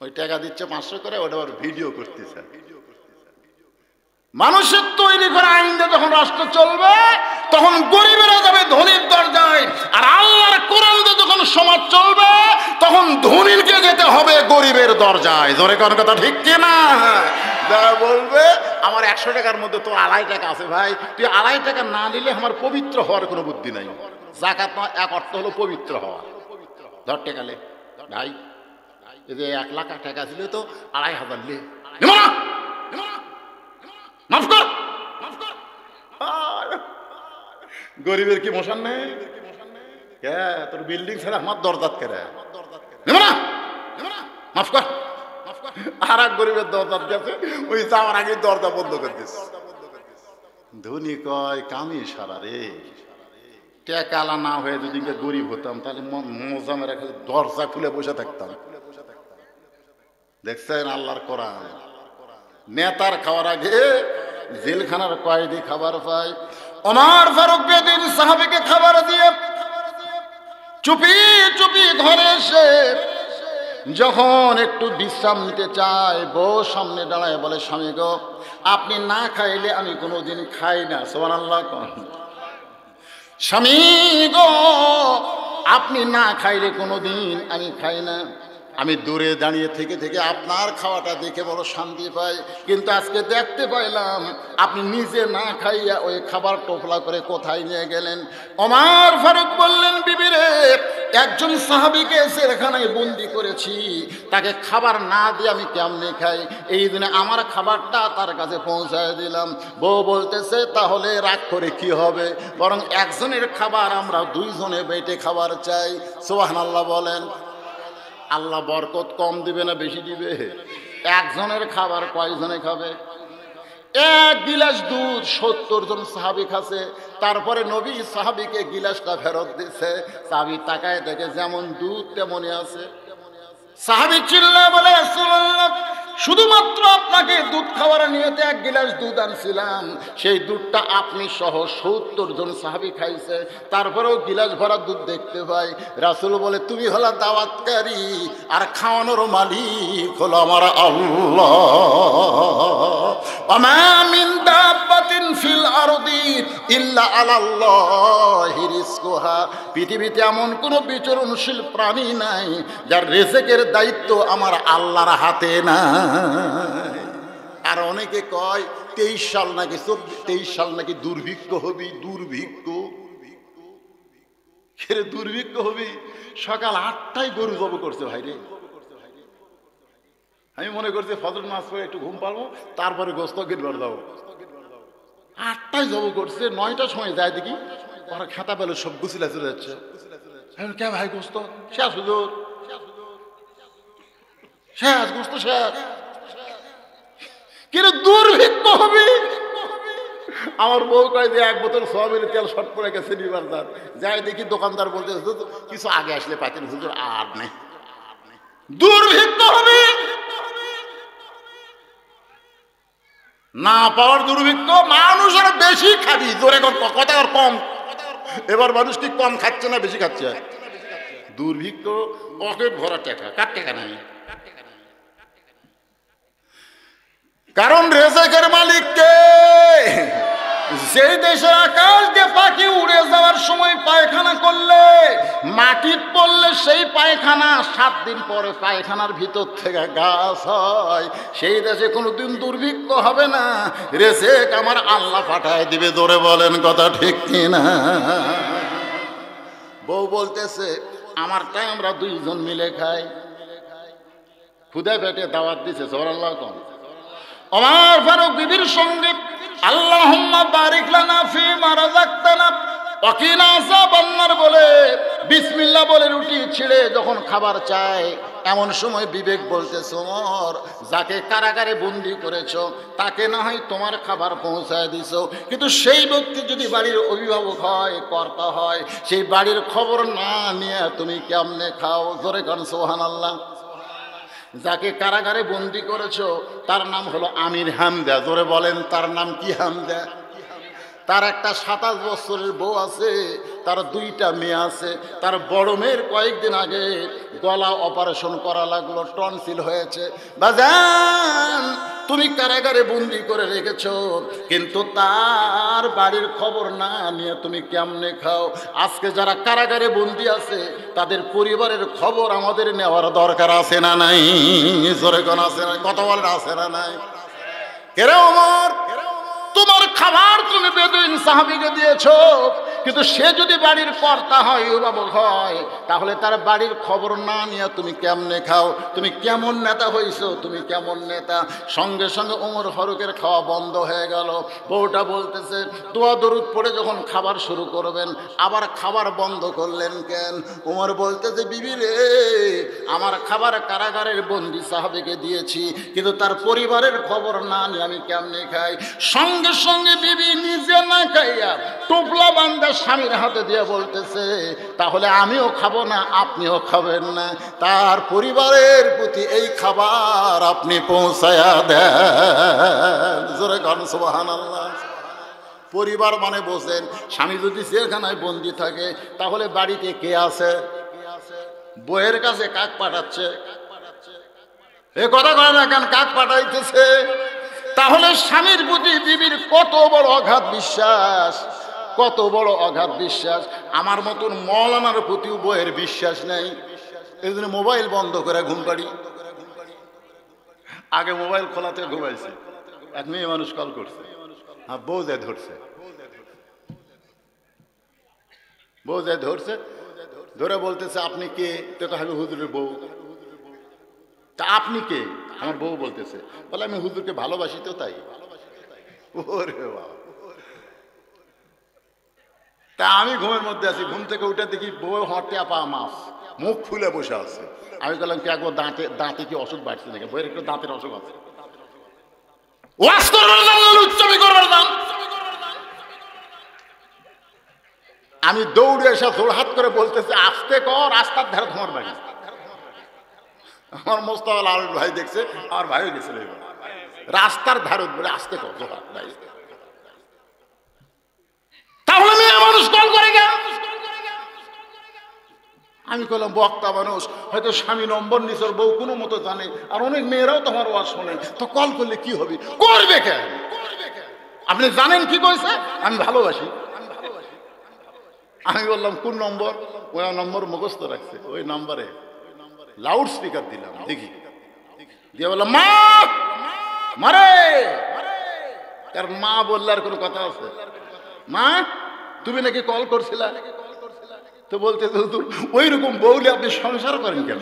ওই টাকা দিচ্ছে 500 করে, ওটা আবার ভিডিও করতেছে। মানুষের তৈরি করা আইন দিয়ে যখন রাষ্ট্র চলবে তখন গরিবেরা যাবে ধনীর দরজায়, আর আল্লাহর কোরআন দিয়ে যখন সমাজ চলবে, তখন ধনীকে যেতে হবে গরিবের দরজায়। জোরে কোন কথা ঠিক কি না? যারা বলবে আমার 100 টাকার মধ্যে তো 2.5 টাকা আছে, ভাই তুই 2.5 টাকা না নিলে আমার পবিত্র হওয়ার কোনো বুদ্ধি নাই। যাকাত এক অর্থ হলো পবিত্র হওয়া। ধর টেকালে ভাই, এই যে 1 লাখ টাকা ছিল তো 2,500 লে, মাফ কর। গরিবের কি মোশন নেই? তোর বিল্ডিং ছাড়া আমার দরজাত কেড়ে নেব না, মাফ কর। আর এক গরিবের দরজাত গেছে, ওই যাওয়ার আগে দরজা বন্ধ করে দিস। ধনী কয় কামি সারা রে, টেকালা না হয়ে যদি গরিব হতাম তাহলে মজা মেরে দরজা খুলে বসে থাকতাম। দেখছেন আল্লাহর কোরআন। নেতার খাওয়ার আগে জেলখানার কয়েদি খাবার পায়। ওমর ফারুক বেদিন সাহাবীকে খাবার দিয়ে চুপি চুপি ঘরে এসে যখন একটু বিশ্রাম নিতে চায়, বউ সামনে দাঁড়ায় বলে, স্বামী গো, আপনি না খাইলে আমি কোনোদিন খাই না। সুবহানাল্লাহ। স্বামী গো, আপনি না খাইলে কোনোদিন আমি খাই না। আমি দূরে দাঁড়িয়ে থেকে থেকে আপনার খাওয়াটা দেখে বড় শান্তি পাই, কিন্তু আজকে দেখতে পাইলাম আপনি নিজে না খাইয়া ওই খাবার টোপলা করে কোথায় নিয়ে গেলেন। ওমর ফারুক বললেন, বিবি রে, একজন সাহাবীকে জেলখানায় বন্দি করেছি, তাকে খাবার না দিয়ে আমি কেমনে খাই? এই দিনে আমার খাবারটা তার কাছে পৌঁছায় দিলাম। বউ বলতেছে, তাহলে রাগ করে কি হবে, বরং একজনের খাবার আমরা 2 জনে বেটে খাবার চাই। সুবহানাল্লাহ বলেন। আল্লাহ বরকত কম দিবে না বেশি দিবে? একজনের খাবার কয়জনে খাবে? 1 গিলাস দুধ 70 জন সাহাবী খাচ্ছে। তারপরে নবী সাহাবীকে গিলাসটা ফেরত দিচ্ছে। সাহাবী তাকায় দেখে যেমন দুধ তেমনই আছে। সাহাবী চিল্লায় বলে, রাসূলুল্লাহ, শুধুমাত্র আপনাকে দুধ খাওয়ার নিয়তে 1 গিলাস দুধ আনছিলাম, সেই দুধটা আপনি সহ 70 জন সাহাবী খাইছে, তারপরেও গিলাস ভরা দুধ দেখতে পাই। রাসূল বলে, তুমি হলা দাওয়াতকারী, আর খাওয়ানোর মালিক হলো আমার আল্লাহ। ওমা মিন দাব্বাতিন ফিল আরদি ইল্লা আলাল্লাহি রিজকুহা। পৃথিবীতে এমন কোনো বিচরণশীল প্রাণী নাই যার রিজকের দায়িত্ব আমার আল্লাহর হাতে না। আর অনেকে কয় 23 সাল নাকি 23 সাল নাকি দুর্ভিক্ষ হবি। দুর্ভিক্ষ দুর্ভিক্ষ হবি? সকাল 8টায় গরু জব করছে ভাই রে। আমি মনে করছি ফজর নামাজ পড়ে একটু ঘুম পাবো, তারপরে গোস্ত কিনবার যাবো। 8টায় জব করছে, 9টার সময় যায় দেখি ওরা খেতা পেলে সব গুছিলা চলে যাচ্ছে। কে ভাই গোস্ত শেষ, হুজুর শেষ, গোস্ত শেষ। কিন্তু দুর্ভিক্ষ হবে। আমার বউ কয় যে 1 বোতল সোয়াবিনের তেল শর্ট পড়ে গেছে নিবার দার। যাই দেখি দোকানদার বলতে, কিছু আগে আসলে পাইতেন হুজুর, আর নেই। দুর্ভিক্ষ হবে, না পাওয়ার দুর্ভিক্ষ। মানুষ আর বেশি খাবি, জোরে কথা আর কম। এবার মানুষ কি কম খাচ্ছে না বেশি খাচ্ছে? দুর্ভিক্ষ, পকেট ভরা টাকা, কার টাকা নাই। কারণ রেজেকের মালিক কে? যেই দেশের আকাশ দিয়ে পাখি উড়ে যাওয়ার সময় পায়খানা করলে, মাটির পড়লে সেই পায়খানা 7 দিন পরে পায়খানার ভিতর থেকে গাছ হয়, সেই দেশে কোনোদিন দুর্ভিক্ষ হবে না। রেজেক আমার আল্লাহ পাঠায় দিবে। জোরে বলেন কথা ঠিক কিনা? বউ বলতেছে, আমারটাই আমরা 2 জন মিলে খাই। খুদে পেটে দাওয়াত দিছে। সুবহানাল্লাহ। ওমর ফারুক বিবির সঙ্গে আল্লাহুম্মা বারিক লানা ফিমা রাযাকতানা ওয়া কিনা আযাবান্নার বলে বিসমিল্লাহ বলে রুটি ছিঁড়ে যখন খাবার চায়, এমন সময় বিবেক বলতেছে, ওমর, যাকে কারাগারে বন্দি করেছো তাকে না হয় তোমার খাবার পৌঁছায় দিছো, কিন্তু সেই ব্যক্তি যদি বাড়ির অভিভাবক হয়, কর্তা হয়, সেই বাড়ির খবর না নিয়ে তুমি কেমনে খাও? জোরে কান সুবহানাল্লাহ। যাকে কারাগারে বন্দি করেছো তার নাম হলো আমির হামদা। জোরে বলেন, তার নাম কি? হামদা। তার একটা 27 বছরের বউ আছে, তার 2টা মেয়ে আছে। তার বড় মেয়ের কয়েকদিন আগে গলা অপারেশন করা লাগলো, টনসিল হয়েছে। বাজান, তুমি কারাগারে বন্দি করে রেখেছো, কিন্তু তার বাড়ির খবর না নিয়ে তুমি কেমনে খাও? আজকে যারা কারাগারে বন্দি আছে তাদের পরিবারের খবর আমাদের নেওয়ার দরকার আছে না নাই? জোরে কোন আছে না? কথা বলেন আছে না নাই? কেরে ওমর, তোমার খাবার তুমি বেদুইন সাহাবীকে দিয়েছো, কিন্তু সে যদি বাড়ির কর্তা হয়, অভিভাবক হয়, তাহলে তার বাড়ির খবর না নিয়ে তুমি কেমনে খাও? তুমি কেমন নেতা হইছো? তুমি কেমন নেতা? সঙ্গে সঙ্গে ওমর ফারুকের খাওয়া বন্ধ হয়ে গেল। বউটা বলতেছে, দোয়া দরুদ পড়ে যখন খাবার শুরু করবেন আবার খাবার বন্ধ করলেন কেন? ওমর বলতেছে, বিবি রে, আমার খাবার কারাগারের বন্দি সাহাবীকে দিয়েছি, কিন্তু তার পরিবারের খবর না নিয়ে আমি কেমনে খাই? সঙ্গে সঙ্গে বিবি নিজে না খাইয়া টোপলা বান্দা স্বামীর হাতে দিয়ে বলতেছে, তাহলে আমিও খাবো না, আপনিও খাবেন না, তার পরিবারের প্রতি এই খাবার আপনি পৌঁছায়া দেন। জোরে গান সুবহানাল্লাহ। পরিবার মানে বোঝেন, স্বামী যদি জেলখানায় বন্দি থাকে তাহলে বাড়িতে কে আছে? বউয়ের কাছে কাক পাঠাচ্ছে? এ কথা কয় না কেন? কাক পাঠাইতেছে। তাহলে স্বামীর প্রতি বিবির কত বড় অগাধ বিশ্বাস, কত বড় অগাধ বিশ্বাস। আমার মতন মৌলানার প্রতিও বইয়ের বিশ্বাস নেই, এই জন্য মোবাইল বন্ধ করে ঘুম পাড়ি। আগে মোবাইল খোলাতে ঘুমাইছে, এক মেয়ে মানুষ কল করছে, বউ যায় ধরছে, বউ যায় ধরছে, ধরে বলতেছে, আপনি কে? তো আমি হুজুরের বউ। তা আপনি কে? আমার বউ বলতেছে, বলে আমি হুজুরকে ভালোবাসি তো তাই। ওরে বাবা! তা আমি ঘুমের মধ্যে আছি, ঘুম থেকে উঠে দেখি বউ হটে পা মাছ, মুখ ফুলে বসে আছে। আমি বললাম, কি একবার দাঁতে কি অসুখ বাড়ছে নাকি? বইয়ের একটু দাঁতের অসুখ আছে। আমি দৌড়ে এসে জোড়হাত করে বলতেছে, আস্তে কর, রাস্তার ধারে তোমার বাড়ি। আমার মোস্তফা লাল ভাই দেখছে, আমার ভাইও গেছিল, রাস্তার ধারে বলে আস্তে কর জোড়হাত ভাই। তাহলে মেয়ে মানুষ কল করে গেল। আমি বললাম, বক্তা মানুষ, হয়তো স্বামী নম্বর নিচর, বউ কোনো মতো জানে, আর অনেক মেয়েরাও তোমার ওয়াজ শোনে, তো কল করলে কি হবে? করবে কেন? আপনি জানেন কি কইছে? আমি ভালোবাসি। আমি বললাম, কোন নম্বর? ওই নম্বর মুখস্থ রাখছে, ওই নম্বরে লাউড স্পিকার দিলাম, দেখি দিয়ে বললাম, মা মারে। কারণ মা বললে আর কোনো কথা আছে? মা, তুমি নাকি কল করছিলা? তো বলতে, ওই রকম বউলে আপনি সংসার করেন কেন?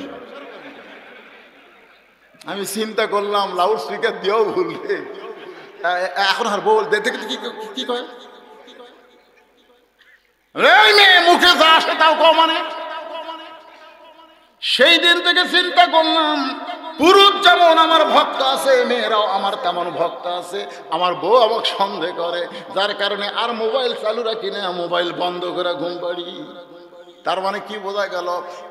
আমি চিন্তা করলাম, লাউড স্পিকার দিয়েও ভুলবে, এখন আর বউ দেখতে কি কয়, মুখে যা আসে তাও কম। মানে সেই দিন থেকে চিন্তা করলাম, পুরুষ যেমন আমার ভক্ত আছে, মেয়েরাও আমার তেমন ভক্ত আছে। আমার বউ আমাকে সন্দেহ করে, যার কারণে আর মোবাইল চালু রাখি না, মোবাইল বন্ধ করে ঘুম পাড়ি। তার মানে কি বোঝা গেল?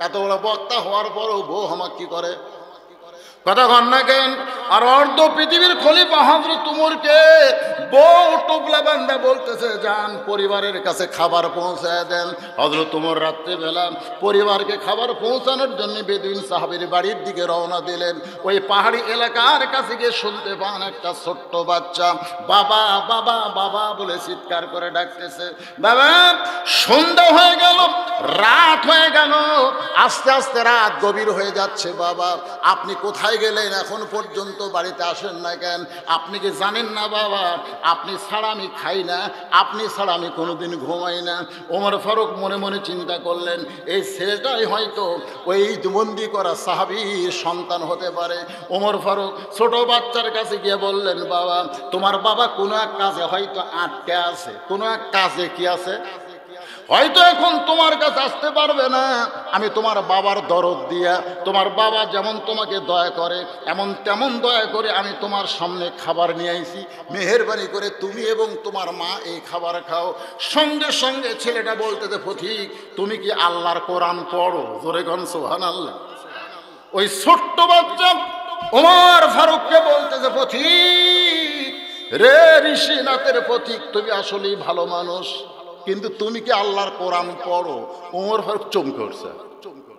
এত বড় বক্তা হওয়ার পরও বউ আমাকে কি করে? কথা কন না কেন? আর অর্ধ পৃথিবীর খলিফা হযরত উমরকে বউ টোপলা বান্দা বলতেছে, যান পরিবারের কাছে খাবার পৌঁছায় দেন। হযরত উমর রাত্রিবেলা পরিবারকে খাবার পৌঁছানোর জন্য বেদুইন সাহাবীর বাড়ির দিকে রওনা দিলেন। ওই পাহাড়ি এলাকার কাছে গিয়ে শুনতে পান একটা ছোট্ট বাচ্চা বাবা বাবা বাবা বলে চিৎকার করে ডাকতেছে। বাবা, সন্ধ্যা হয়ে গেল, রাত হয়ে গেল, আস্তে আস্তে রাত গভীর হয়ে যাচ্ছে। বাবা, আপনি কোথায় গেলেন? এখন পর্যন্ত বাড়িতে আসেন না কেন? আপনি কি জানেন না বাবা, আপনি ছাড়া আমি খাই না, আপনি ছাড়া আমি কোনোদিন ঘুমাই না। ওমর ফারুক মনে মনে চিন্তা করলেন, এই ছেলেটাই হয়তো ওই বন্দি করা সাহাবীর সন্তান হতে পারে। ওমর ফারুক ছোট বাচ্চার কাছে গিয়ে বললেন, বাবা, তোমার বাবা কোনো এক কাজে হয়তো আটকে আছে, কোনো এক কাজে কি আছে, হয়তো এখন তোমার কাছে আসতে পারবে না। আমি তোমার বাবার দরদ দিয়া, তোমার বাবা যেমন তোমাকে দয়া করে এমন তেমন দয়া করে আমি তোমার সামনে খাবার নিয়ে আইছি, মেহেরবানি করে তুমি এবং তোমার মা এই খাবার খাও। সঙ্গে সঙ্গে ছেলেটা বলতেছে, পথিক, তুমি কি আল্লাহর কোরআন পড়ো? জোরে গন সুবহানাল্লাহ। ওই ছোট্ট বাচ্চা ওমর ফারুককে বলতেছে, পথিক রে, ঋষিনাথের পথিক, তুমি আসলেই ভালো মানুষ, কিন্তু তুমি কি আল্লাহর কোরআন পড়ো? ওমর ফারুক চমকে উঠছে।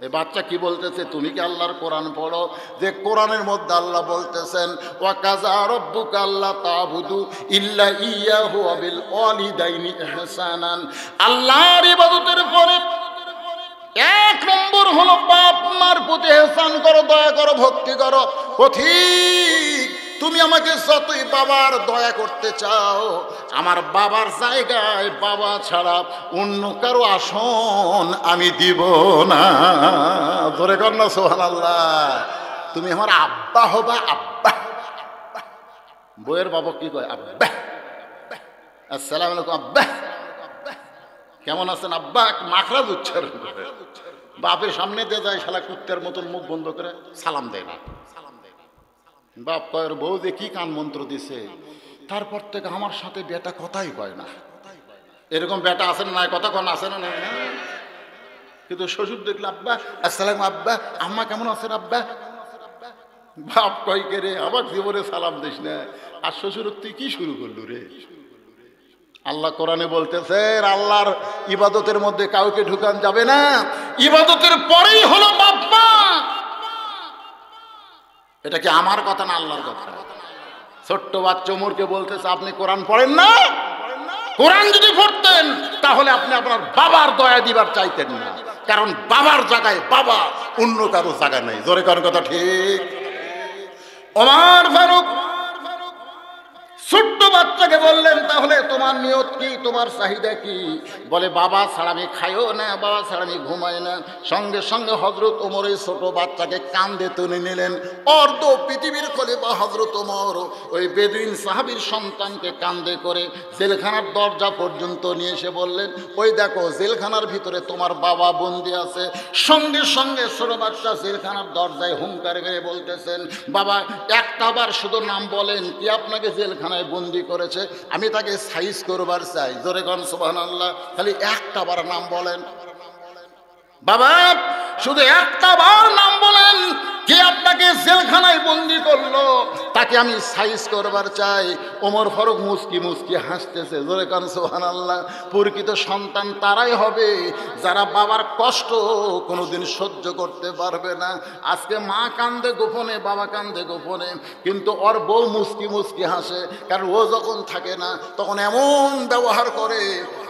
এই বাচ্চা কি বলতেছে? তুমি কি আল্লাহর কোরআন পড়ো? যে কোরআনের মধ্যে আল্লাহ বলতেছেন ওয়া কাযা রাব্বুকা আল্লা তা'বুদু ইল্লা ইয়াহু ওয়া বিল ওয়ালিদাইনি ইহসানান। আল্লাহর ইবাদতের পরে এক নম্বর হলো বাপ মার প্রতি ইহসান করো, দয়া করো, ভক্তি করো। পথিক, তুমি আমাকে যতই বাবার দয়া করতে চাও, আমার বাবার জায়গায় বাবা ছাড়া অন্য কারো আসন আমি দিব না। ধরে কর না সুবহানাল্লাহ। তুমি আমার আব্বা হবা, আব্বা। বইয়ের বাবা কি কয়? আব্বা। আসসালামু আলাইকুম আব্বা, কেমন আছেন আব্বা? মাখরাজ উচ্চারণ করে। বাপের সামনে দিয়ে যায় শালা কুত্তের মতন মুখ বন্ধ করে সালাম দেয় না। বাপ কয়ের বউ যে কি কান মন্ত্র দিছে, তারপর থেকে আমার সাথে বেটা কথাই কয় না। এরকম বেটা আছে না? কথা কন আছে না? কিন্তু শ্বশুর দেখলে আব্বা, আসসালাম আব্বা, আম্মা কেমন আছেন আব্বা? বাপ কয় কে রে, আবার জীবনে সালাম দিস না। আর শ্বশুর তুই কি শুরু করলু রে? আল্লাহ কোরআনে বলতেছেন আল্লাহর ইবাদতের মধ্যে কাউকে ঢুকান যাবে না। ইবাদতের পরেই হলো বাপ মা। এটা কি আমার কথা না আল্লাহর কথা? ছোট্ট বাচ্চা ওমরকে বলতেছে আপনি কোরআন পড়েন না? কোরআন যদি পড়তেন তাহলে আপনি আপনার বাবার দয়া দিবার চাইতেন না, কারণ বাবার জায়গায় বাবা, অন্য কারো জায়গা নেই। জোরে কারো কথা ঠিক। ওমর ফারুক ছোট্ট বাচ্চাকে বললেন তাহলে তোমার নিয়ত কি, তোমার চাহিদা কি? বলে বাবা ছাড়া আমি খাইও না, বাবা ছাড়া আমি ঘুমাই না। সঙ্গে সঙ্গে হযরত ওমর এই ছোট বাচ্চাকে কাঁধে তুলে নিলেন। অর্ধ পৃথিবীর খলিফা হযরত ওমর ওই বেদুইন সাহাবীর সন্তানকে কাঁধে করে জেলখানার দরজা পর্যন্ত নিয়ে এসে বললেন ওই দেখো জেলখানার ভিতরে তোমার বাবা বন্দি আছে। সঙ্গে সঙ্গে ছোট বাচ্চা জেলখানার দরজায় হুঙ্কার করে বলতেছেন বাবা একটাবার শুধু নাম বলেন, কি আপনাকে জেলখানায় বন্দি করেছে? আমি তাকে সাইজ করবার চাই। জোরে কোন সুবহানাল্লাহ। খালি একটা বার নাম বলেন বাবা, শুধু একটা বার নাম বলেন, কে আপনাকে জেলখানায় বন্দি করলো, তাকে আমি সাইজ করবার চাই। ওমর ফারুক মুস্কি মুস্কি হাসতেছে। জোরে কোন সুবহানাল্লাহ। প্রকৃত সন্তান তারাই হবে যারা বাবার কষ্ট কোনোদিন সহ্য করতে পারবে না। আজকে মা কান্দে গোপনে, বাবা কান্দে গোপনে, কিন্তু ওর বউ মুস্কি মুস্কি হাসে, কারণ ও যখন থাকে না তখন এমন ব্যবহার করে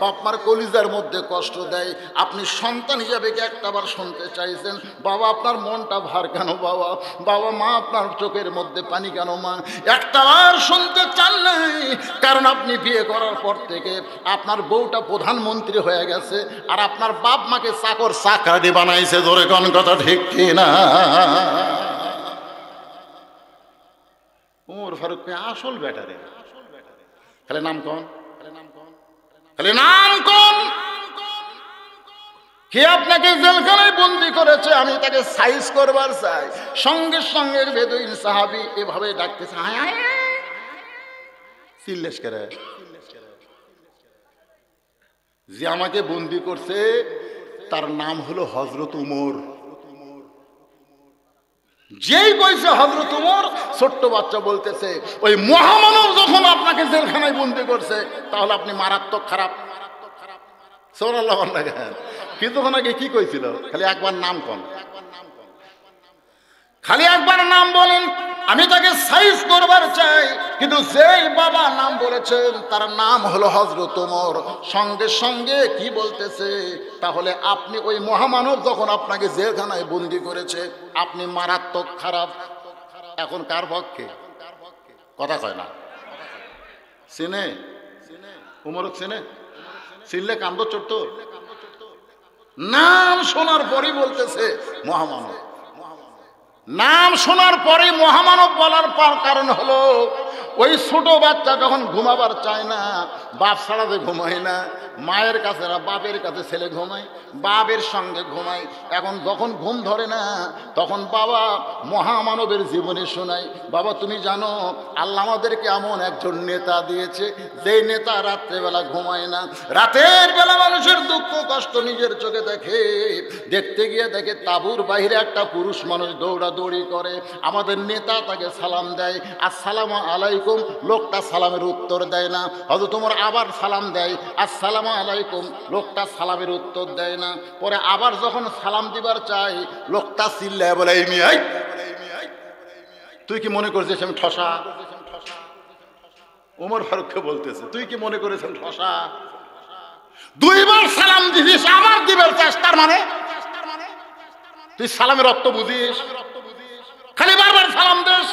বাপ মার কলিজার মধ্যে কষ্ট দেয়। আপনি সন্তান হিসাবে কি একটাবার শুনতে চাইছেন বাবা আপনার মনটা ভার কেন? বাবা বাবা মা আপনার চোখের মধ্যে পানি কেন? মা একটাবার শুনতে চান নাই, কারণ আপনি বিয়ে করার পর থেকে আপনার বউটা প্রধানমন্ত্রী হয়ে গেছে, আর আপনার বাপ মাকে চাকর চাকরানি বানাইছে। ধরে কোন কথা ঠিক কিনা? ওমর ফারুক আসল ব্যাটারে। খালি নাম কোন, খালি নাম কোন? কে আপনাকে জেলখানায় বন্দি করেছে? আমি তাকে সাইজ করবার চাই। সঙ্গে সঙ্গে বেদুইন সাহাবী এভাবে ডাকতেছে, চিল্লেস করে যে আমাকে বন্দি করছে তার নাম হলো হযরত উমর। যেই কইছে হযরত উমর, ছোট্ট বাচ্চা বলতেছে ওই মহামানব যখন আপনাকে জেলখানায় বন্দি করছে তাহলে আপনি মারাত্মক খারাপ। সুবহানাল্লাহ। কিন্তু ওনাকে কি কইছিল? খালি একবার নাম কোন, খালি একবার নাম বলেন, আমি তাকে সাইজ করবার চাই। কিন্তু যেই বাবা নাম বলেছেন তার নাম হলো হযরত ওমর। সঙ্গে সঙ্গে কি বলতেছে? তাহলে আপনি ওই মহামানব যখন আপনাকে জেলখানায় বন্দি করেছে আপনি মারাত্মক খারাপ। এখন কার পক্ষে? কথা কয় না। চিনে ওমর? চিনে? চিনলে কান্দ চড়ত। নাম শোনার পরই বলতেছে মহামানব। নাম শোনার পরে মহামানব বলার কারণ হলো ওই ছোট বাচ্চা যখন ঘুমাবার চায় না, বাপ ছাড়া যে ঘুমায় না, মায়ের কাছে বাপের কাছে ছেলে ঘুমায়, বাপের সঙ্গে ঘুমায়। এখন যখন ঘুম ধরে না তখন বাবা মহামানবের জীবনে শোনায়, বাবা তুমি জানো আল্লাহ আমাদেরকে এমন একজন নেতা দিয়েছে যে নেতা রাত্রেবেলা ঘুমায় না, রাতের বেলা মানুষের দুঃখ কষ্ট নিজের চোখে দেখে। দেখতে গিয়ে দেখে তাঁবুর বাইরে একটা পুরুষ মানুষ দৌড়াদৌড়ি করে, আমাদের নেতা তাকে সালাম দেয়, আসসালামু আলাইকুম আলাইকুম, লোকটা সালামের উত্তর দেয় না। হযরত ওমর আবার সালাম দেয়, আসসালামু আলাইকুম, লোকটা সালামের উত্তর দেয় না। পরে আবার যখন সালাম দিবার চাই, লোকটা চিল্লায় বলে, এই মিয়া, তুই কি মনে করছিস আমি ঠসা? ওমর ফারুককে বলতেছে, তুই কি মনে করেছেন ঠসা? দুইবার সালাম দিছিস, আবার দিবার চাস, তার মানে তুই সালামের অর্থ বুঝিস, খালি বারবার সালাম দিস।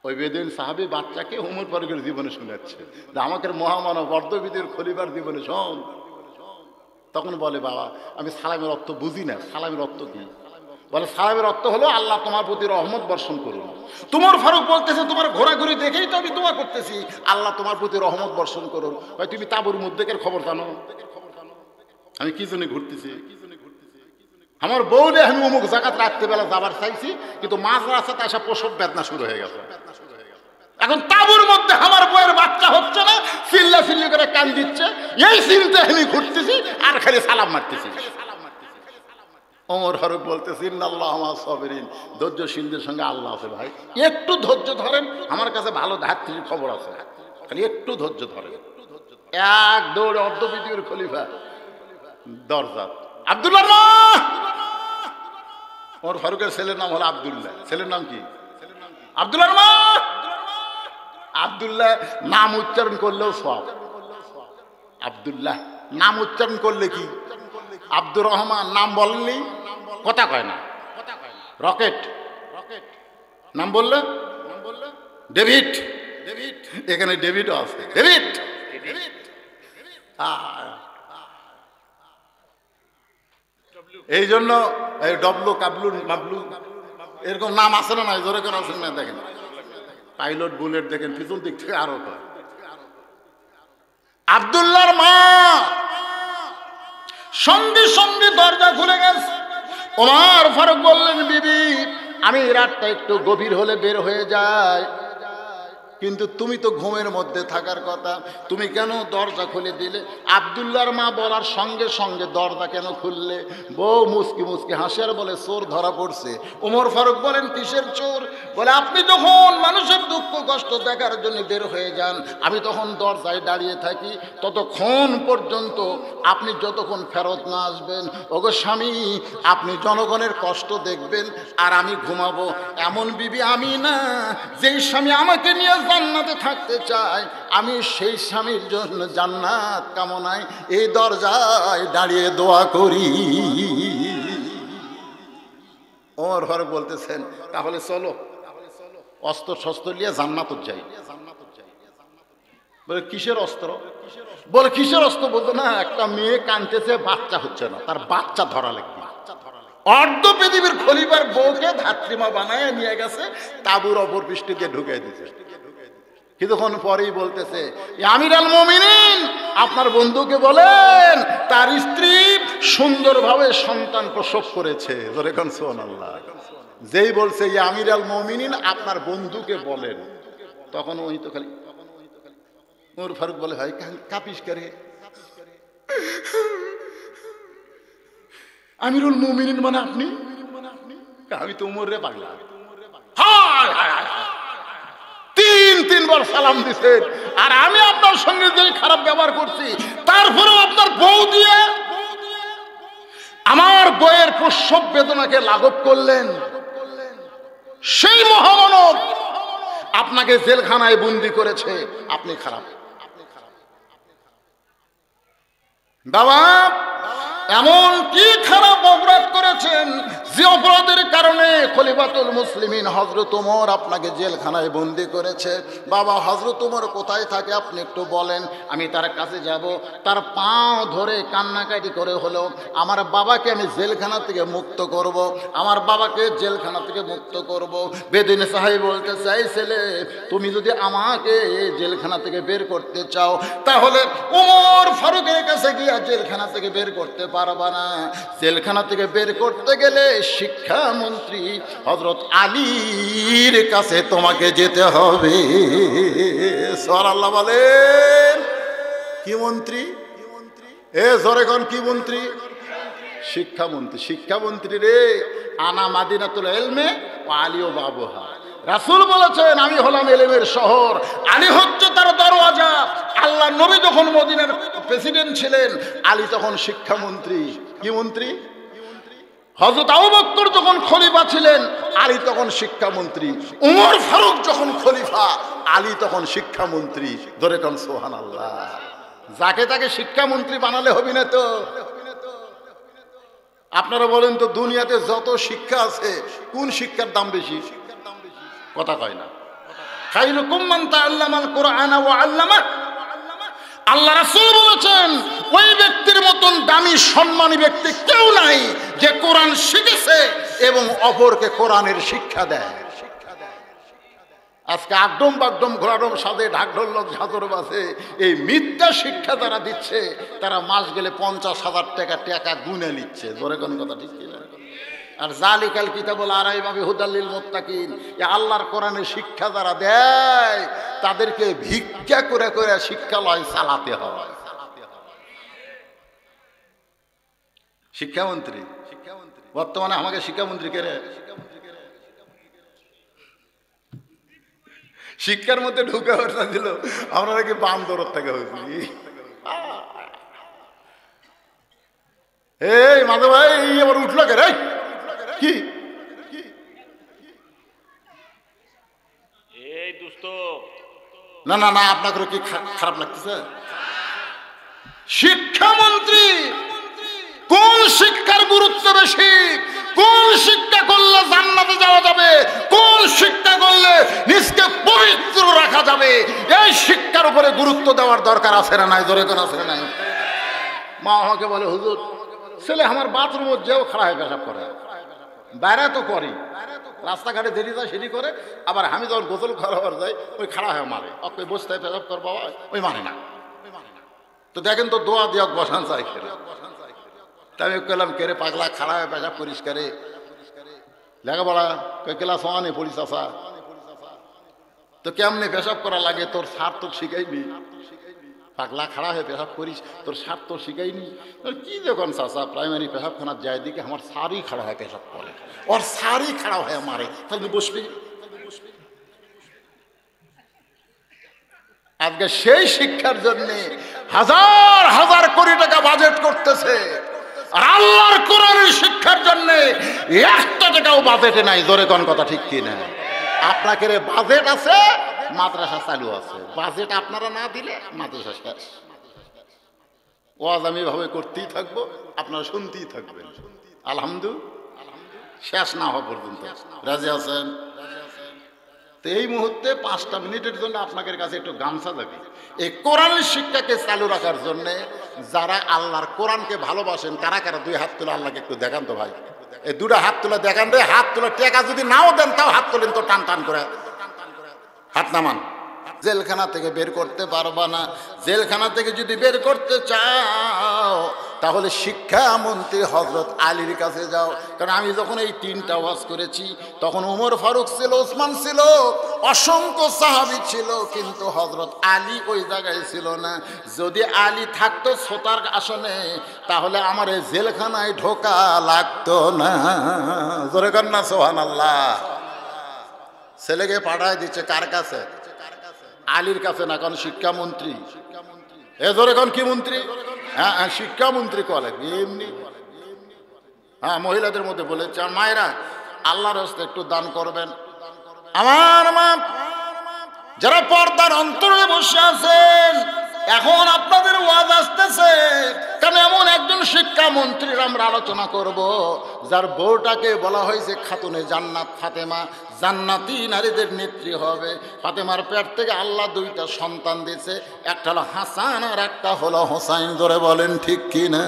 ওই বেদুইন সাহাবী বাচ্চাকে ওমর ফারুকের জীবনে শোনাচ্ছে, আমাকে মহামানব অর্ধবিদের খলিফার জীবনে শোন। তখন বলে, বাবা আমি সালামের অর্থ বুঝি না। সালামের অর্থ কি? বলে, সালামের অর্থ হলো আল্লাহ তোমার প্রতি রহমত বর্ষণ করুন। ওমর ফারুক বলতেছে, তোমার ঘোরাঘুরি দেখেই তো আমি দোয়া করতেছি, আল্লাহ তোমার প্রতি রহমত বর্ষণ করুন। ভাই তুমি তাবুর মধ্যেকার খবর জানো আমি কি জন্য ঘুরতেছি? আমার বউলে আমি অমুক জায়গাত রাত্রেবেলা যাবার চাইছি, কিন্তু মাঝ রাস্তাতে আসা প্রসব বেদনা শুরু হয়ে গেছে। এখন তাবুর মধ্যে আমার বউয়ের বাচ্চা হচ্ছে না, চিল্লা চিল্লি করে কান দিচ্ছে, এই চিন্তা আমি ঘুরতেছি আর খালি সালাম মারতেছি। ওমর ফারুক বলতেছি, ইন্নাল্লাহ মা সাবিরিন, ধৈর্যশীলদের সঙ্গে আল্লাহ আছে। ভাই একটু ধৈর্য ধরেন, আমার কাছে ভালো ধাত্রীর খবর আছে, খালি একটু ধৈর্য ধরেন। এক দৌড়ে অর্ধবিদীর খলিফা দরজা, আব্দুল্লাহ মা। ওমর ফারুকের ছেলের নাম হলো আব্দুল্লাহ। ছেলের নাম কি? আব্দুল্লাহ মা। আব্দুল্লাহ নাম উচ্চারণ করলেও সব। আব্দুল্লাহ নাম উচ্চারণ করলে কি? আব্দুর রহমান নাম বলেননি, কথা কয় না। রকেট নাম বললে, ডেভিড, এখানে ডেভিডও আছে, ডেভিড। এই জন্য ডবলু, কাবলু, মাবলু এরকম নাম আছে না? নাই জোরে করে আছেন না? দেখেন পাইলট, বুলেট দেখেন পিছন দিক থেকে আরো কয়। আব্দুল্লাহর মা সঙ্গে সঙ্গে দরজা খুলে গেছে। ওমর ফারুক বললেন, বিবি আমি রাতটা একটু গভীর হলে বের হয়ে যায়, কিন্তু তুমি তো ঘুমের মধ্যে থাকার কথা, তুমি কেন দরজা খুলে দিলে? আব্দুল্লাহর মা বলার সঙ্গে সঙ্গে দরজা কেন খুললে? বউ মুসকি মুসকি হাসে আর বলে, চোর ধরা পড়ছে। ওমর ফারুক বলেন, কিসের চোর? বলে, আপনি যখন মানুষের দুঃখ কষ্ট দেখার জন্য বের হয়ে যান, আমি তখন দরজায় দাঁড়িয়ে থাকি, ততক্ষণ পর্যন্ত আপনি যতক্ষণ ফেরত না আসবেন, ওগো স্বামী আপনি জনগণের কষ্ট দেখবেন আর আমি ঘুমাবো। এমন বিবি আমি না, যেই স্বামী আমাকে নিয়ে জান্নাতে থাকতে চায়, আমি সেই স্বামীর জন্য জান্নাত কামনায় এই দরজায় দাঁড়িয়ে দোয়া করি। ওমর ফারুক বলতেছেন, তাহলে চলো অস্ত্র শস্ত্র নিয়ে জান্নাত যাই। বলে, কিসের অস্ত্র? বলে, কিসের অস্ত্র? বলতো না, একটা মেয়ে কাঁদতেছে, বাচ্চা হচ্ছে না, তার বাচ্চা ধরা লাগবে। অর্ধ পৃথিবীর খলিফার বউকে ধাত্রীমা বানায় নিয়ে গেছে, তাবুর অপর পৃষ্ঠে দিয়ে ঢুকিয়ে দিয়েছে। কিছুক্ষণ পরেই বলতেছে, আমির আল মুমিনিন আপনার বন্ধুকে বলেন তার স্ত্রী সুন্দরভাবে সন্তান প্রসব করেছে। যেরকম সুবহানাল্লাহ। যেই বলছে আমির আল মুমিনিন আপনার বন্ধুকে বলেন, তখন ওই তো খালি ওমর ফারুক বলে, ভাই কাঁপিস করে? আমিরুল মুমিনিন মানে আপনি? আমি তো উমর রে পাগলা। তিনবার সালাম দিছেন, আর আমি আপনার সঙ্গে যে খারাপ ব্যবহার করছি, তারপরেও আপনার বউ দিয়ে আমার বউয়ের প্রসব বেদনাকে লাঘব করলেন। সেই মহামানব আপনাকে জেলখানায় বন্দি করেছে, আপনি খারাপ। বাবা এমন কি খারাপ অপরাধ করেছেন যে অপরাধের কারণে খলিফাতুল মুসলিমিন হযরত ওমর আপনাকে জেলখানায় বন্দি করেছে? বাবা হযরত ওমর কোথায় থাকে আপনি একটু বলেন, আমি তার কাছে যাব, তার পাও ধরে কান্নাকাটি করে হলো আমার বাবাকে আমি জেলখানা থেকে মুক্ত করব, আমার বাবাকে জেলখানা থেকে মুক্ত করব। বেদিন সাহেব বলতে চাই, ছেলে তুমি যদি আমাকে জেলখানা থেকে বের করতে চাও, তাহলে ওমর ফারুকের কাছে গিয়ে জেলখানা থেকে বের করতে পারবা না। জেলখানা থেকে বের করতে গেলে শিক্ষামন্ত্রী হযরত আলীর কাছে তোমাকে যেতে হবে। সুবহানাল্লাহ বলেন। কি মন্ত্রী? জোরে কোন কি মন্ত্রী? শিক্ষামন্ত্রী। শিক্ষামন্ত্রী রে, আনা মাদিনাতুল ইলমে ওয়া আলী ও বাবুহা, রাসূল বলেছেন আমি হলাম ইলমের শহর, আলী হচ্ছে তার দরওয়াজা। আল্লাহ নবী যখন মদিনার প্রেসিডেন্ট ছিলেন, আলী তখন শিক্ষামন্ত্রী। কি মন্ত্রী? হযরত আবু বকর যখন খলিফা ছিলেন, আলী তখন শিক্ষামন্ত্রী। উমর ফারুক যখন খলিফা, আলী তখন শিক্ষামন্ত্রী। ধরে কোন সুবহানাল্লাহ। যাকে তাকে শিক্ষামন্ত্রী বানালে হবে না তো। আপনারা বলেন তো, দুনিয়াতে যত শিক্ষা আছে, কোন শিক্ষার দাম বেশি? কথা কয় না। খায়রুকুম মান তাআল্লামাল কুরআনা ওয়া আল্লামা। আল্লাহ রাসূল বলেছেন ওই ব্যক্তির মতন দামি সম্মানী ব্যক্তি কেউ নাই যে কোরআন শিখেছে এবং অপরকে কোরআনের শিক্ষা দেয়। আজকে আগডম বাগডম ঘোড়াডম সাদে ঢাকঢোল লোক ঝাঁতর বাসে এই মিথ্যা শিক্ষা তারা দিচ্ছে। তারা মাস গেলে 50,000 টাকা গুনে নিচ্ছে। জোরে কোন কথা ঠিক কিনা? আর জালিকাল কিতাবুল আরাইবা বিহুদাল লিল মুত্তাকিন, এই আল্লাহর কোরআনের শিক্ষা যারা দেয় তাদেরকে ভিক্ষা করে করে শিক্ষালয় চালাতে হয়। শিক্ষামন্ত্রী বর্তমানে আমাকে শিক্ষামন্ত্রী কে রে? শিক্ষার মধ্যে ঢুকে ওঠা দিল, আমরা নাকি বান্দর থেকে হয়েছি। এই মাধব ভাই, আবার উঠলো কে রে? কি এই দুষ্ট? না না না, আপনাকে কি খারাপ লাগতেছে? শিক্ষামন্ত্রী কোন শিক্ষার গুরুত্ব বেশি? কোন শিক্ষা করলে জান্নাতে যাওয়া যাবে? কোন শিক্ষা করলে নিজকে পবিত্র রাখা যাবে? এই শিক্ষার উপরে গুরুত্ব দেওয়ার দরকার আছে না নাই? জোরে কোন আছে না নাই? মা আমাকে বলে হুজুর, ছেলে আমার বাথরুমে যেও খাড়া হয়ে পেশাব করে। বাইরে তো করি, রাস্তাঘাটে দেরি যায় সেটি করে। আবার আমি যখন গোসল করাবার যাই, ওই খাড়া হয়ে মারে। ওকে বসতে পেশাব কর বাবা, ওই মানে না। তো দেখেন তো, দোয়া দিয়া বসান চাই খেলে। তাই আমি কইলাম, কেরে পাগলা, খাড়া হয়ে পেশাব করিস করে? লেখাপড়া ক্লাস 1-এ পড়িস আসা, তো কেমনে পেশাব করা লাগে তোর স্যার তো শিখাইবি। পাগলা, খাড়া হয়ে পেশাব করিস, তোর স্যার তো শিখাইনি। কি যখন চাষা প্রাইমারি পেশাবখানার যায়, দিকে আমার স্যারই খাড়া হয়ে পেশাব করে, ওর স্যারই খাড়া হয়ে মারে, তাহলে বসবি। আজকে সেই শিক্ষার জন্য হাজার হাজার কোটি টাকা বাজেট করতেছে, আর আল্লাহর কোরআনের শিক্ষার জন্য 1 টাকাও বাজেটে নাই। জোরে কোন কথা ঠিক কি না? আপনাকে বাজেট আছে, মাদ্রাসা চালু আছে। বাজেট আপনারা না দিলে মাদ্রাসা শেষ। ওয়াজ আমি ভাবে করতেই থাকবো, আপনারা শুনতেই থাকবেন, আলহামদুলিল্লাহ, শেষ না হওয়া পর্যন্ত। রাজি আছেন? তো এই মুহূর্তে 5টা মিনিটের জন্য আপনাদের কাছে একটু গামছা যাবে। এই কোরআনের শিক্ষাকে চালু রাখার জন্য যারা আল্লাহর কোরআনকে ভালোবাসেন, কারা কারা 2 হাত তুলে আল্লাহকে একটু দেখান তো ভাই। এই 2টা হাত তুলে দেখান রে। হাত তুলে টাকা যদি নাও দেন তাও হাত তোলেন তো, টান টান করে হাত নামান। জেলখানা থেকে বের করতে পারবা না। জেলখানা থেকে যদি বের করতে চাও তাহলে শিক্ষামন্ত্রী হযরত আলীর কাছে যাও। কারণ আমি যখন এই 3টা ওয়াজ করেছি, তখন উমর ফারুক ছিল, ওসমান ছিল, অসংখ্য সাহাবী ছিল, কিন্তু হযরত আলী ওই জায়গায় ছিল না। যদি আলী থাকতো শ্রোতার আসনে, তাহলে আমার এই জেলখানায় ঢোকা লাগতো না। জোরে কর না সুবহানাল্লাহ। ছেলেকে পাঠায় দিচ্ছে কার কাছে? আলীর কাছে না, কারণ শিক্ষামন্ত্রী। এ ধরে কোন কি মন্ত্রী? হ্যাঁ, শিক্ষামন্ত্রী কলে এমনি। হ্যাঁ, মহিলাদের মধ্যে বলেছে, মায়েরা আল্লাহর রাস্তায় একটু দান করবেন। আমার মা যারা পর্দার অন্তরে বসে আছেন, এখন আপনাদের ওয়াজ আসতেছে, কারণ এমন একজন শিক্ষামন্ত্রীর আমরা আলোচনা করব যার বউটাকে বলা হয়েছে খাতুনে জান্নাত, ফাতেমা জান্নাতি নারীদের নেত্রী হবে। ফাতেমার পেট থেকে আল্লাহ 2টা সন্তান দিয়েছে, একটা হলো হাসান আর একটা হলো হোসাইন। ধরে বলেন ঠিক কি না?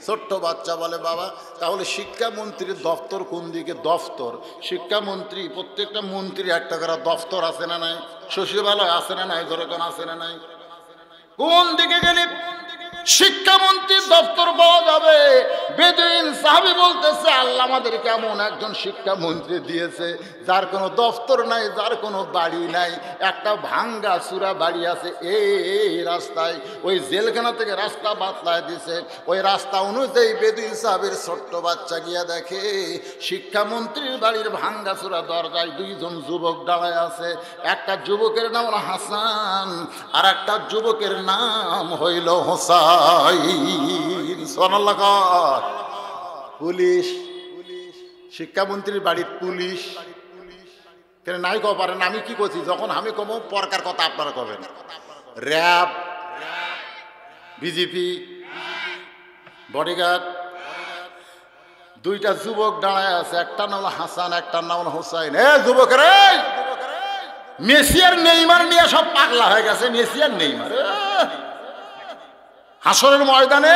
ছোট্ট বাচ্চা বলে, বাবা তাহলে শিক্ষামন্ত্রীর দফতর কোন দিকে? দফতর শিক্ষামন্ত্রী, প্রত্যেকটা মন্ত্রী একটা করে দফতর আছে না নাই? সচিবালয় আছে না নাই? ধরে কোন আছে না নাই? কোন দিকে গেলে শিক্ষামন্ত্রীর দপ্তর পাওয়া যাবে। বেদুইন সাহাবী বলতেছে, আল্লাহ আমাদের কেমন একজন শিক্ষামন্ত্রী দিয়েছে যার কোনো দপ্তর নাই, যার কোনো বাড়ি নাই, একটা ভাঙ্গা চূড়া বাড়ি আছে এই রাস্তায়। ওই জেলখানা থেকে রাস্তা বাতলায় দিছে। ওই রাস্তা অনুযায়ী বেদুইন সাহাবের ছোট্ট বাচ্চা গিয়া দেখে শিক্ষামন্ত্রীর বাড়ির ভাঙ্গা চূড়া দরজায় দুইজন যুবক দাঁড়ায় আছে। একটা যুবকের নাম হলো হাসান, আর একটা যুবকের নাম হইল হোসাইন। সুবহানাল্লাহ। পুলিশ, শিক্ষামন্ত্রীর বাড়ির পুলিশ কেন নাই কও পারেন? আমি কি করছি? যখন আমি কম পরকার কথা আপনারা কবেন। র্যাব, বিজেপি, বডিগার্ড, দুইটা যুবক দাঁড়ায় আছে। একটা নাম হাসান, একটা নাম হোসাইন। এ যুবকের, মেসি আর নেইমার নিয়ে সব পাগলা হয়ে গেছে। মেসি আর নেইমার হাসরের ময়দানে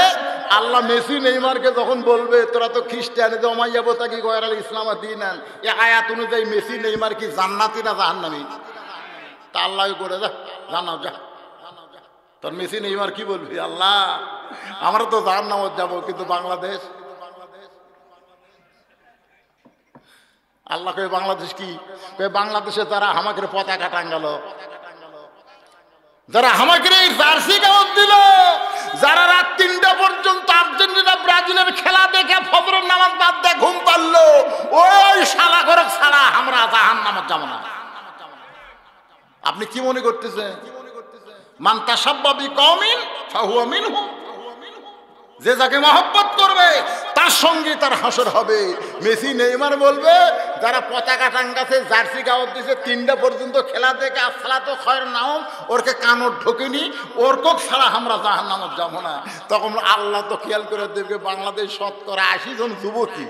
আল্লাহ মেসি নেইমারকে যখন বলবে তোরা তো খ্রিস্টান, ওমাইয়া কি গয়রাল ইসলাম দিন, এ আয়াত অনুযায়ী মেসি নেইমার কি জান্নাতি না জাহান্নামী? তা আল্লাহ করে যা জানাও, যা তোর মেসি নেইমার কি বলবি? আল্লাহ আমরা তো জাহান্নামত যাব, কিন্তু বাংলাদেশ, আল্লাহ কয়ে বাংলাদেশ কি? বাংলাদেশে যারা হামাকের পতাকা টাঙ্গালো, যারা হামাকের এই জার্সি কাগজ দিল, যারা রাত 3টা পর্যন্ত আর্জেন্টিনা ব্রাজিলের খেলা দেখে ফজরের নামাজ বাদ দিয়ে ঘুম পারলো, ওই শালা করক ছাড়া আমরা জাহান্নামত যাব না। আপনি কি মনে করতেছেন? মান তাসাব্বা বিকওমিন ফাহুয়া মিনহুম, যে যাকে মহব্বত করবে তার সঙ্গে তার হাসর হবে। মেসি নেইমার বলবে যারা পতাকা টাঙ্গাছে, জার্সি কাগজ দিছে, 3টা পর্যন্ত খেলা দেখে আসসালাতু খায়রুন নাওম, ওরকে কানর ঢোকেনি, ওরকক ছাড়া আমরা জাহান্নামত যাব না। তখন আল্লাহ তো খেয়াল করে দেখবে বাংলাদেশ শতকরা 80 জন যুবকই,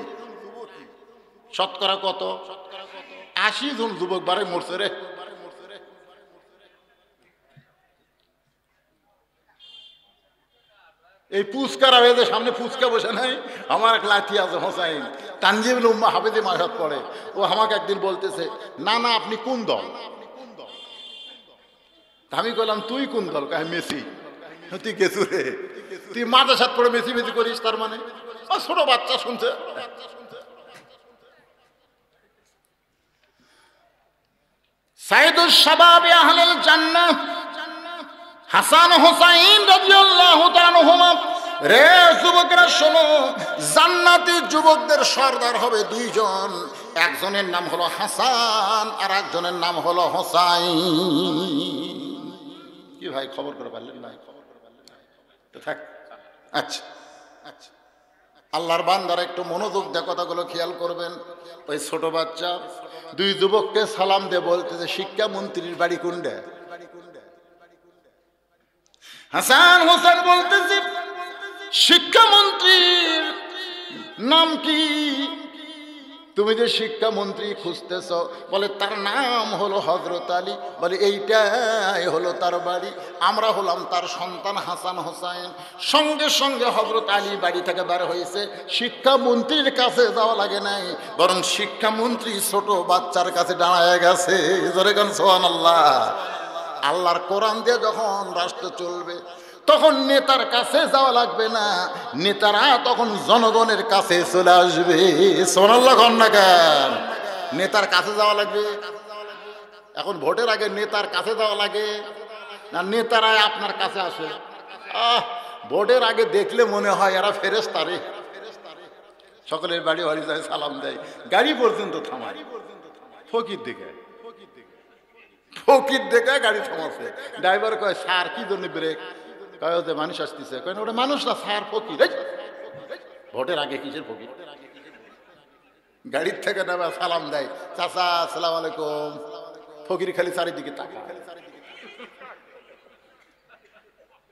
শতকরা কত? 80 জন যুবক বারে মরছে রে। এই পুচকারা হয়ে সামনে পুচকা বসে নাই, আমার এক লাঠি আছে হোসাইন, তানজিমুল উম্মাহ হাফেজে মাসাদ পড়ে। ও আমাকে একদিন বলতেছে, না না আপনি কোন দল? আমি বললাম তুই কোন দল? কয় মেসি। তুই গেছু রে, তুই মাদ্রাসাত পড়ে মেসি মেসি করিস, তার মানে? ছোট বাচ্চা শুনছে। সাইদুস শাবাবি আহলুল জান্নাহ হাসান হোসাইন রাদিয়াল্লাহু তাআলা আনহুমা। রে যুবকরা শোনো, জান্নাতি যুবকদের সর্দার হবে 2 জন। একজনের নাম হলো হাসান, আর একজনের নাম হলো হোসাইন। কি ভাই খবর করে পারলেন না? তো থাক। আচ্ছা আচ্ছা, আল্লাহর বান্দারা একটু মনোযোগ দিয়ে কথাগুলো খেয়াল করবেন। ওই ছোট বাচ্চা 2 যুবককে সালাম দিয়ে বলতেছে শিক্ষামন্ত্রীর বাড়ি কোনটা? হাসান হোসেন বলতেছে শিক্ষামন্ত্রীর নাম কি? তুমি যে শিক্ষামন্ত্রী খুঁজতেছ, বলে তার নাম হলো হযরত আলী। বলে এইটাই হলো তার বাড়ি। আমরা হলাম তার সন্তান হাসান হোসাইন। সঙ্গে সঙ্গে হযরত আলী বাড়ি থেকে বের হয়েছে। শিক্ষামন্ত্রীর কাছে যাওয়া লাগে নাই, বরং শিক্ষামন্ত্রী ছোট বাচ্চার কাছে দাঁড়ায় গেছে। জোরে গান সুবহানাল্লাহ। আল্লাহর কোরআন দিয়ে যখন রাষ্ট্র চলবে, তখন নেতার কাছে যাওয়া লাগবে না, নেতারা তখন জনগণের কাছে চলে আসবে। সুবহানাল্লাহ কন্যা কেন? নেতার কাছে যাওয়া লাগবে। এখন ভোটের আগে নেতার কাছে যাওয়া লাগে না নেতারাই আপনার কাছে আসে? ভোটের আগে দেখলে মনে হয় এরা ফেরেশতা রে। সকলের বাড়ি বাড়ি যায়, সালাম দেয়, গাড়ি পর্যন্ত থামায়। ফকির দেখে গাড়ি থামাচ্ছে। ড্রাইভার কয় স্যার কি জন্য ব্রেক? কয় ওতে মানুষ আসতেছে। কয় ওটা মানুষ না স্যার, ফকির। ভোটের আগে কিসের ফকির? গাড়ির থেকে নেবে, সালাম দেয়, চাচা আসসালামু আলাইকুম। ফকির খালি চারিদিকে তাকায়।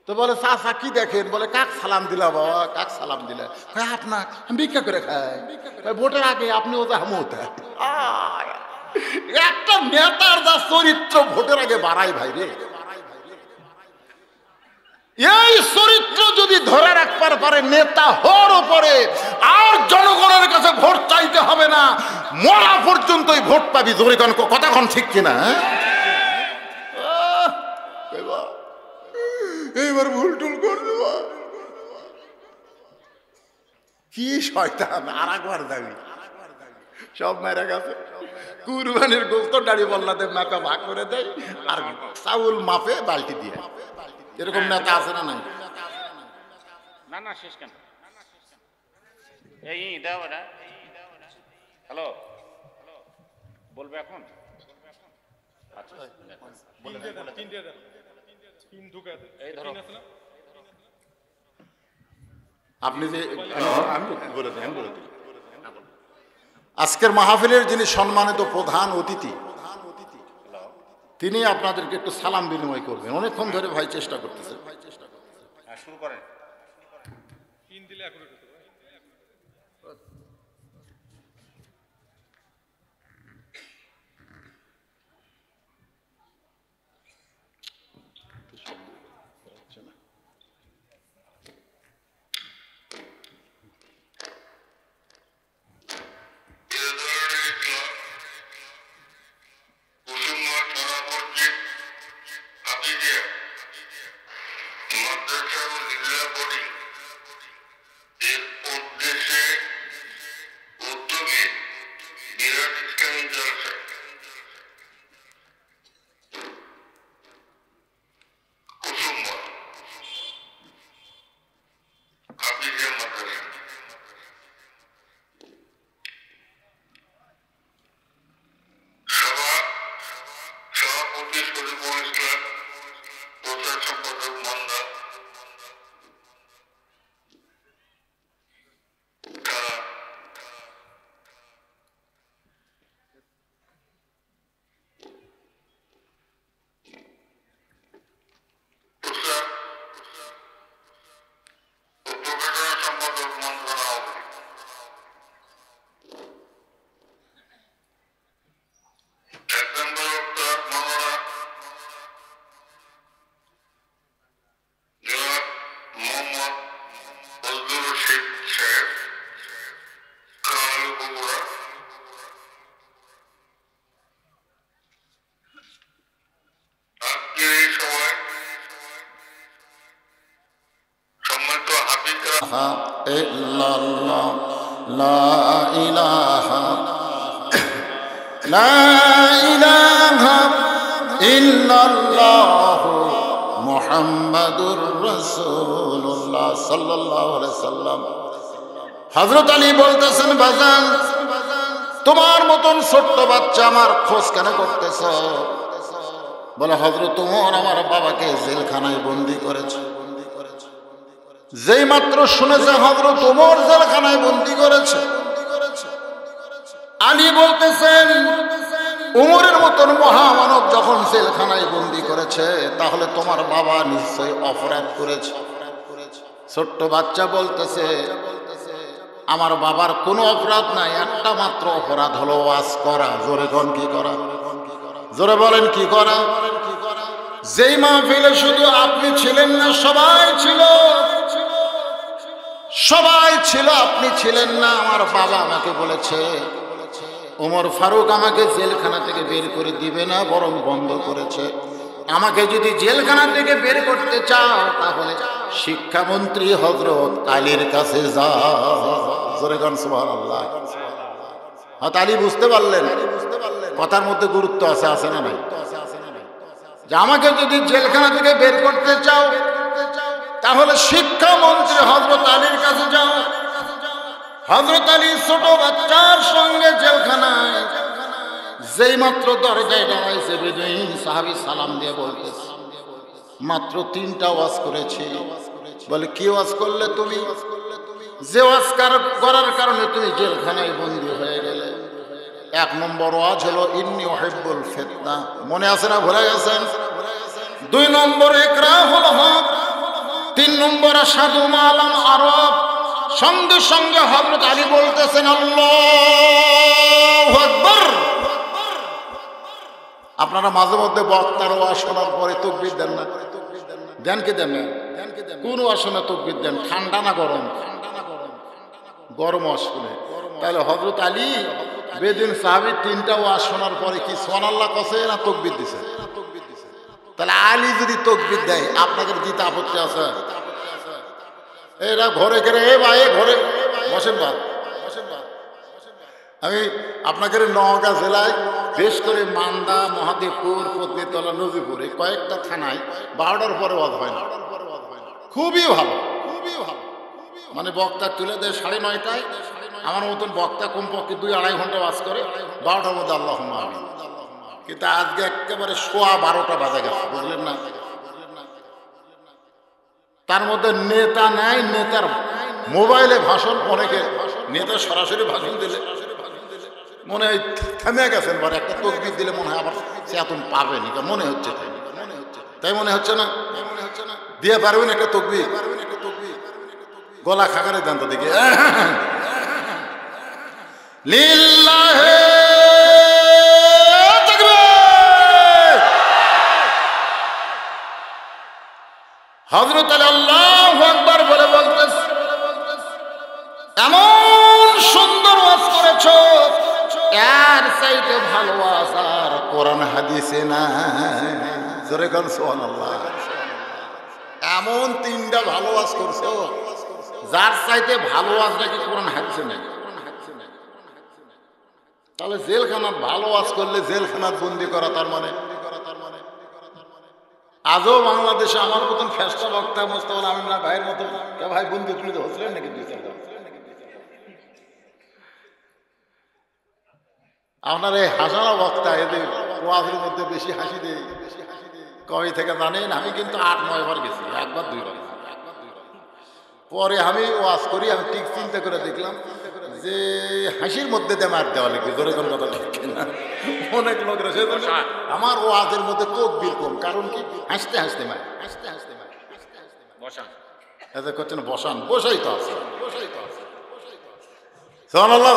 তো বলে চাচা কি দেখেন? বলে কাক সালাম দিলা বাবা, কাক সালাম দিলে? কয় আপনার, আমি ভিক্ষা করে খাই। ভোটের আগে আপনি ওটা হামোতে। একটা নেতার যা চরিত্র ভোটের আগে বাড়াই ভাই রে। এই চরিত্র যদি ধরে রাখবার পারে নেতা হওয়ার উপরে, আর জনগণের কাছে ভোট চাইতে হবে না, মরা পর্যন্তই ভোট পাবি। জোরে কোন কথা কোন ঠিক কিনা? এইবার ভুল টুল করে দেবা। কি শয়তান, আর একবার দাবি সব মেরে গেছে। কুরবানির গোস্ত দাড়ি বল্লাতে মাপে ভাগ করে দেয় আর চাউল মাপে বালতি দিয়ে। এরকম নেতা আছে না নাই? না না শেষ কেন? এই দাও এটা। হ্যালো, বলবে এখন? আচ্ছা এই ধরো আপনি যে আজকের মাহফিলের যিনি সম্মানিত প্রধান অতিথি, তিনি আপনাদেরকে একটু সালাম বিনিময় করবেন। অনেকক্ষণ ধরে ভাই চেষ্টা করতেছে। শুরু করেন। মুহাম্মাদুর রাসূলুল্লাহ সাল্লাল্লাহু আলাইহি সাল্লাম। হযরত আলী বলতেছেন, বাজান তোমার মতন ছোট্ট বাচ্চা আমার খোঁজ কেন করতেছ? বলে, হযরত ওমর আমার বাবাকে জেলখানায় বন্দী করেছে। যেই মাত্র শুনেছে হযরত ওমর জেলখানায় বন্দী করেছে, আলী বলতেছেন উমরের মতন মহামানব যখন জেলখানায় বন্দী করেছে, তাহলে তোমার বাবা নিশ্চয়ই অপরাধ করেছে। ছোট্ট বাচ্চা বলতেছে, আমার বাবার কোনো অপরাধ নাই, একটা মাত্র অপরাধ হলো ওয়াজ করা। জোরে কোন কি করা? জোরে বলেন কি করা? যেই মাহফিলে শুধু আপনি ছিলেন না, সবাই ছিল, সবাই ছিল, আপনি ছিলেন না। আমার বাবা আমাকে বলেছে, ওমর ফারুক আমাকে জেলখানা থেকে বের করে দিবে না, বরং বন্ধ করেছে। আমাকে যদি জেলখানা থেকে বের করতে চাও, তাহলে শিক্ষামন্ত্রী হযরত আলীর কাছে যাও। জোরে গান সুবহানাল্লাহ। হযরত আলী বুঝতে পারলেন কথার মধ্যে গুরুত্ব আছে, আছে না নাই? যে আমাকে যদি জেলখানা থেকে বের করতে চাও, তাহলে শিক্ষামন্ত্রী হযরত আলীর কাছে যাও। হযরত আলী ছোট বাচ্চার সঙ্গে জেলখানায় যেই মাত্র দরজায় দাঁড়াইছে, বেদুইন সাহাবী সালাম দিয়ে বলতেছে, মাত্র 3টা ওয়াজ করেছি। বলে, কি ওয়াজ করলে তুমি? যে ওয়াজ করার কারণে তুমি জেলখানায় বন্দী হয়ে গেলে। 1 নম্বর ওয়াজ হলো ইন্নী উহিব্বুল ফিতনা, মনে আছে না? ভুলে গেছেন? 2 নম্বর ইকরাহুল হক, 3 নম্বর আশহাদু মা লাম আরব। সঙ্গে সঙ্গে হযরত আলী বলতেছেন, আল্লাহু আকবার। আপনারা মাঝে মধ্যে বক্তার ওয়াজ শোনার পরে তাকবীর দেন না? দেন কি দেন না? কোন ওয়াজ শুনে তাকবীর দেন? ঠান্ডা না গরম? গরম ওয়াজ শুনে। তাহলে হযরত আলী বেদিন সাহাবী 3টা ওয়াজ শোনার পরে কি সুবহানাল্লাহ কসে না তাকবীর দিছে? তাহলে আলী যদি তাকবীর দেয়, আপনাদের দিতে আপত্তি আছে? এরা ঘরে ঘরে, এ ভাই ঘরে বসেন বা আমি আপনাদের নওগাঁ জেলায় বেশ করে মান্দা, মহাদেবপুর, পত্নীতলা, নজিপুর এই কয়েকটা থানায় 12টার পরে ওয়াজ হয় না। খুবই ভালো, খুবই ভালো। মানে বক্তা তুলে দেয় 9:30টায়, আমার মতন বক্তা কমপক্ষে 2-2.5 ঘন্টা ওয়াজ করে 12টার মধ্যে আল্লাহুম্মা আমিন। কিন্তু আজকে একেবারে 12:15 বাজে গেছে, বুঝলেন না? তার মধ্যে নেতা নাই, নেতার মোবাইলে ভাষণ, অনেকে নেতা সরাসরি ভাষণ দিলে মনে হয় থেমে গেছেন, বড় একটা তকবির দিলে মনে হয় আবার সে এতন পাবেনি, মনে হচ্ছে তাই মনে হচ্ছে না? দিয়ে পারবেন একটা তকবির? গলা খাকারে দেন তো দেখি। লিল্লাহে তাকবীর। হযরত আলী আল্লাহু আকবার বলে বলতেছে, এমন সুন্দর ওয়াজ করেছো, এর চাইতে ভালো ওয়াজ আর কোরআন হাদিসে নাই। জোরে কোন সুবহানাল্লাহ। এমন 3টা ভালো ওয়াজ করছো, যার চাইতে ভালো ওয়াজ নাকি কোরআন হাদিসে নাই। তাহলে জেলখানার ভালো ওয়াজ করলে জেলখানার বন্দি করা, তার মানে আজও বাংলাদেশে আমার মতন ফেস্টা বক্তা মোস্তাফা আমিন ভাইয়ের মতো ভাই বন্দি তুলে হচ্ছিলেন নাকি? আপনার এই হাসানা বক্তা এদের ওয়াজের মধ্যে বেশি হাসি দেয়। কবে থেকে জানেন? আমি কিন্তু 8-9 বার গেছি, 1-2 বার। পরে আমি ওয়াজ করি, আমি ঠিক চিন্তা করে দেখলাম যে হাসির মধ্যে দিয়ে মার দেওয়া লিখবে, জোরে কোন কথা লিখছে না অনেক লোকরা। সেজন্য আমার ওয়াজের মধ্যে তকবীর কম, কারণ কি হাসতে হাসতে মার, হাসতে হাসতে মার। বসান এদের করছেন, বসান, বসাই তো আছে, বসাই তো আছে। সুবহানাল্লাহ।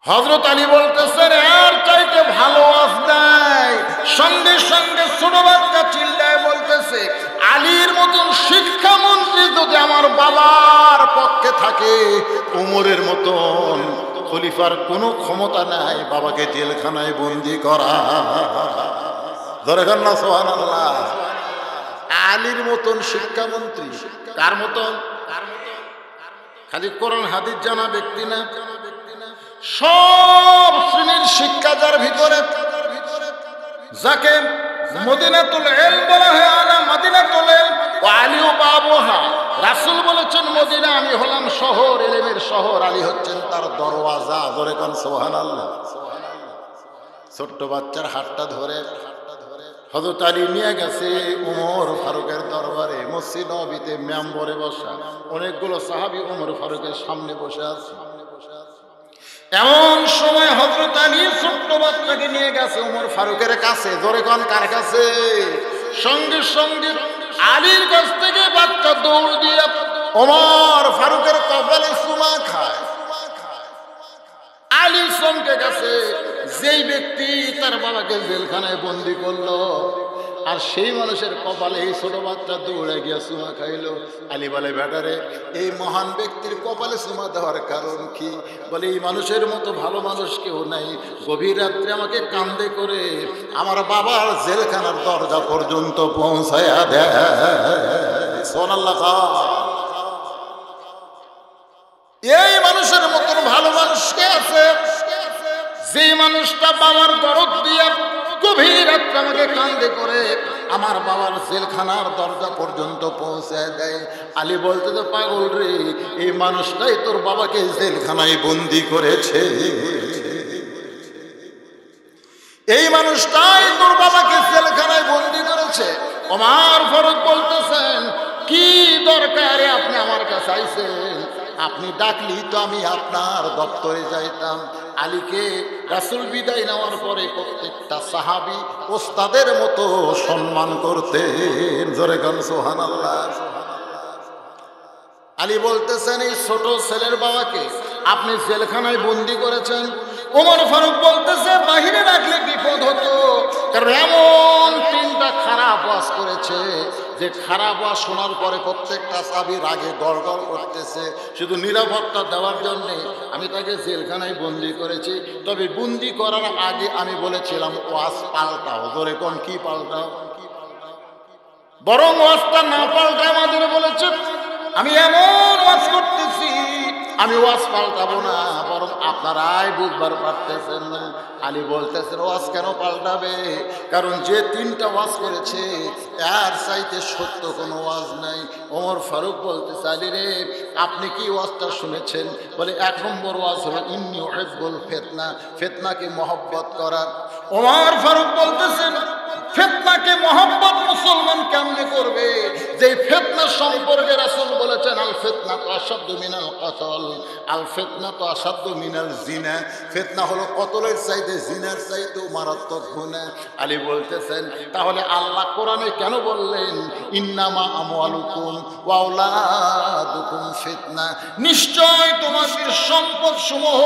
হযরত আলী বলতেছেন, এর চাইতে ভালো ওয়াজ নাই। সঙ্গে সঙ্গে ছোট বাচ্চা চিল্লায় বলতেছে, আলীর মতন শিক্ষামন্ত্রী যদি আমার বাবার পক্ষে থাকে, উমরের মতন খলিফার কোনো ক্ষমতা নাই বাবাকে জেলখানায় বন্দি করা। ধরে খান না সুবহানাল্লাহ। আলীর মতন শিক্ষামন্ত্রী কার মতন? খালি কোরআন হাদিস জানা ব্যক্তি না, সব শ্রেণীর শিক্ষা যার ভিতরে, যাকে মদিনাতুল ইলম বলা হয়, আলা মাদিনাতুল ইলম ওয়া আলিউ বাবুহা। রাসূল বলেছেন, মদিনা আমি হলাম শহর, ইলমের শহর, আলী হচ্ছেন তার দরওয়াজা। জোরে কোন সুবহানাল্লাহ। ছোট্ট বাচ্চার হাতটা ধরে হযরত আলী নিয়ে গেছে উমর ফারুকের দরবারে। মসজিদ নববীতে মেম্বরে বসা অনেকগুলো সাহাবী উমর ফারুকের সামনে বসে আছে। এমন সময় হযরত আলী ছোট্ট বাচ্চাকে নিয়ে গেছে উমর ফারুকের কাছে। জোরে কোন কার কাছে? সঙ্গে সঙ্গে আলীর কাছ থেকে বাচ্চা দৌড় দিয়ে ওমর ফারুকের কপালে চুমা খায়। আলী চমকে গেছে। যেই ব্যক্তি তার বাবাকে জেলখানায় বন্দি করলো, আর সেই মানুষের কপালে এই ছোট বাচ্চা দৌড়ে গিয়ে চুমা খাইলো। আলী বলে, বেটারে, এই মহান ব্যক্তির কপালে চুমা দেওয়ার কারণ কি? বলে, এই মানুষের মতো ভালো মানুষ কেউ নাই। গভীর রাত্রে আমাকে কান্দে করে আমার বাবার জেলখানার দরজা পর্যন্ত পৌঁছায়া দেয়। সুবহানাল্লাহ। এই মানুষের মতন ভালো মানুষ কে আছে? যে মানুষটা বাবার দরদ দিয়ে গভীর রাত্রে আমাকে কান্দে করে আমার বাবার জেলখানার দরজা পর্যন্ত পৌঁছে দেয়। আলী বলতে, তো পাগল রে, এই মানুষটাই তোর বাবাকে জেলখানায় বন্দি করেছে। এই মানুষটাই তোর বাবাকে জেলখানায় বন্দি করেছে। ওমর ফারুক বলতেছেন, কি দরকারে আপনি আমার কাছে আইছেন? আপনি ডাকলি তো আমি আপনার দপ্তরে যাইতাম। আলীকে রাসূল বিদায় নেওয়ার পরে প্রত্যেকটা সাহাবী ওস্তাদের মতো সম্মান করতেন। জোরে গান সুবহানাল্লাহ। আলী বলতেছেন, এই ছোট ছেলের বাবাকে আপনি জেলখানায় বন্দি করেছেন। ওমর ফারুক বলতেছে, বাহিরে রাখলে বিপদ হতো, কারণ এমন 3টা খারাপ ওয়াজ করেছে যে খারাপ ওয়াজ শোনার পরে প্রত্যেকটা সাহাবী রাগে গড়গড় করতেছে। শুধু নিরাপত্তা দেওয়ার জন্য আমি তাকে জেলখানায় বন্দি করেছি। তবে বন্দি করার আগে আমি বলেছিলাম, ওয়াজ পাল্টাও। জোরে কোন কি পাল্টাও? বরং ওয়াজটা না পাল্টে আমাদের বলেছে, আমি এমন ওয়াজ করতেছি, আমি ওয়াজ পাল্টাবো না, বরং আপনারাই বুঝবার পারতেছেন। আলী বলতেছেন ওয়াজ কেন পাল্টাবে? কারণ যে 3টা ওয়াজ করেছে এর চাইতে সত্য কোনো ওয়াজ নাই। ওমর ফারুক বলতেছে, আলী রে আপনি কি ওয়াজটা শুনেছেন? বলে 1 নম্বর ওয়াজ হলো ইন্নী উহিব্বুল ফিতনা, ফিতনাকে মহব্বত করা। ওমর ফারুক বলতেছেন ফিতনাকে মহব্বত মুসলমান কেমনে করবে? যে ফিতনা সম্পর্কে রাসূল বলেছেন আল ফিতনাতু আশাদ্দু মিনাল কতল, আল ফিতনাতু আশাদ্দু মিনাল জিনা, ফিতনা হলো কতলের চাইতে জিনার চাইতেও মারাত্মক গুনাহ। আলী বলতেছেন তাহলে আল্লাহ কোরআনে কেন বললেন ইন্নামা আমওয়ালুকুম ওয়া আওলাদুকুম ফিতনা, নিশ্চয় তোমাদের সম্পদ সমূহ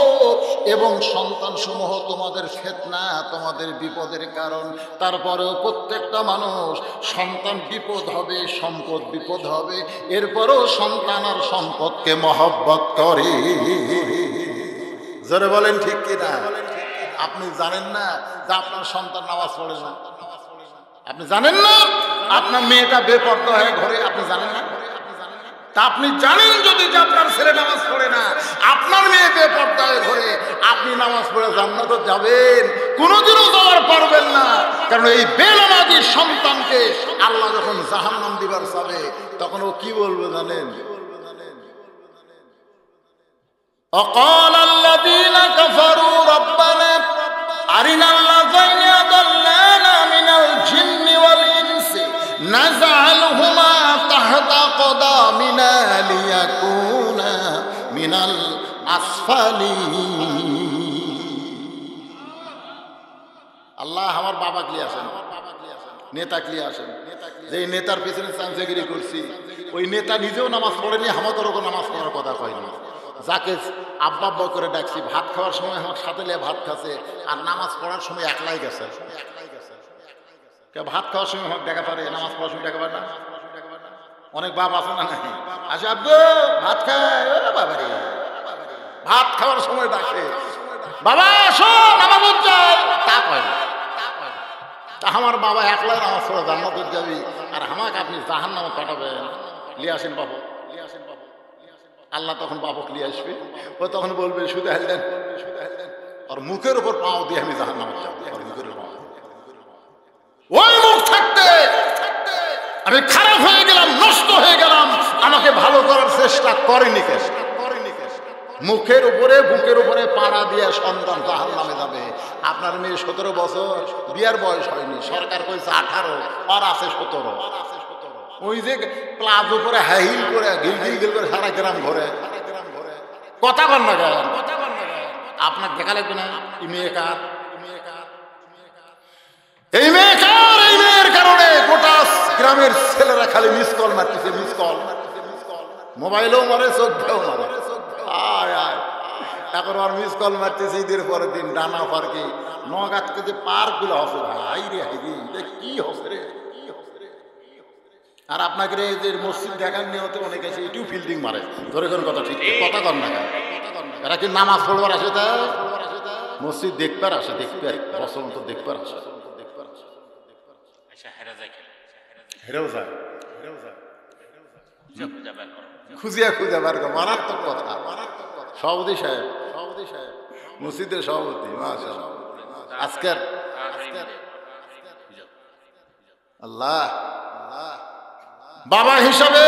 এবং সন্তান সমূহ তোমাদের ফিতনা, তোমাদের বিপদের কারণ। তারপরেও প্রত্যেকটা মানুষ সন্তান বিপদ হবে, সম্পদ বিপদ হবে, এরপরেও সন্তান আর সম্পদকে মহব্বত করে। জোরে বলেন ঠিক কিনা? আপনি জানেন না যে আপনার সন্তান নামাজ পড়ে না? আপনি জানেন না আপনার মেয়েটা বেপরদা হয়ে ঘরে? আপনি জানেন না? তা আপনি জানেন যদি যে আপনার ছেলে নামাজ পড়ে না, আপনার মেয়ে বেপরদা হয়ে ঘরে, আপনি নামাজ পড়ে জান্নাতে যাবেন? কোনোদিনও যাওয়ার পারবেন না। কারণ এই বেনামাজি সন্তানকে আল্লাহ যখন জাহান্নাম দিবার চাবে তখন ও কি বলবে জানেন? وقال الذين كفروا ربنا أرنا الذين أضلانا من الجن والإنس نجعلهما تحت قدامنا ليكونا من الأسفلين। আল্লাহ আমার বাবা ক্লিয়ে আসেন, নেতা ক্লিয়ে আসেন, যে নেতার পিছনে চামচাগিরি করছি ওই নেতা নিজেও নামাজ পড়েনি, আমাদেরও নামাজ পড়ার কথা কয়নি। যাকে আব্বা আব্বা করে ডাকছি, ভাত খাওয়ার সময় আমার সাথে লিয়ে ভাত খাচ্ছে, আর নামাজ পড়ার সময় একলাই গেছে। ভাত খাওয়ার সময় আমাকে দেখা পারে, নামাজ পড়ার সময় দেখা পারে না? অনেক বাপ আছে না? নাই আচ্ছা আব্বু ভাত খায়, বাবা রে ভাত খাওয়ার সময় ডাকে, বাবা আসো নামাজ যায়, তা কয় না। তা আমার বাবা একলাই নামাজ পড়ে জান্নাতে যাবি, আর আমাকে আপনি জাহান্নামে পাঠাবেন। লিয়ে আসেন বাবু, লিয়ে আসেন বাবু। আল্লাহ তখন বাবক নিয়ে আসবে, ও তখন বলবে শুধু হেল দেন, আর মুখের উপর পাও দিয়ে আমি জাহান্নামে যাবো। ওই মুখ থাকতে আমি খারাপ হয়ে গেলাম, নষ্ট হয়ে গেলাম, আমাকে ভালো করার চেষ্টা করেনি কেন? মুখের উপরে বুকের উপরে পাড়া দিয়ে সন্তান জাহান্নামে যাবে। আপনার মেয়ে 17 বছর, বিয়ার বয়স হয়নি, সরকার কইছে 18, আর আছে 17। ওই যে প্লাজো করে হাইল করে গিলগিল করে সারা গ্রাম ঘরে কথা বল না কেন? আপনার দেখা লাগবে না এই মেয়ে কার? এই মেয়ে কার? এই মেয়ের কারণে গোটা গ্রামের ছেলেরা খালি মিস কল মারতেছে, মিস কল, মোবাইলেও মারে, চোখেও মারে। আয় আয় এখন আর মিস কল মারতেছে ঈদের পরের দিন ডানা পার্কে, নগাঁতে যে পার্ক গুলো হসে, হাই রে হাই রে কি হসে রে। আর আপনাকে যে মসজিদ দেখার নিয়তে অনেক আছে এটিও ফিল্ডিং মারে। ধরে কোন কথা ঠিক কথা কর না, এরা কি নামাজ পড়বার আসে? তা মসজিদ দেখবার আসে, দেখবার বছর মতো দেখবার আসে, হেরেও যায়, খুঁজিয়া খুঁজে বার করে। মারাত্মক কথা। সভাপতি সাহেব, সভাপতি সাহেব, মসজিদের সভাপতি মাশাআল্লাহ, আজকের আল্লাহ বাবা হিসাবে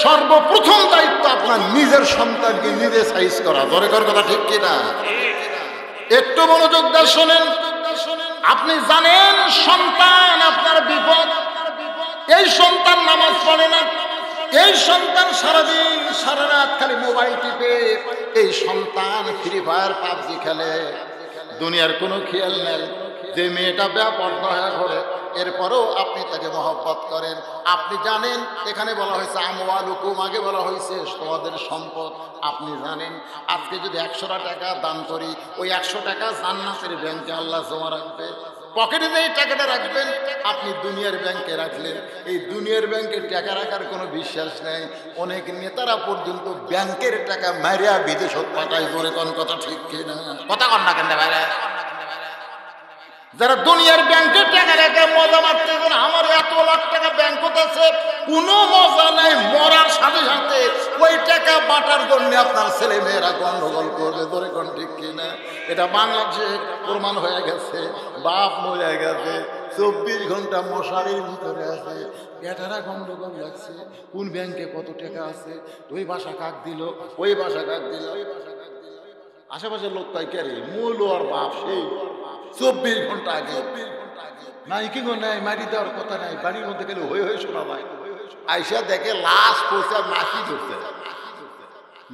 সর্বপ্রথম দায়িত্ব আপনার নিজের সন্তানকে নিজে সাইজ করা। ধরে কর কথা ঠিক কিনা? একটু মনোযোগ দিয়ে শোনেন। আপনি জানেন সন্তান আপনার বিপদ। এই সন্তান নামাজ পড়ে না, এই সন্তান সারাদিন সারা রাত খালি মোবাইল টিপে, এই সন্তান ফ্রি ফায়ার পাবজি খেলে, দুনিয়ার কোনো খেয়াল নেই। যে মেয়েটা বেপরদা হয়ে ঘরে, এরপরেও আপনি তাকে মহব্বত করেন। আপনি জানেন এখানে বলা হয়েছে আমওয়ালুকুম, আগে বলা হয়েছে তোমাদের সম্পদ। আপনি জানেন আজকে যদি 100 টাকা দান করি, ওই 100 টাকা জান্নাতের ব্যাংকে আল্লাহ জমা রাখবে। পকেটে যে টাকাটা রাখবেন আপনি দুনিয়ার ব্যাংকে রাখলেন, এই দুনিয়ার ব্যাংকে টাকা রাখার কোনো বিশ্বাস নেই। অনেক নেতারা পর্যন্ত ব্যাংকের টাকা মারিয়া বিদেশত পাঠায়। জোরে কোন কথা ঠিক কিনা? কথা কন না কেন ভাইরা? যারা দুনিয়ার ব্যাংকে টাকা রেখে মজা মারতে, আমার এত লাখ টাকা ব্যাংকত আছে, কোনো মজা নাই। মরার সাথে সাথে ওই টাকা বাটার জন্য আপনার ছেলে মেয়েরা গন্ডগোল করবে। ধরে কোন ঠিক কিনা? এটা বাংলাদেশে প্রমাণ হয়ে গেছে। বাপ মরে গেছে, 24 ঘন্টা মশারির ভিতরে আছে, বেটারা গন্ডগোল লাগছে, কোন ব্যাংকে কত টাকা আছে, ওই বাসা কাক দিল, ওই বাসা কাক দিল। আশেপাশের লোক তাই কে রে, মূল আর বাপ সেই 24 ঘন্টা আগে নাই কি গো, নাই মারি দেওয়ার কথা নাই। বাড়ির মধ্যে গেলে হয়ে হয়ে শোনা ভাই, আইসা দেখে লাশ পৌঁছে মাসি ধরছে।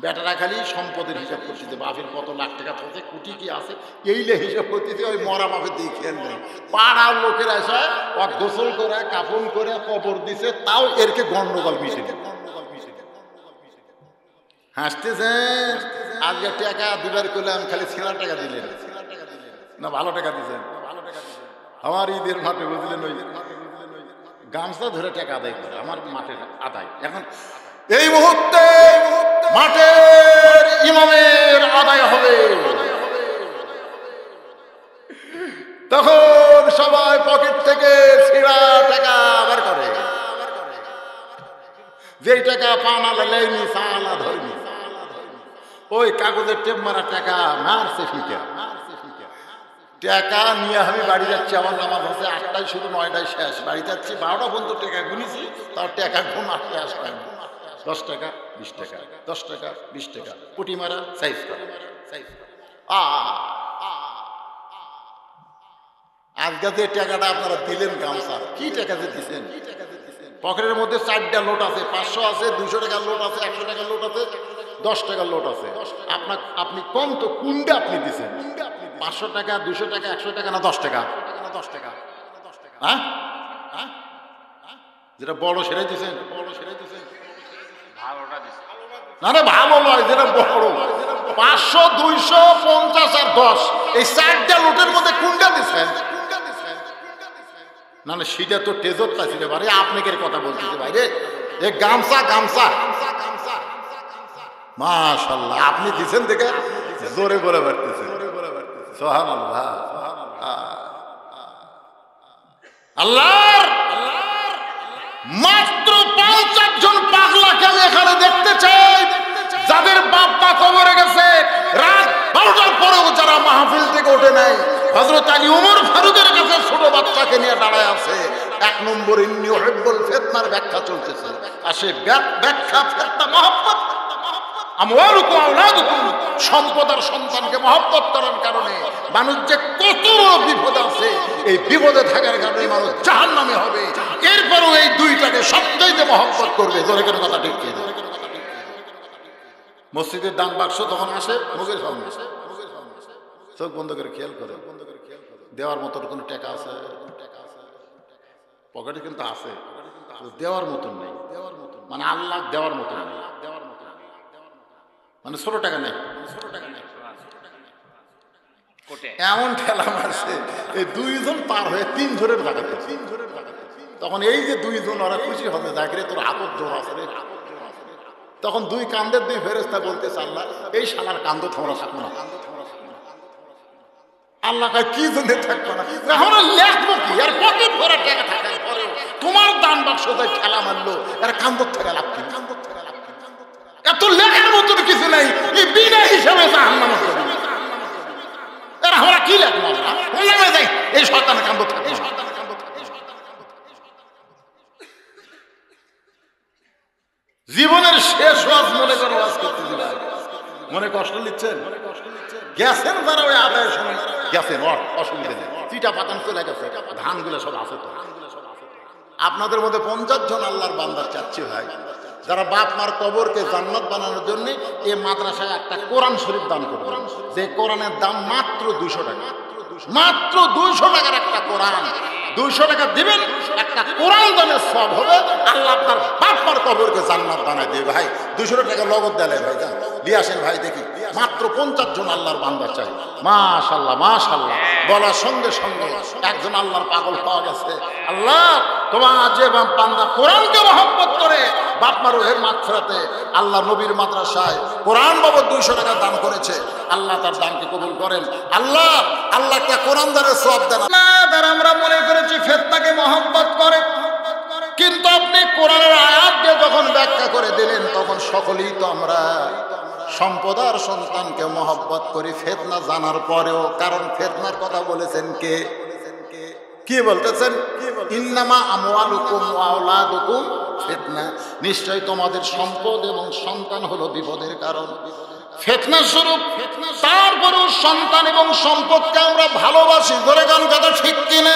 বেটারা খালি সম্পদের হিসাব করতেছে, বাপের কত লাখ টাকা থাকে, কোটি কি আছে, এইলে হিসাব করতেছে। ওই মরা বাপের দিয়ে খেয়াল নেই। পাড়ার লোকের আসা গোসল করে কাপন করে কবর দিছে, তাও এরকে গন্ডগোল মিশে হাসতেছেন। আজকে টাকা দিবার করলাম, খালি ছেঁড়া টাকা দিলেন না ভালো টাকা দিচ্ছেন? আমার ঈদের মাঠে বুঝলেন ওই গামছা ধরে টাকা আদায় করে আমার মাঠের আদায়। এখন এই মুহূর্তে মাঠের ইমামের আদায় হবে, তখন সবাই পকেট থেকে ছিঁড়া টাকা বের করে। যেই টাকা পানা লেনি সালা ধরনি, ওই কাগজের টেপ মারা টাকা মারছে ফিকা। টাকা নিয়ে আমি বাড়ি যাচ্ছি, আমার নামাজ হচ্ছে 8টায় শুরু, 9টায় শেষ। বাড়ি যাচ্ছি 12টা পর্যন্ত টাকা গুনেছি, তার টাকা ঘুম আসতে আসতে 10 টাকা 20 টাকা 10 টাকা 20 টাকা পুটি মারা সাইজ করা। আজকে যে টাকাটা আপনারা দিলেন গামছা, কি টাকা যে দিচ্ছেন? পকেটের মধ্যে 4টা লোট আছে, 500 আছে, 200 টাকার লোট আছে, 100 টাকার লোট আছে, 10 টাকার লোট আছে। আপনি কম তো কোনটা আপনি দিচ্ছেন? 500 টাকা, 200 টাকা, 100 টাকা না 10 টাকা? হ্যাঁ, যেটা বড় সেটাই দিচ্ছেন? না রে ভালো নয়, যেটা বড় 500, 200, 50 আর 10, এই 4টা লোটের মধ্যে কোনটা দিচ্ছেন? না না সেটা তো টেজত পাইছি রে ভাই, আপনাকে কথা বলতেছে ভাই রে। এ গামছা গামছা মাশাআল্লাহ আপনি দিছেন দেখে জোরে বলে বাড়তেছেন। সুবহানাল্লাহ। আল্লাহর মাত্র 50 জন পাগলাকে আমি এখানে দেখতে চাই, যাদের বাপ মা কবরে গেছে, রাত 12টার পরেও যারা মাহফিল থেকে ওঠে নাই। হযরত আলী ওমর ফারুকের কাছে ছোট বাচ্চাকে নিয়ে দাঁড়ায় আছে। 1 নম্বর ইন্নী উহিব্বুল ফিতনার ব্যাখ্যা চলতেছে। আসে ব্যাখ্যা ফিতনা মহব্বত, আমওয়ালুকুম আওলাদুকুম, সম্পদ আর সন্তানকে মহব্বত করার কারণে মানুষ যে কত বিপদ আছে, এই বিপদে থাকার কারণে মানুষ জাহান্নামে হবে। এরপরও এই দুইটাকে সবচাইতে মহব্বত করবে। জোরে করে কথা ঠিক কি? মসজিদের দান বাক্স তখন আসে মুখের সামনে, চোখ বন্ধ করে খেয়াল করে, দেওয়ার মতো কোনো টাকা আছে? পকেটে কিন্তু আছে, দেওয়ার মতন নেই। মানে আল্লাহ দেওয়ার মতন নেই, মানে ছোট টাকা নেই। এমন ঠেলা মারছে এই 2 জন পার হয়ে 3 জনের জায়গাতে। তখন এই যে 2 জন ওরা খুশি হবে, জাগরে তোর হাতত জোর আছে রে। তখন 2 কান্দের 2 ফেরেশতা বলতেছে, আল্লাহ এই শালার কান্দ তোমরা থাকো না। আল্লাহ কয় কি জন্য থাকবো না? আমরা লেখবো কি? আর পকেট ভরা টাকা থাকার পরেও তোমার দান বাক্সতে ঠেলা মারলো, এর কান্দর থেকে লাভ কি? এত লেখার মতন কিছু নাই, এই বিনা হিসাবে জাহান্নামে যাবে। এর আমরা কি লেখবো? নামে যাই এই শয়তানের কান্দ থাকবে। জীবনের শেষ ওয়াজ মনে করে ওয়াজ করতে দিলাম, মনে কষ্ট নিচ্ছেন? গেছেন যারা ওই আদায়ের সময় গেছেন, অসুবিধা নেই, চিটা পাতান চলে গেছে, ধানগুলো সব আছে তো। আপনাদের মধ্যে 50 জন আল্লাহর বান্দার চাচ্ছি ভাই, যারা বাপ মার কবরকে জান্নাত বানানোর জন্য এই মাদ্রাসায় একটা কোরআন শরীফ দান করবেন, যে কোরআনের দাম মাত্র 200 টাকা। মাত্র 200 টাকার একটা কোরআন, 200 টাকা দিবেন, একটা কোরআন দানের সব হবে। আল্লাহ আপনার বাপ মার কবরকে জান্নাত বানায় দেবে। ভাই 200 টাকা নগদ দেয় ভাই, যান দিয়ে আসেন ভাই, দেখি মাত্র 50 জন আল্লাহর বান্দা চাই। মাশাআল্লাহ মাশাআল্লাহ বলার সঙ্গে সঙ্গে একজন আল্লাহর পাগল পাওয়া গেছে। আল্লাহ তোমার যে বান্দা কোরআনকে মহব্বত করে বাপ মার রুহের মাগফিরাতে আল্লাহ নবীর মাদ্রাসায় কোরআন বাবদ 200 টাকা দান করেছে, আল্লাহ তার দানকে কবুল করেন। আল্লাহ আল্লাহ একটা কোরআন দানের সওয়াব দেন। দ্বারা আমরা মনে করেছি ফিতনাকে মহব্বত করে, কিন্তু আপনি কোরআনের আয়াত দিয়ে যখন ব্যাখ্যা করে দিলেন তখন সকলেই তো আমরা সম্পদার সন্তানকে মহব্বত করি ফিতনা জানার পরেও। কারণ ফিতনার কথা বলেছেন কে? কি বলতেছেন? ইন্নামা আমওয়ালুকুম ওয়া আওলাদুকুম ফিতনা, নিশ্চয় তোমাদের সম্পদ এবং সন্তান হলো বিপদের কারণ, ফিতনা স্বরূপ। তারপরেও সন্তান এবং সম্পদকে আমরা ভালোবাসি, ধরে গান কথা ঠিক কিনা?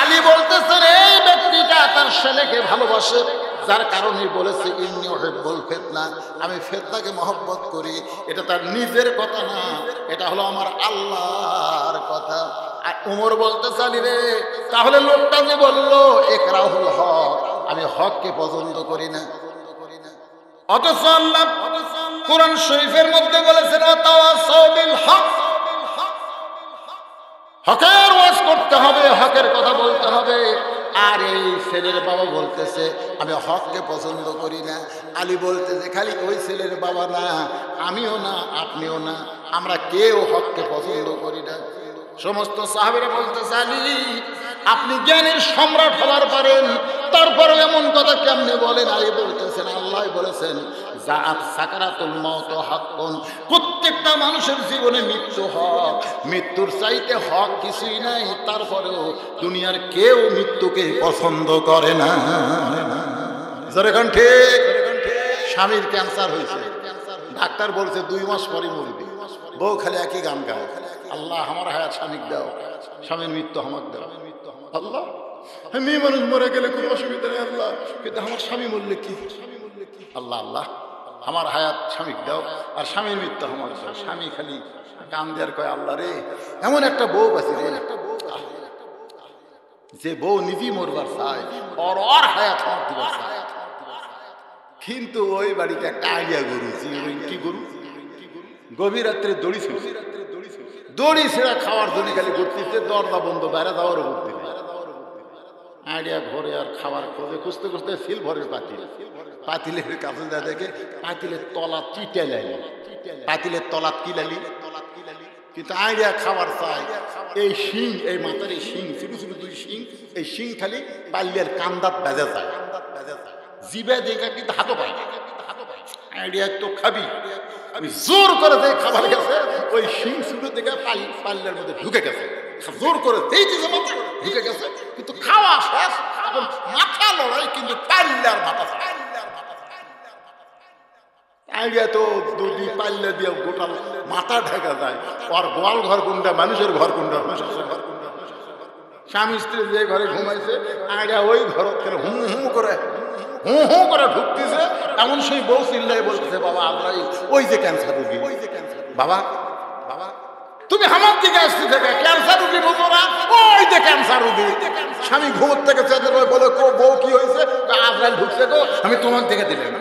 আলী বলতেছেন এই ব্যক্তিটা তার ছেলেকে ভালোবাসে, যার কারণে বলেছে ইন্নী উহিব্বুল ফিতনা, আমি ফিতনাকে মহব্বত করি। এটা তার নিজের কথা না, এটা হলো আমার আল্লাহর কথা। আর উমর বলতেছে আলী রে, তাহলে লোকটা যে বললো ইকরাহুল হক, আমি হককে পছন্দ করি না, অথচ আল্লাহ কোরআন শরীফের মধ্যে বলেছেন ওয়াতাওয়াসাউ বিল হক, হকের ওয়াজ করতে হবে, হকের কথা বলতে হবে। আর এই ছেলের বাবা বলতেছে আমি হককে পছন্দ করি না। আলী বলতেছে খালি ওই ছেলের বাবা না, আমিও না, আপনিও না, আমরা কেউ হককে পছন্দ করি না। সমস্ত সাহাবীরা বলতেছে আলী আপনি জ্ঞানের সম্রাট হবার পারেন, তারপরে এমন কথা কেমনে বলেন? আলী বলতেছেন আল্লাহ বলেছেন যাআত সাকারাতুল মাউত হাক্কুন, প্রত্যেকটা মানুষের জীবনে মৃত্যু হক, মৃত্যুর চাইতে হক কিছুই নাই। তারপরেও দুনিয়ার কেউ মৃত্যুকে পছন্দ করে না। যেরকম ঠিক স্বামীর ক্যান্সার হয়েছে, ডাক্তার বলছে 2 মাস পরে মরবে, বউ খালি একই গান গায়, আল্লাহ আমার হায়াত স্বামীকে দাও, স্বামীর মৃত্যু আমাকে দাও। আল্লাহ মেয়ে মানুষ মরে গেলে কোনো অসুবিধা নেই আল্লাহ, কিন্তু আমার স্বামী মরলে কি? আল্লাহ আল্লাহ আমার হায়াত স্বামীকে দাও আর স্বামীর মৃত্যু আমার দাও। স্বামী খালি কান দেওয়ার কয় আল্লাহ রে, এমন একটা বউ আছে রে যে বউ নিজেই মরবার চায়, ওর হায়াত আমার দিবার চায়, কিন্তু ওই বাড়িতে একটা আইডিয়া গরু। কি গরু? গভীর রাত্রে দড়ি ছেড়ে, দড়ি ছেড়া খাওয়ার জন্য খালি ঘুরতেছে, দরজা বন্ধ, বাইরে যাওয়ারও ঘুরতে নেই। আইডিয়া ঘরে আর খাবার খোঁজে, খুঁজতে খুঁজতে সিলভারের পাতিল, পাতিলের কাছে যা দেখে পাতিলের তলা চিটে লাইল, পাতিলের তলাত কি লালি, কিন্তু আইডিয়া খাবার চাই। এই শিং, এই মাথার এই শিং, ছোট ছোট 2 শিং, এই শিং খালি পাল্লের কান্দাত বেজে যায়, জিবে দেখা কিন্তু হাতও পায় না। আইডিয়া তো খাবি, জোর করে দেয় খাবার গেছে, ওই শিং ছোট দেখে পাল্লের মধ্যে ঢুকে গেছে, জোর করে দিয়েছে মাথা ঢুকে গেছে, কিন্তু খাওয়া শেষ, এখন মাথা লড়াই, কিন্তু পাল্লার মাথা আইডিয়া তো 2 পাল্লা দিয়ে গোটা মাথা ঢেকা যায়। ওর গোয়াল ঘর কোনটা, মানুষের ঘর কোনটা? স্বামী স্ত্রী যে ঘরে ঘুমাইছে আইডিয়া ওই ঘর হুম হুম করে ঢুকতেছে। এমন সেই বউ চিল্লাই বলতেছে বাবা আজরাইল ওই যে ক্যান্সার রোগী, বাবা বাবা তুমি আমার দিকে আসতে থেকে ক্যান্সার রোগী বুঝো না, ওই যে ক্যান্সার রোগী। স্বামী ঘুমোর থেকে চেঁচে বলে বউ কি হয়েছে? আজরাইল ঢুকছে গো, আমি তোমার থেকে দিলাম।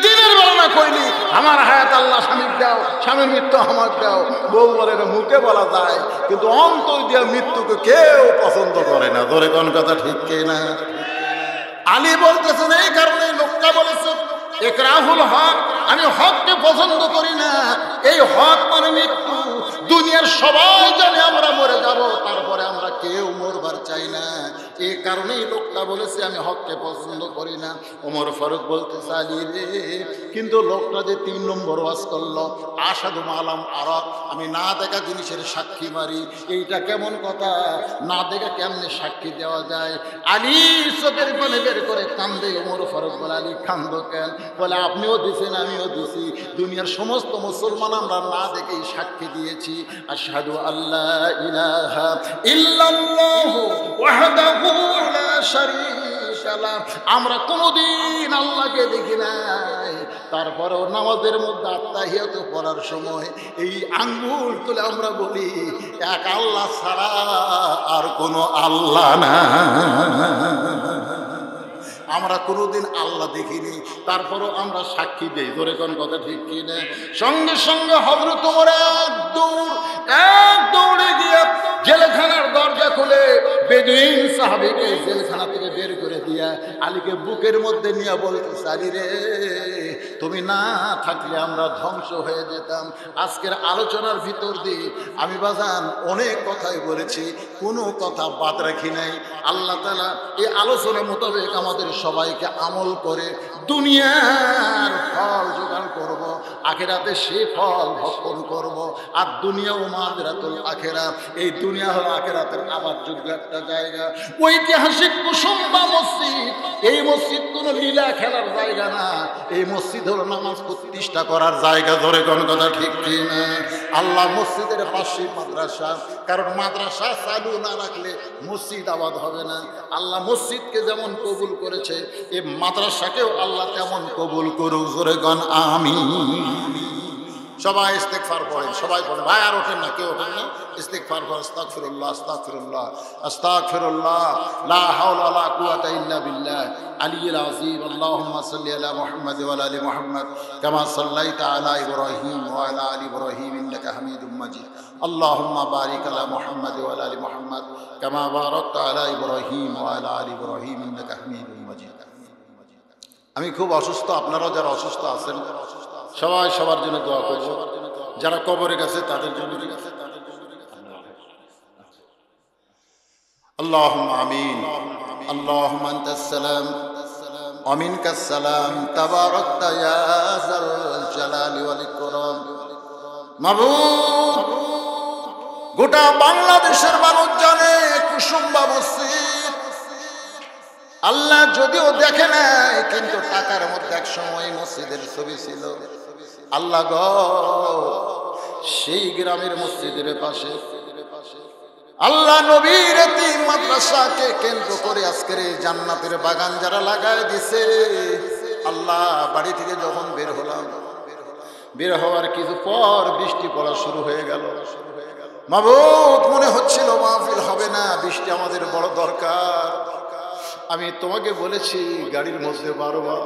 দিনের বেলা না কইলি আমার হায়াত আল্লাহ স্বামীর দাও, স্বামীর মৃত্যু আমার দাও। বউ বলে মুখে বলা যায়, কিন্তু অন্তর দিয়ে মৃত্যুকে কেউ পছন্দ করে না। ধরে কোন কথা ঠিক কে না? আলী বলতেছেন এই কারণে লোকটা বলেছে ইকরাহুল হক, আমি হককে পছন্দ করি না। এই হক মানে মৃত্যু, দুনিয়ার সবাই জানে আমরা মরে যাব, তারপরে আমরা কেউ মরবার চাই না। এই কারণেই লোকটা বলেছে আমি হককে পছন্দ করি না। ওমর ফারুক বলতে চালি রে, কিন্তু লোকটা যে 3 নম্বর ওয়াজ করলো আসাদু মালাম আরাক, আমি না দেখা জিনিসের সাক্ষী মারি, এইটা কেমন কথা? না দেখা কেমনে সাক্ষী দেওয়া যায়? আলী চোখের পানি বের করে কান্দে। ওমর ফারুক বলে আলী কান্দো কেন? বলে আপনিও দিছেন আমিও দিছি, দুনিয়ার সমস্ত মুসলমান আমরা না দেখেই সাক্ষী দিয়েছি আশহাদু আল্লা ইলাহা ইল্লাল্লাহু ওয়াহদাহু লা শারীকা লাহ। আমরা কোনোদিন আল্লাহকে দেখি নাই, তারপরেও নামাজের মধ্যে আত্তাহিয়াত পড়ার সময় এই আঙ্গুল তুলে আমরা বলি এক আল্লাহ ছাড়া আর কোনো আল্লাহ না। আমরা কোনোদিন আল্লাহ দেখিনি, তারপরও আমরা সাক্ষী দেই। ধরে কোন কথা ঠিক কি না? সঙ্গে সঙ্গে হযরত ওমর এক দৌড়ে গিয়ে জেলখানার দরজা খুলে বলে বেদুইন সাহাবীকে জেলখানা থেকে বের করে দিয়া আলীকে বুকের মধ্যে নিয়ে বলতেছে, আলী রে, তুমি না থাকলে আমরা ধ্বংস হয়ে যেতাম। আজকের আলোচনার ভিতর দিয়ে আমি বাজান অনেক কথাই বলেছি, কোনো কথা বাদ রাখি নাই। আল্লাহ তাআলা এই আলোচনা মোতাবেক আমাদের সবাইকে আমল করে দুনিয়ার ফল জোগাড় করব, আখিরাতে সে ফল ভক্ষণ করব। আর দুনিয়া ও মাদরাতুল আখিরা, এই দুনিয়া হলো আখিরাতের আবার যোগ্য একটা জায়গা। ঐতিহাসিক কুসুম্বা মসজিদ, এই মসজিদ কোনো লীলা খেলার জায়গা না, এই মসজিদ হলো নামাজ প্রতিষ্ঠা করার জায়গা। ধরে কোন কথা ঠিক কি না? আল্লাহ মসজিদের পাশে মাদ্রাসা, কারণ মাদ্রাসা চালু না রাখলে মসজিদ আবাদ হবে না। আল্লাহ মসজিদকে যেমন কবুল করেছে, এই মাদ্রাসাকেও আল্লাহ তেমন কবুল করুক। জোরে গণ আমিন। সবাই ইস্তেগফার পড়েন, সবাই পড়েন, ভাই আর ওঠেন না, কেউ ওঠেন না। ইস্তেগফার পড়েন, আস্তাগফিরুল্লাহ আস্তাগফিরুল্লাহ আস্তাগফিরুল্লাহ, লা হাওলা ওয়ালা কুওয়াতা ইল্লা বিল্লাহ আলিয়্যিল আযীম। আল্লাহুম্মা সাল্লি আলা মুহাম্মাদ ওয়া আলা আলি মুহাম্মাদ কামা সাল্লাইতা আলা ইব্রাহিম ওয়া আলা আলি ইব্রাহিম ইন্নাকা হামিদুম মাজিদ। আল্লাহুম্মা বারিক আলা মুহাম্মাদ ওয়া আলা আলি মুহাম্মাদ কামা বারাকতা আলা ইব্রাহিম ওয়া আলা আলি ইব্রাহিম ইন্নাকা হামিদুম মাজিদ। আমি খুব অসুস্থ, আপনারাও যারা অসুস্থ আছেন সবাই সবার জন্য দোয়া করব। যারা কবরে গেছে তাদের জন্য আল্লাহুম্মা আমিন। আল্লাহুম্মা আনতাস সালাম ওয়া মিনকাস সালাম, তাবারাকতা ইয়া যাল জালালি ওয়াল ইকরাম। মাবুদ, গোটা বাংলাদেশের মানুষ জানে কুসুম্বা মসজিদ। আল্লাহ যদিও দেখে নাই, কিন্তু টাকার মধ্যে এক সময় মসজিদের ছবি ছিল। আল্লাহ গো, সেই গ্রামের মসজিদের পাশে আল্লাহ নবীর এতিম মাদ্রাসাকে কেন্দ্র করে আজকের এই জান্নাতের বাগান যারা লাগায় দিছে, আল্লাহ বাড়ি থেকে যখন বের হলাম, বের হওয়ার কিছু পর বৃষ্টি পড়া শুরু হয়ে গেল। মাবুদ, মনে হচ্ছিল মাহফিল হবে না, বৃষ্টি আমাদের বড় দরকার। আমি তোমাকে বলেছি গাড়ির মধ্যে বারবার,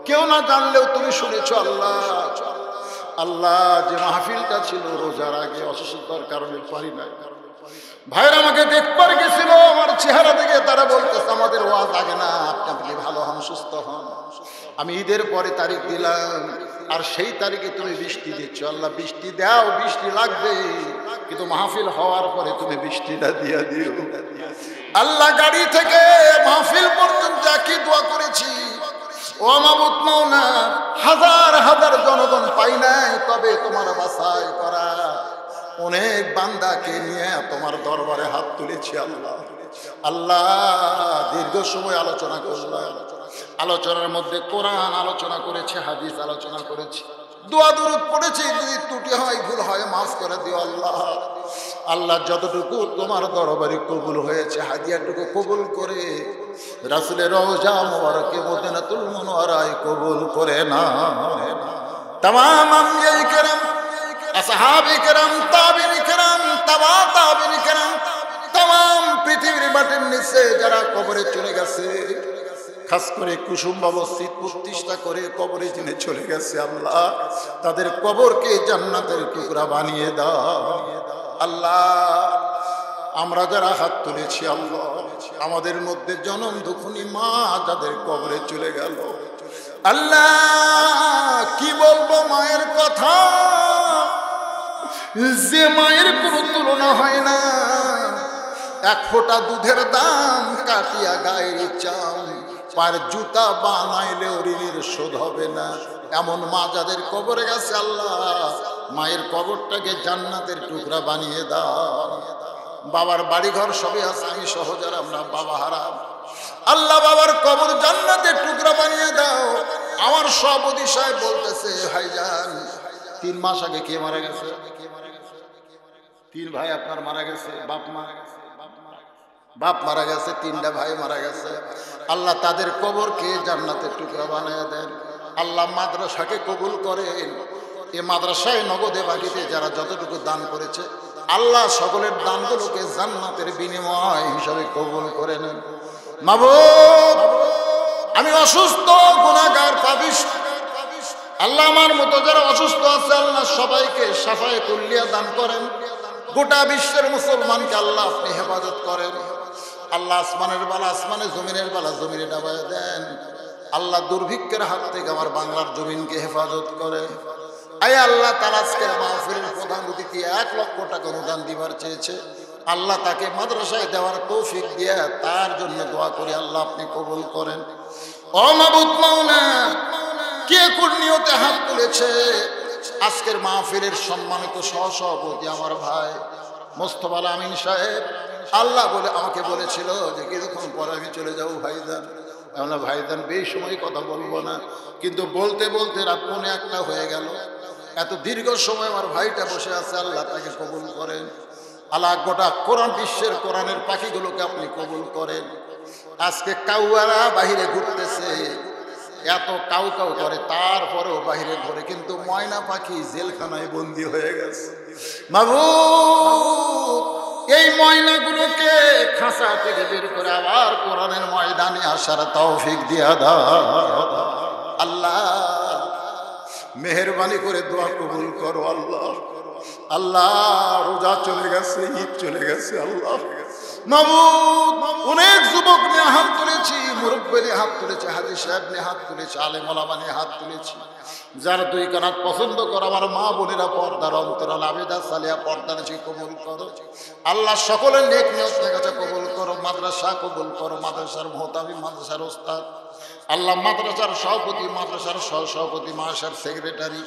কেউ না জানলেও তুমি শুনেছো। আল্লাহ আল্লাহ, যে মাহফিলটা ছিল রোজার আগে, অসুস্থতার কারণে পারি না। ভাইরা আমাকে দেখবার গেছিল, আমার চেহারা দেখে তারা বলতেছে আমাদের ওয়াজ আগে না, আপনি ভালো হন, সুস্থ হন। আমি ঈদের পরে তারিখ দিলাম, আর সেই তারিখে তুমি বৃষ্টি দিচ্ছ। আল্লাহ, বৃষ্টি দাও, বৃষ্টি লাগবে, কিন্তু মাহফিল হওয়ার পরে তুমি বৃষ্টিটা দিয়া দিও। আল্লাহ, গাড়ি থেকে মাহফিল পর্যন্ত কি দোয়া করেছি। ও মাবুদ মাওলা, হাজার হাজার জনগণ পাই নাই, তবে তোমার বাছাই করা অনেক বান্দাকে নিয়ে তোমার দরবারে হাত তুলেছি। আল্লাহ আল্লাহ, দীর্ঘ সময় আলোচনা করলাম। আলোচনার মধ্যে কোরআন আলোচনা করেছে, হাদিস আলোচনা করেছে, দোয়া দরুদ পড়েছি। যদি ত্রুটি হয়, ভুল হয়, মাফ করে দিও আল্লাহ। আল্লাহ, যতটুকু তোমার দরবারে কবুল হয়েছে, হাদিয়াটুকু কবুল করে রাসূলের রওজা মুবারকে মদিনাতুল মুনাওয়ারায় কবুল করে না। तमाम अंबियाए किराम, असहाबे किराम, ताबिईन किराम, तबा ताबिईन किराम, तमाम पृथिवीर माटिर निचे যারা কবরে চলে গেছে, খাস করে কুসুম্বা মসজিদ প্রতিষ্ঠা করে কবরে যিনি চলে গেছে, আল্লাহ তাদের কবরকে জান্নাতের টুকরা বানিয়ে দাও। আল্লাহ, আমরা যারা হাত তুলেছি, আল্লাহ আমাদের মধ্যে জনম দুঃখিনী মা যাদের কবরে চলে গেল, আল্লাহ কি বলবো মায়ের কথা, যে মায়ের কোনো তুলনা হয় না। এক ফোঁটা দুধের দাম কাটিয়া গায়ের চাম, পায়ের জুতা বানাইলেও ঋণের শোধ হবে না। এমন মা যাদের কবরে গেছে, আল্লাহ মায়ের কবরটাকে জান্নাতের টুকরা বানিয়ে দাও। বাবার বাড়িঘর সবই আছে, আমি সহ যারা আমরা বাবা হারাম, আল্লাহ বাবার কবর জান্নাতের টুকরা বানিয়ে দাও। আমার সভাপতি সাহেব বলতেছে, ভাইজান 3 মাস আগে কে মারা গেছে? 3 ভাই আপনার মারা গেছে, বাপ মারা গেছে, বাপ মারা গেছে, 3টা ভাই মারা গেছে। আল্লাহ তাদের কবরকে জান্নাতের টুকরা বানিয়ে দেন। আল্লাহ মাদ্রাসাকে কবুল করেন। এই মাদ্রাসায় নগদে বাকিতে যারা যতটুকু দান করেছে, আল্লাহ সকলের দানগুলোকে জান্নাতের বিনিময় হিসাবে কবুল করে নেন। মাবুদ, আমি অসুস্থ, গুনাহগার, পাপিষ্ঠ। আল্লাহ আমার মতো যারা অসুস্থ আছে, আল্লাহ সবাইকে শাফায়ে কুল্লিয়া দান করেন। গোটা বিশ্বের মুসলমানকে আল্লাহ আপনি হেফাজত করেন। আল্লাহ আসমানের বালা আসমানে, জমিনের বালা জমিনে ডাবায় দেন। আল্লাহ দুর্ভিক্ষের হাত থেকে আমার বাংলার জমিনকে হেফাজত করেন। আয় আল্লাহ তাআলা আজকের মাহফিলের প্রধান অতিথি 1 লক্ষ টাকা অনুদান দিবার চেয়েছে, আল্লাহ তাকে মাদ্রাসায় দেওয়ার তৌফিক দিয়ে তার জন্য দোয়া করি, আল্লাহ আপনি কবুল করেন। ও মাবুদ মাওলা, কে কোন নিয়তে হাত তুলেছে আজকের মাহফিলের সম্মানিত সহসভাপতি আমার ভাই মোস্তফা আমিন সাহেব, আল্লাহ বলে আমাকে বলেছিল যে কিছুক্ষণ পরে আমি চলে যাবো ভাইজান। আমরা ভাইজান বেশ সময় কথা বলবো না, কিন্তু বলতে বলতে রাত 1:45 হয়ে গেল। এত দীর্ঘ সময় আমার ভাইটা বসে আছে, আল্লাহ তাকে কবুল করেন। আল্লাহ গোটা কোরআন বিশ্বের কোরআনের পাখিগুলোকে আপনি কবুল করেন। আজকে কাউয়ারা বাহিরে ঘুরতেছে, এত কাউ কাউ করে, তারপরেও বাহিরে ঘুরে, কিন্তু ময়না পাখি জেলখানায় বন্দী হয়ে গেছে। মাবুদ, এই ময়নাগুলোকে খাঁচা থেকে বের করে আবার কোরআনের ময়দানে আসার তৌফিক দিয়া দাও। আল্লাহ মেহেরবানি করে দোয়া কবুল করো। আল্লাহ আল্লাহ রোজা চলে গেছে, ঈদ চলে গেছে। আল্লাহ মাবুদ, অনেক যুবক নিয়ে হাত তুলেছি, মুরব্বী নিয়ে হাত তুলেছি, হাজী সাহেব নিয়ে হাত তুলেছি, আলেম ওলামা নিয়ে হাত তুলেছি। যারা 2 কানাত পছন্দ করো আমার মা বোনেরা পর্দার অন্তরাল আবেদা সালিয়া পর্দার যে কবুল করো। আল্লাহ সকলের নেক নিয়তের কাছে কবুল করো। মাদ্রাসা কবুল করো, মাদ্রাসার মুহতামিম, মাদ্রাসার ওস্তাদ, আল্লাহ মাদ্রাসার সভাপতি, মাদ্রাসার সহসভাপতি, মাদ্রাসার সেক্রেটারি,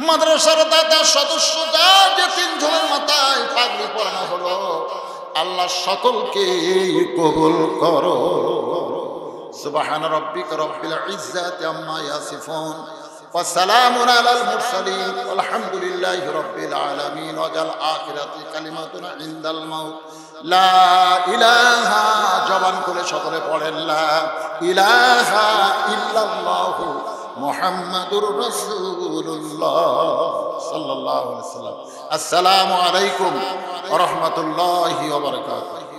মাদ্রাসার দাতা সদস্য, যে 3 জনের মাথায় পাগড়ি পরানো হলো, আল্লাহ সকলকে কবুল করো। সুবহান রাব্বিকা রাব্বিল ইজ্জাতি আম্মা ইয়াসিফুন ওয়া সালামুন আলাল মুরসালিন আলহামদুলিল্লাহি রাব্বিল আলামিন। ওয়াজাল আখিরাতি কালিমাতুনা ইনদাল মাউত লা ইলাহা, জবান খুলে সকলে পড়েন লা ইলাহা ইল্লাল্লাহু মুহাম্মাদুর রাসূলুল্লাহ সাল্লাল্লাহু আলাইহি ওয়াসাল্লাম। আসসালামু আলাইকুম ওয়া রাহমাতুল্লাহি ওয়া বারাকাতুহু।